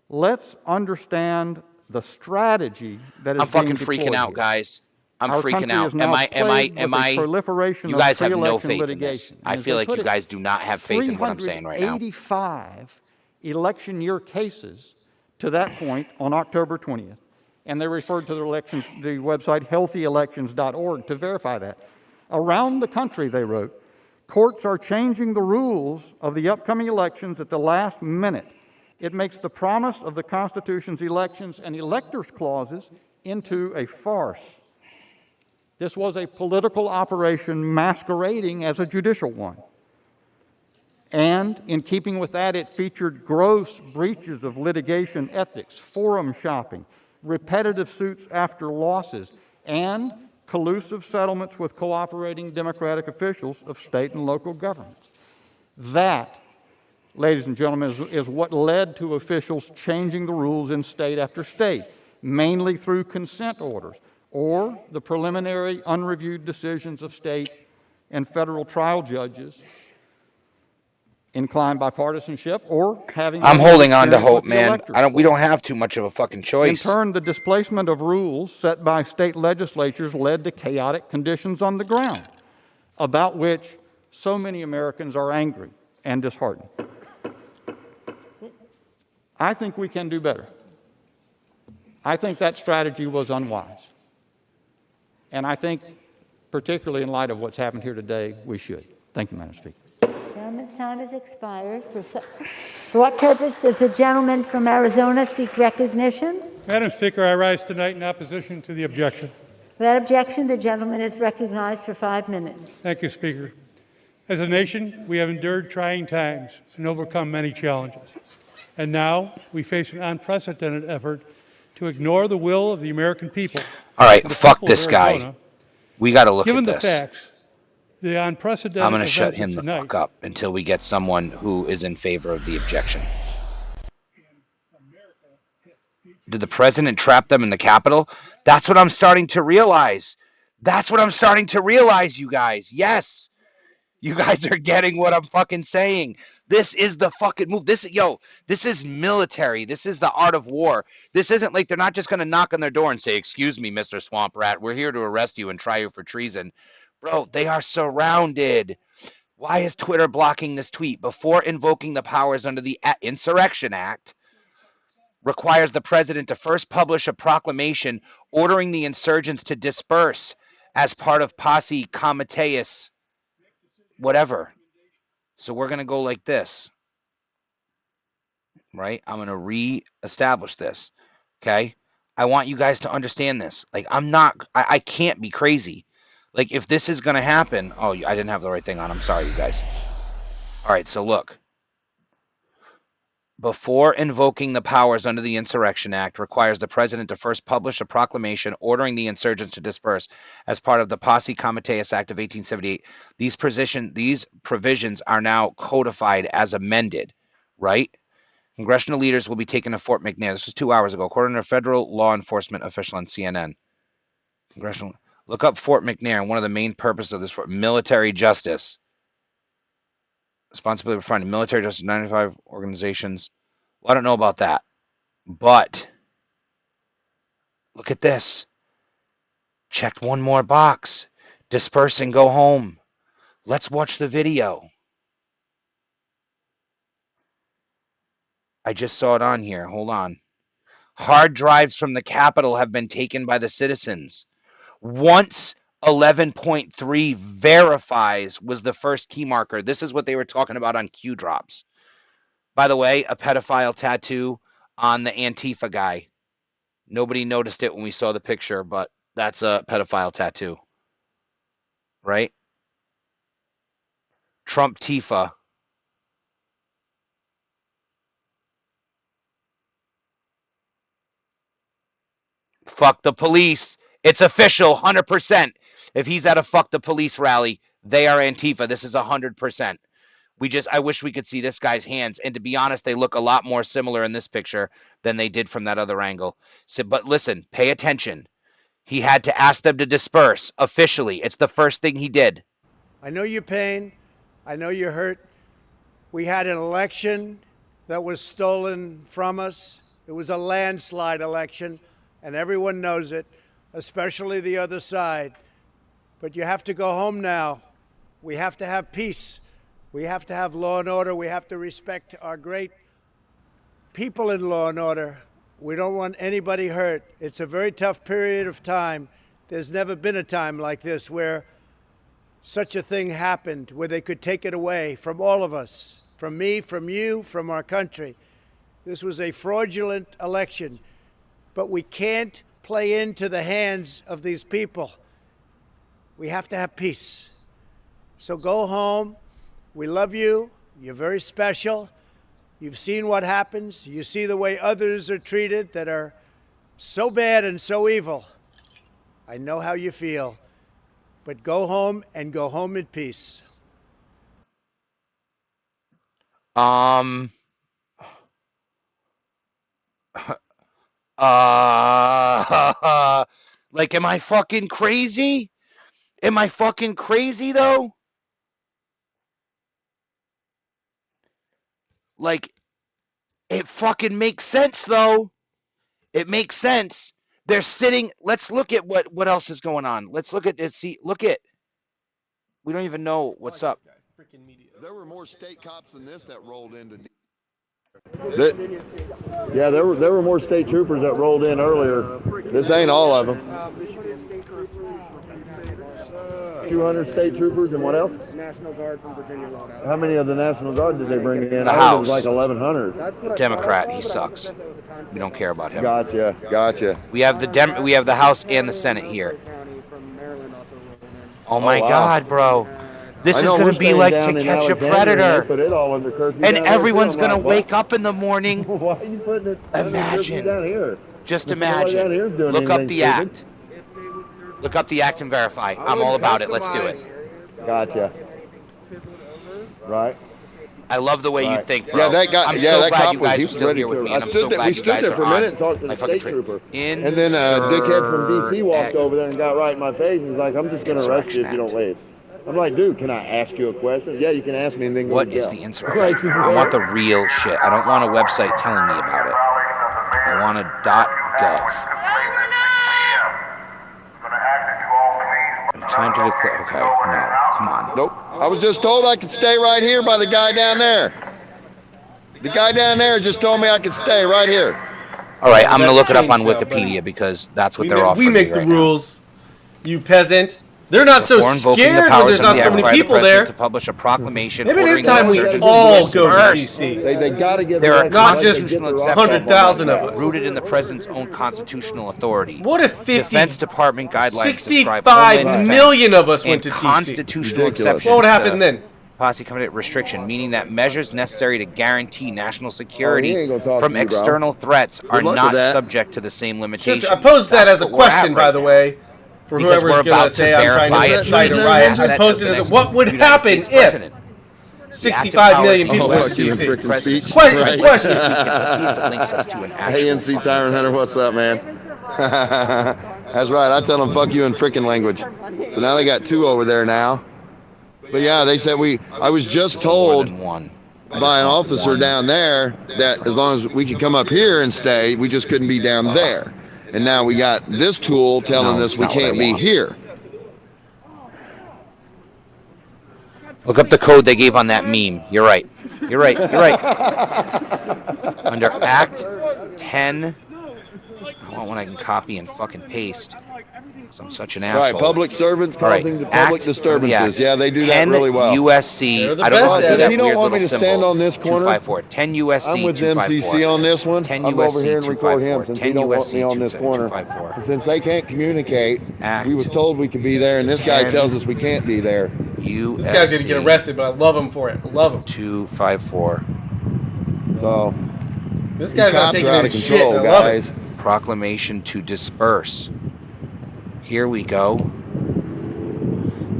"Let's understand the strategy that is I'm fucking being freaking out, here. guys. I'm Our freaking country out. is now plagued with a proliferation You of guys have no pre-election faith in this. litigation. I And as feel they like put you it, guys do not have faith in what I'm saying right now. 385 election year cases to that point on October 20th. And they referred to the website healthyelections.org to verify that. Around the country, they wrote, courts are changing the rules of the upcoming elections at the last minute. It makes the promise of the Constitution's elections and electors' clauses into a farce. This was a political operation masquerading as a judicial one. And in keeping with that, it featured gross breaches of litigation ethics, forum shopping, repetitive suits after losses, and collusive settlements with cooperating Democratic officials of state and local governments. That, ladies and gentlemen, is what led to officials changing the rules in state after state, mainly through consent orders or the preliminary unreviewed decisions of state and federal trial judges inclined by partisanship or having I'm limited holding on to experience hope, with the man. electorate. We don't have too much of a fucking In choice. turn, the displacement of rules set by state legislatures led to chaotic conditions on the ground, about which so many Americans are angry and disheartened. I think we can do better. I think that strategy was unwise. And I think, particularly in light of what's happened here today, we should. Thank you, Madam Speaker. The gentleman's time has expired. For what purpose does the gentleman from Arizona seek recognition? Madam Speaker, I rise tonight in opposition to the objection. Without objection, the gentleman is recognized for 5 minutes. Thank you, Speaker. As a nation, we have endured trying times and overcome many challenges. And now we face an unprecedented effort to ignore the will of the American people. All right, fuck this guy. We got to look Given at this. the facts, the unprecedented I'm going to shut events him of the tonight, fuck up until we get someone who is in favor of the objection. Did the president trap them in the Capitol? That's what I'm starting to realize. That's what I'm starting to realize, you guys. Yes. You guys are getting what I'm fucking saying. This is the fucking move. This is military. This is the art of war. This isn't like they're not just going to knock on their door and say, "Excuse me, Mr. Swamp Rat, we're here to arrest you and try you for treason." Bro, they are surrounded. Why is Twitter blocking this tweet? Before invoking the powers under the Insurrection Act, requires the president to first publish a proclamation ordering the insurgents to disperse as part of Posse Comitatus whatever. So we're going to go like this, right? I'm going to re-establish this, okay? I want you guys to understand this. Like, I can't be crazy. Like, if this is going to happen, oh, I didn't have the right thing on. I'm sorry, you guys. All right, so look. Before invoking the powers under the Insurrection Act, requires the president to first publish a proclamation ordering the insurgents to disperse as part of the Posse Comitatus Act of 1878. These provisions are now codified as amended, right? Congressional leaders will be taken to Fort McNair. This was 2 hours ago, according to a federal law enforcement official on CNN. Look up Fort McNair, and one of the main purposes of this for military justice. Responsibility for finding military justice 95 organizations. Well, I don't know about that, but look at this. Check one more box. Disperse and go home. Let's watch the video. I just saw it on here. Hold on. Hard drives from the Capitol have been taken by the citizens. Once 11.3 verifies was the first key marker. This is what they were talking about on Q drops. By the way, a pedophile tattoo on the Antifa guy. Nobody noticed it when we saw the picture, but that's a pedophile tattoo. Right? Trump Tifa. Fuck the police. It's official, 100%. If he's at a fuck the police rally, they are Antifa. This is 100%. I wish we could see this guy's hands. And to be honest, they look a lot more similar in this picture than they did from that other angle. So, but listen, pay attention. He had to ask them to disperse officially. It's the first thing he did. I know your pain. I know you're hurt. We had an election that was stolen from us. It was a landslide election, and everyone knows it, especially the other side. But you have to go home now. We have to have peace. We have to have law and order. We have to respect our great people in law and order. We don't want anybody hurt. It's a very tough period of time. There's never been a time like this where such a thing happened, where they could take it away from all of us, from me, from you, from our country. This was a fraudulent election, but we can't play into the hands of these people. We have to have peace. So go home. We love you. You're very special. You've seen what happens. You see the way others are treated that are so bad and so evil. I know how you feel. But go home and go home in peace. Like, am I fucking crazy? Am I fucking crazy, though? Like, it fucking makes sense, though. It makes sense. They're sitting. Let's look at what else is going on. Let's look at it. See, look at. We don't even know what's up. There were more state cops than this that rolled into. Yeah, there were more state troopers that rolled in earlier. This ain't all of them. 200 state troopers and what else? National Guard from Virginia rolled out. How many of the National Guard did they bring in? The I heard it was House. like 1,100. Democrat. He sucks. We don't care about him. Gotcha. We have the House and the Senate here. Oh my God, bro. This is going to be like To Catch a Predator. And everyone's going to wake up in the morning. Why are you putting it? Imagine. Down here. Just Down here imagine. doing Look up anything the stupid. act. Look up the act and verify. I'm all about it. Let's do it. Gotcha. Right. I love the way you think, bro. Yeah, that guy. I'm yeah, so that glad cop you was. guys He are was still ready here with to. me, I and I'm stood so there. glad We you stood guys there are for a on minute and talked to my the fucking state trooper. In And then dickhead from DC walked over there and got right in my face. He's like, "I'm just going to arrest you if you don't leave." I'm like, "Dude, can I ask you a question?" "Yeah, you can ask me and then go What to jail." is the insurrection? I want the real shit. I don't want a website telling me about it. I want a .gov. Time to declare. Okay, no, come on. Nope. I was just told I could stay right here by the guy down there. The guy down there just told me I could stay right here. All right, I'm going to look it up on Wikipedia because that's what they're offering We make me the right rules, you peasant. They're not so Before invoking the scared when powers there's of not the so act many by the people president there. to publish a proclamation Maybe it is ordering the time we insurgents all to go to disperse. DC. They got to get There are Not just constitutional exceptions 100,000 of us. rooted in the president's own constitutional authority. What if 50, Defense Department guidelines describe 65 homeland million defense of us went and to DC? constitutional exception. What would happen then? Posse committed restriction, meaning that measures necessary to guarantee national security he ain't gonna talk from to you, bro. external threats are luck with not that. subject to the same limitations. I posed that That's as a what we're at question, right by the now. way, for Because whoever's we're going about to say I'm trying verify to it incite a through the riot. I asset posed of it the as a, what would United happen States if president. 65 million people went to fuck you in DC? frickin' speech. Question, Right. question. Let's see if it links us to an actual ANC Tyrant Hunter, what's up, man? That's right. I tell them fuck you in frickin' language. So now they got two over there now. But yeah, they said I was just told by an officer down there that as long as we could come up here and stay, we just couldn't be down there. And now we got this tool telling us we can't be here. Look up the code they gave on that meme. You're right. You're right. You're right. Under Act 10, I want one I can copy and fucking paste. I'm such an asshole. Right, public servants causing Right. public Act- disturbances. Yeah, they do 10 that really well. USC. They're the I don't know best if at it's it. that You don't weird want me little to stand symbol. on this corner? 254. 10 USC. I'm with 254. MCC on this one. 10 I'm over USC, here and record him 254. since 10 he don't want USC, me on this corner. 254. And since they can't communicate, we was told we could be there, and this guy 10 tells us we can't be there. USC. This guy's going to get arrested, but I love him for it. I love him. 254. So This these guy's not cops taking are out any of shit. control, I love it. guys. Proclamation to disperse. Here we go.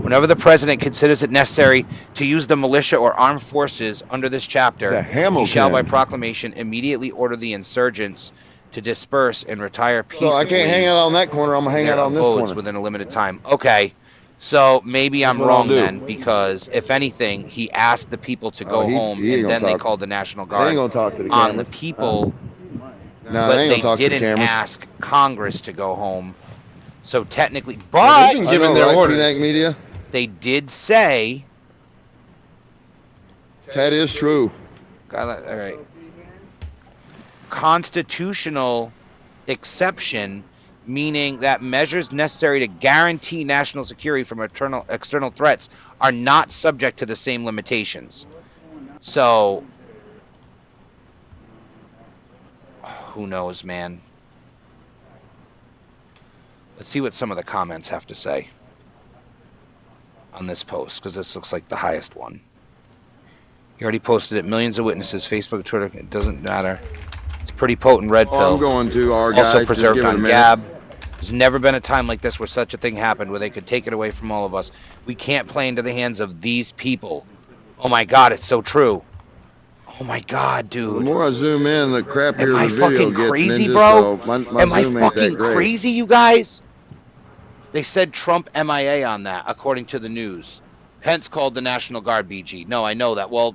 Whenever the president considers it necessary to use the militia or armed forces under this chapter, he shall by proclamation immediately order the insurgents to disperse and retire peaceably. So I can't hang out on that corner. I'm gonna hang out on this corner. within a limited time. Okay, so maybe I'm That's what I'll wrong do. then, because if anything, he asked the people to go home, he ain't and gonna then they talk. called the National They Guard ain't gonna talk to the on the cameras. people. No, but they ain't they gonna talk to the didn't cameras. ask Congress to go home. So technically, They've but been given their orders. PNAC media. they did say, That is true. all right, constitutional exception, meaning that measures necessary to guarantee national security from external threats are not subject to the same limitations. So, who knows, man? Let's see what some of the comments have to say on this post, because this looks like the highest one. He already posted it. Millions of witnesses, Facebook, Twitter. It doesn't matter. It's pretty potent red pill. I'm going to our guy. Also Just preserved give it a on minute. Gab. There's never been a time like this where such a thing happened, where they could take it away from all of us. We can't play into the hands of these people. Oh my God, it's so true. Oh Oh my God, dude. The more I zoom in, the crappier Am I the video fucking gets, crazy, Ninja, bro? so my Am I zoom ain't that fucking great. crazy, you guys? They said Trump MIA on that, according to the news. Pence called the National Guard BG. No, I know that. Well,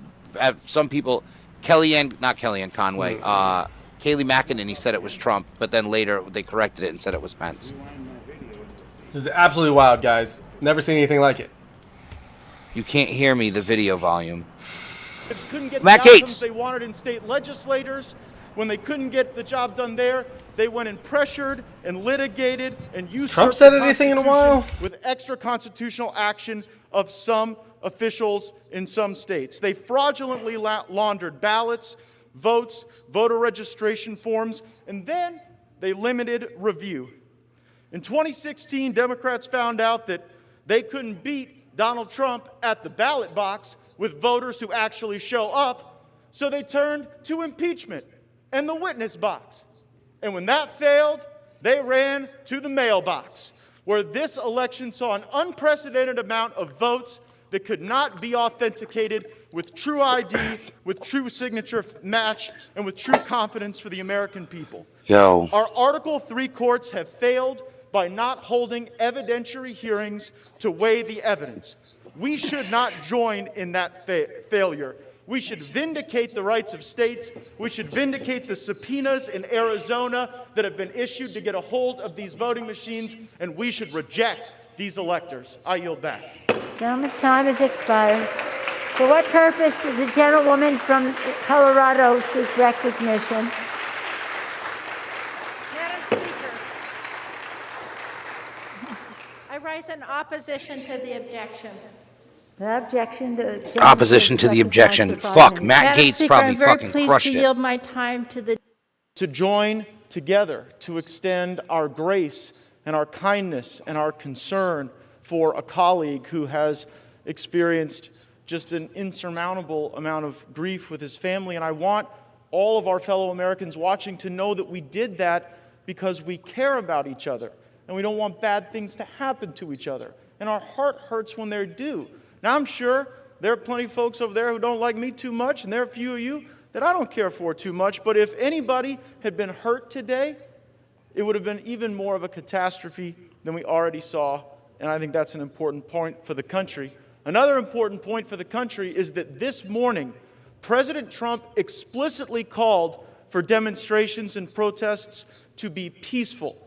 some people, not Kellyanne Conway, Kayleigh McEnany, he said it was Trump, but then later they corrected it and said it was Pence. This is absolutely wild, guys. Never seen anything like it. You can't hear me, the video volume. Couldn't get Matt the outcomes Gaetz. they wanted in state legislators. When they couldn't get the job done there, they went and pressured and litigated and usurped Trump said the anything in a Constitution while? with extra constitutional action of some officials in some states. They fraudulently laundered ballots, votes, voter registration forms, and then they limited review. In 2016, Democrats found out that they couldn't beat Donald Trump at the ballot box with voters who actually show up, so they turned to impeachment and the witness box. And when that failed, they ran to the mailbox, where this election saw an unprecedented amount of votes that could not be authenticated with true ID, with true signature match, and with true confidence for the American people. Yo. Our Article 3 courts have failed by not holding evidentiary hearings to weigh the evidence. We should not join in that failure. We should vindicate the rights of states. We should vindicate the subpoenas in Arizona that have been issued to get a hold of these voting machines, and we should reject these electors. I yield back. Gentleman's time has expired. For what purpose does the gentlewoman from Colorado seek recognition? Madam Speaker, I rise in opposition to the objection. Opposition to the objection. Fuck, Matt Gaetz Speaker, probably I'm very fucking pleased crushed to it. yield my time to the To join together, to extend our grace and our kindness and our concern for a colleague who has experienced just an insurmountable amount of grief with his family. And I want all of our fellow Americans watching to know that we did that because we care about each other and we don't want bad things to happen to each other. And our heart hurts when they're due. Now, I'm sure there are plenty of folks over there who don't like me too much, and there are a few of you that I don't care for too much. But if anybody had been hurt today, it would have been even more of a catastrophe than we already saw. And I think that's an important point for the country. Another important point for the country is that this morning, President Trump explicitly called for demonstrations and protests to be peaceful.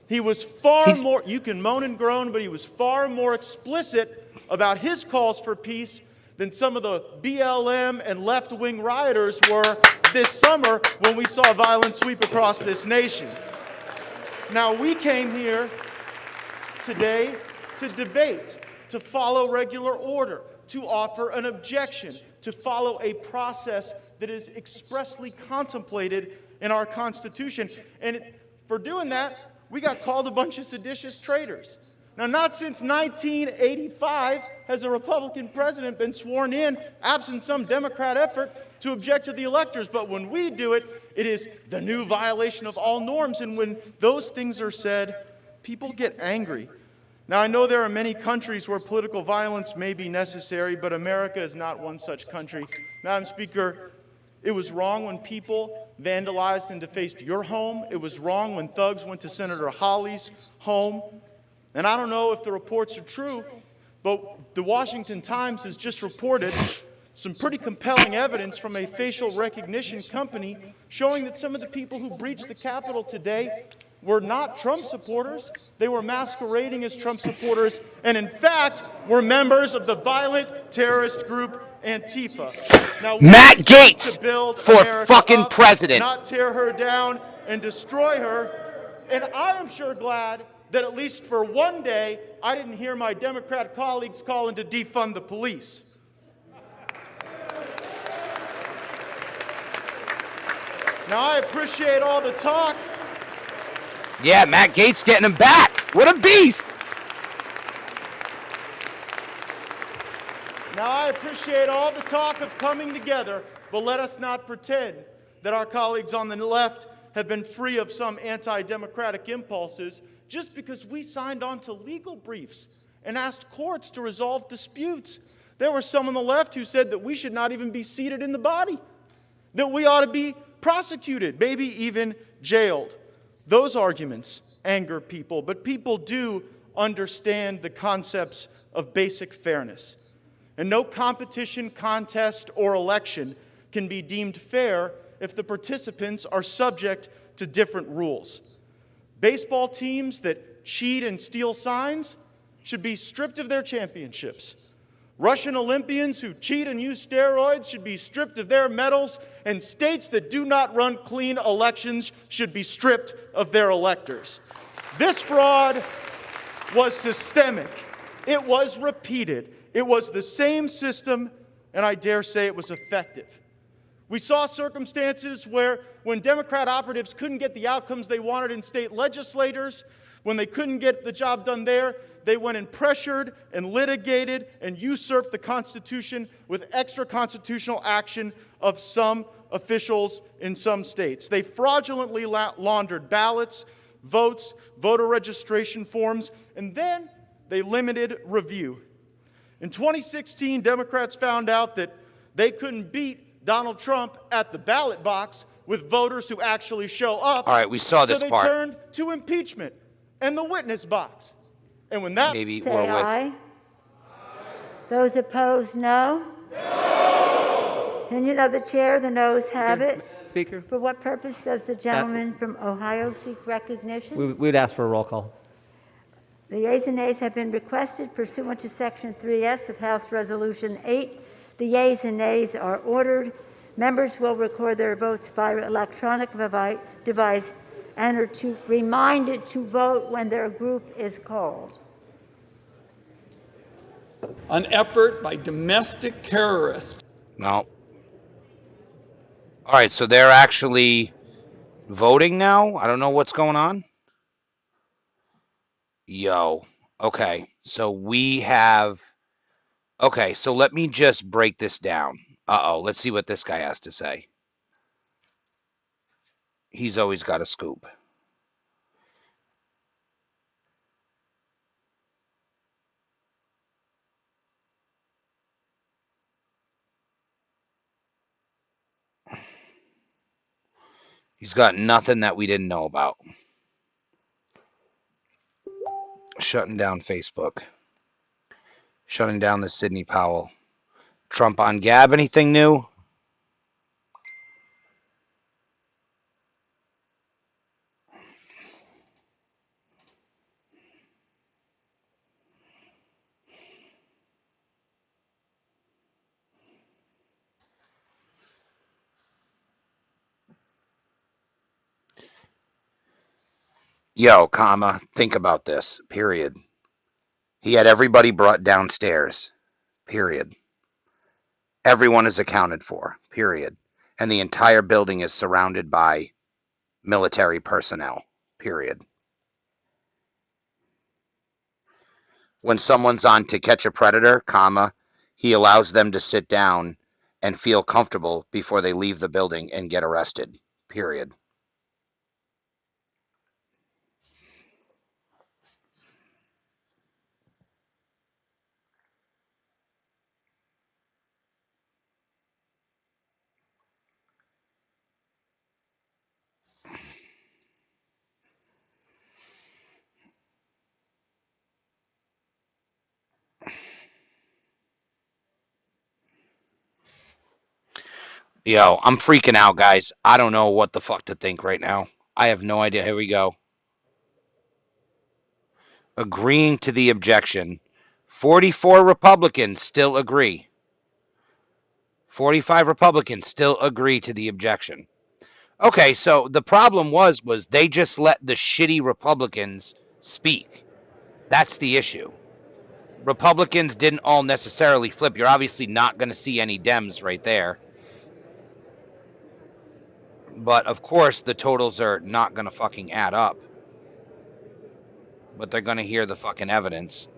He was far more, you can moan and groan, but he was far more explicit about his calls for peace than some of the BLM and left-wing rioters were this summer when we saw violence sweep across this nation. Now, we came here today to debate, to follow regular order, to offer an objection, to follow a process that is expressly contemplated in our Constitution. And for doing that, we got called a bunch of seditious traitors. Now, not since 1985 has a Republican president been sworn in, absent some Democrat effort, to object to the electors. But when we do it, it is the new violation of all norms. And when those things are said, people get angry. Now, I know there are many countries where political violence may be necessary, but America is not one such country. Madam Speaker, it was wrong when people vandalized and defaced your home. It was wrong when thugs went to Senator Hawley's home. And I don't know if the reports are true, but the Washington Times has just reported some pretty compelling evidence from a facial recognition company showing that some of the people who breached the Capitol today were not Trump supporters. They were masquerading as Trump supporters and, in fact, were members of the violent terrorist group Antifa. Now, Matt Gaetz to build for America fucking up, president. not tear her down and destroy her. And I am sure glad that at least for one day, I didn't hear my Democrat colleagues calling to defund the police. Now, I appreciate all the talk. Yeah, Matt Gaetz getting him back. What a beast. Now, I appreciate all the talk of coming together, but let us not pretend that our colleagues on the left have been free of some anti-democratic impulses just because we signed on to legal briefs and asked courts to resolve disputes. There were some on the left who said that we should not even be seated in the body, that we ought to be prosecuted, maybe even jailed. Those arguments anger people, but people do understand the concepts of basic fairness. And no competition, contest, or election can be deemed fair if the participants are subject to different rules. Baseball teams that cheat and steal signs should be stripped of their championships. Russian Olympians who cheat and use steroids should be stripped of their medals, and states that do not run clean elections should be stripped of their electors. This fraud was systemic. It was repeated. It was the same system, and I dare say it was effective. We saw circumstances where when Democrat operatives couldn't get the outcomes they wanted in state legislators, when they couldn't get the job done there, they went and pressured and litigated and usurped the Constitution with extra constitutional action of some officials in some states. They fraudulently laundered ballots, votes, voter registration forms, and then they limited review. In 2016, Democrats found out that they couldn't beat Donald Trump at the ballot box with voters who actually show up. All right, we saw this part. part. So they turned to impeachment and the witness box. And when that... Maybe Say we're with... aye. Those opposed, no? No! Opinion of the chair, the noes have it. Speaker? For what purpose does the gentleman from Ohio seek recognition? We would ask for a roll call. The yeas and nays have been requested pursuant to Section 3S of House Resolution 8. The yeas and nays are ordered. Members will record their votes by electronic device and are reminded to vote when their group is called. An effort by domestic terrorists. No. All right, so they're actually voting now? I don't know what's going on. Yo. Okay, so we have... Okay, so let me just break this down. Uh-oh, let's see what this guy has to say. He's always got a scoop. He's got nothing that we didn't know about. Shutting down Facebook. Shutting down the Sidney Powell. Trump on Gab, anything new? Yo, comma, think about this, period. He had everybody brought downstairs, period. Everyone is accounted for, period. And the entire building is surrounded by military personnel, period. When someone's on To Catch a Predator, comma, he allows them to sit down and feel comfortable before they leave the building and get arrested, period. Yo, I'm freaking out, guys. I don't know what the fuck to think right now. I have no idea. Here we go. Agreeing to the objection. 44 Republicans still agree. 45 Republicans still agree to the objection. Okay, so the problem was they just let the shitty Republicans speak. That's the issue. Republicans didn't all necessarily flip. You're obviously not going to see any Dems right there. But, of course, the totals are not going to fucking add up. But they're going to hear the fucking evidence.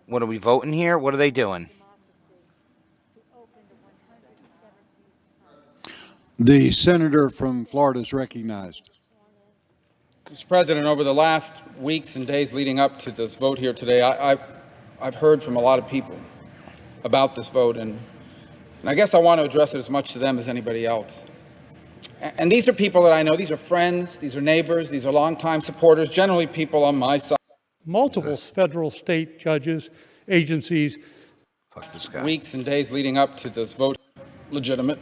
What are we voting here? What are they doing? The senator from Florida is recognized. Mr. President, over the last weeks and days leading up to this vote here today, I've heard from a lot of people about this vote, and I guess I want to address it as much to them as anybody else. And these are people that I know. These are friends. These are neighbors. These are longtime supporters, generally people on my side. Multiple federal, state judges, agencies. Fuck this guy. Weeks and days leading up to this vote, legitimate.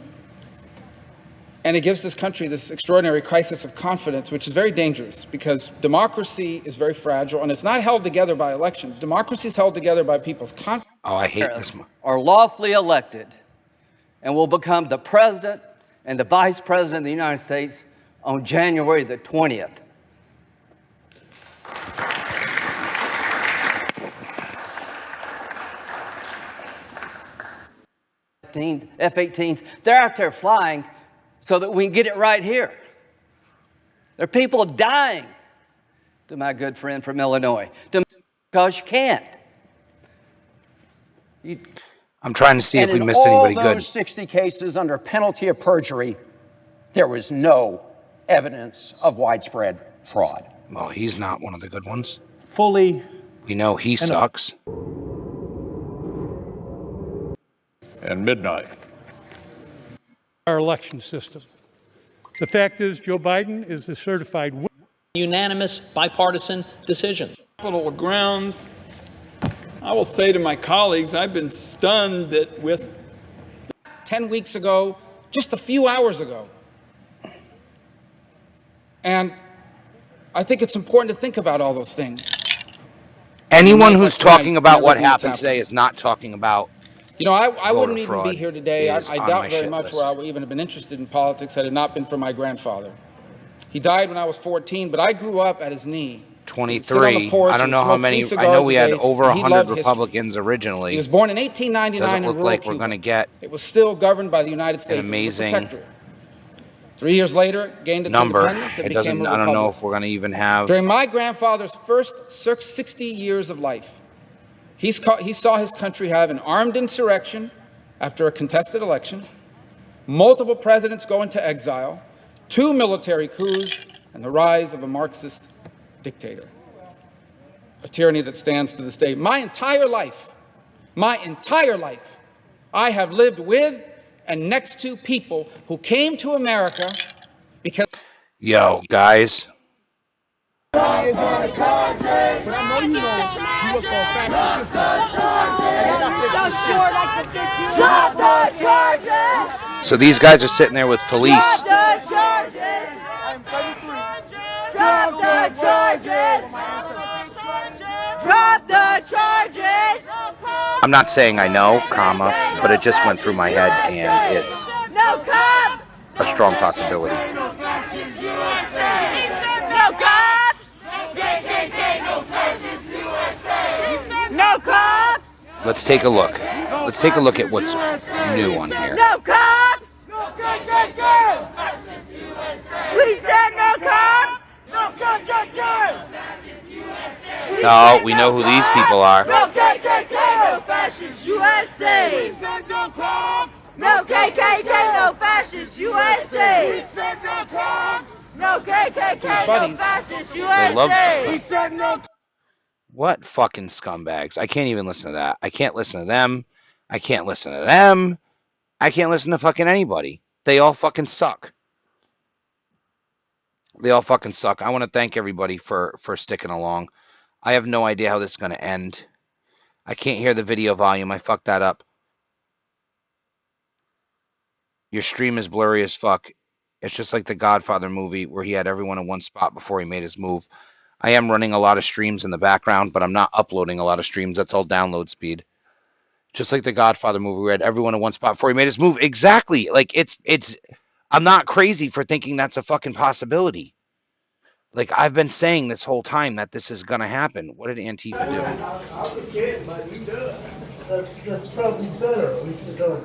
And it gives this country this extraordinary crisis of confidence, which is very dangerous because democracy is very fragile and it's not held together by elections. Democracy is held together by people's confidence. Oh, I hate this. Are lawfully elected and will become the president and the vice president of the United States on January the 20th. F-18s, they're out there flying so that we can get it right here. There are people dying, to my good friend from Illinois, because you can't. I'm trying to see if we missed anybody good. In all those 60 cases under penalty of perjury, there was no evidence of widespread fraud. Well, he's not one of the good ones. Fully. We know he sucks. And midnight. Our election system. The fact is, Joe Biden is the certified winner. Unanimous, bipartisan decision. Capital grounds. I will say to my colleagues, I've been stunned that with 10 weeks ago, just a few hours ago. And I think it's important to think about all those things. Anyone who's talking about what happened today is not talking about. You know, I wouldn't even fraud be here today. I is on doubt my very shit much list. where I would even have been interested in politics had it not been for my grandfather. He died when I was 14, but I grew up at his knee. 23. I don't know how many. I know we had over 100 Republicans originally. He was born in 1899 Doesn't in look rural like Cuba. we're going to get It was still governed by the United States. an amazing It was a protectorate. 3 years later, it gained its number. independence. It became a doesn't. republic. I don't know if we're going to even have. During my grandfather's first 60 years of life, he saw his country have an armed insurrection after a contested election, multiple presidents go into exile, 2 military coups, and the rise of a Marxist dictator. A tyranny that stands to this day. My entire life, I have lived with and next to people who came to America because... Yo, guys. So these guys are sitting there with police. Drop the charges! Drop the charges! Drop the charges! I'm not saying I know, comma, but it just went through my head, and it's No cops! a strong possibility. No cops! No cops! Let's take a look. Let's take a look at what's new on here. No cops! We said no cops! No No, we know who these people are. No KKK, no fascist USA! We said no cops! No KKK, no fascist USA! We said no cops! No KKK, no fascist USA! They love We said no. What fucking scumbags. I can't even listen to that. I can't listen to them. I can't listen to them. I can't listen to fucking anybody. They all fucking suck. They all fucking suck. I want to thank everybody for sticking along. I have no idea how this is going to end. I can't hear the video volume. I fucked that up. Your stream is blurry as fuck. It's just like the Godfather movie where he had everyone in one spot before he made his move. I am running a lot of streams in the background, but I'm not uploading a lot of streams. That's all download speed. Just like the Godfather movie where he had everyone in one spot before he made his move. Exactly. Like it's I'm not crazy for thinking that's a fucking possibility. Like I've been saying this whole time that this is gonna happen. What did Antifa do? I was kidding, but we do it. That's probably better. We should go.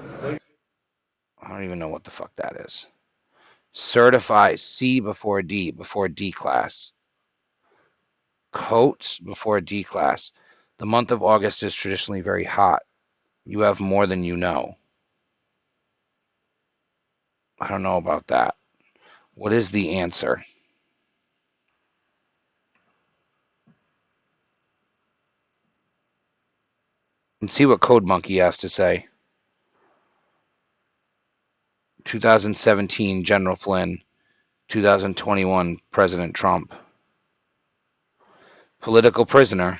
I don't even know what the fuck that is. Certify C before D class. Coats before D class. The month of August is traditionally very hot. You have more than you know. I don't know about that. What is the answer? And see what Code Monkey has to say. 2017, General Flynn. 2021, President Trump. Political prisoner.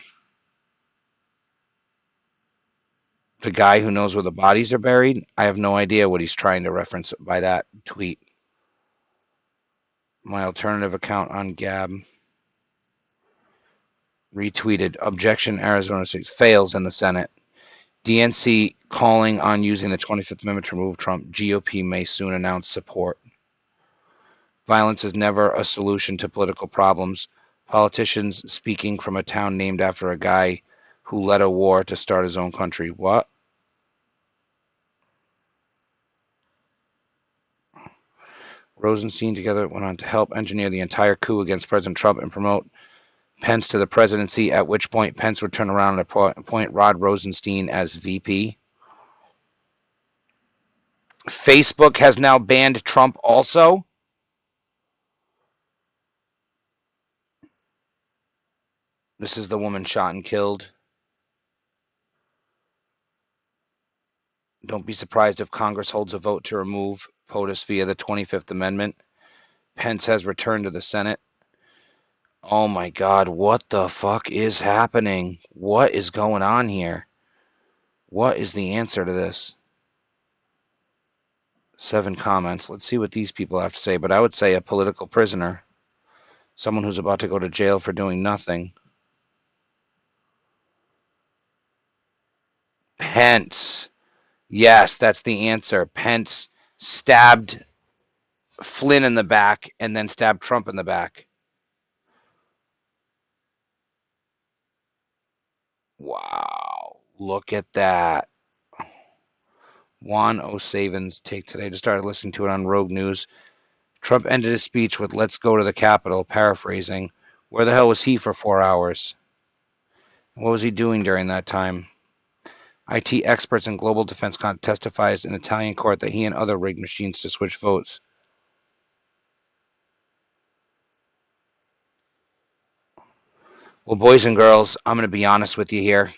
The guy who knows where the bodies are buried? I have no idea what he's trying to reference by that tweet. My alternative account on Gab. Retweeted. Objection, Arizona State. Fails in the Senate. DNC calling on using the 25th Amendment to remove Trump. GOP may soon announce support. Violence is never a solution to political problems. Politicians speaking from a town named after a guy who led a war to start his own country. What? Rosenstein together went on to help engineer the entire coup against President Trump and promote Pence to the presidency, at which point Pence would turn around and appoint Rod Rosenstein as VP. Facebook has now banned Trump also. This is the woman shot and killed. Don't be surprised if Congress holds a vote to remove POTUS via the 25th Amendment. Pence has returned to the Senate. Oh my God, what the fuck is happening? What is going on here? What is the answer to this? 7 comments. Let's see what these people have to say. But I would say a political prisoner. Someone who's about to go to jail for doing nothing. Pence. Yes, that's the answer. Pence stabbed Flynn in the back and then stabbed Trump in the back. Wow. Look at that. Juan O'Savin's take today. Just started listening to it on Rogue News. Trump ended his speech with "Let's go to the Capitol," paraphrasing. Where the hell was he for 4 hours? What was he doing during that time? IT experts in global defense testifies in Italian court that he and other rigged machines to switch votes. Well, boys and girls, I'm going to be honest with you here.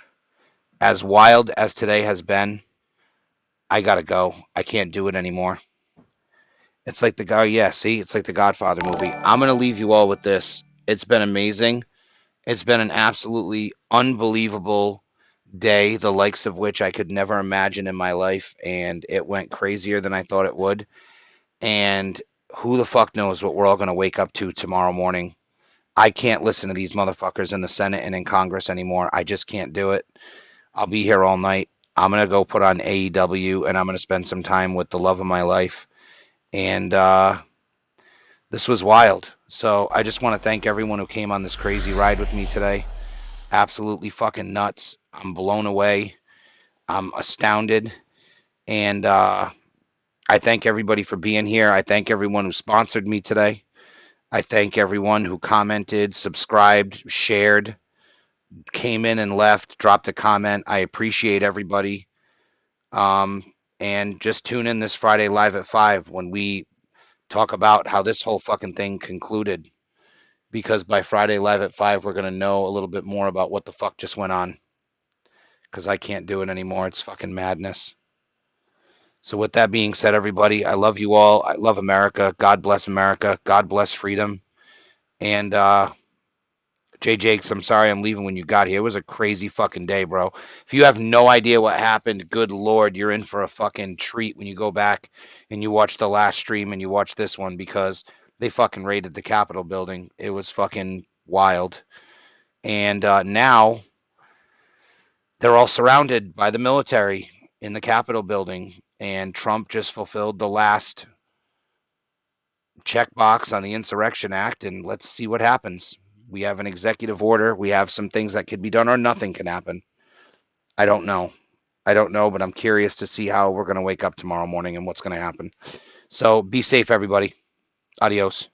As wild as today has been, I got to go. I can't do it anymore. It's like the guy, yeah, see? It's like the Godfather movie. I'm going to leave you all with this. It's been amazing. It's been an absolutely unbelievable day, the likes of which I could never imagine in my life, and it went crazier than I thought it would. And who the fuck knows what we're all going to wake up to tomorrow morning. I can't listen to these motherfuckers in the Senate and in Congress anymore. I just can't do it. I'll be here all night. I'm going to go put on AEW, and I'm going to spend some time with the love of my life. And this was wild. So I just want to thank everyone who came on this crazy ride with me today. Absolutely fucking nuts. I'm blown away. I'm astounded. And I thank everybody for being here. I thank everyone who sponsored me today. I thank everyone who commented, subscribed, shared, came in and left, dropped a comment. I appreciate everybody. And just tune in this Friday live at 5 when we talk about how this whole fucking thing concluded. Because by Friday live at 5, we're going to know a little bit more about what the fuck just went on. Because I can't do it anymore. It's fucking madness. So with that being said, everybody, I love you all. I love America. God bless America. God bless freedom. And Jay Jakes, I'm sorry I'm leaving when you got here. It was a crazy fucking day, bro. If you have no idea what happened, good Lord, you're in for a fucking treat when you go back and you watch the last stream and you watch this one, because they fucking raided the Capitol building. It was fucking wild. And now they're all surrounded by the military in the Capitol building. And Trump just fulfilled the last checkbox on the Insurrection Act, and let's see what happens. We have an executive order. We have some things that could be done, or nothing can happen. I don't know. But I'm curious to see how we're going to wake up tomorrow morning and what's going to happen. So be safe, everybody. Adios.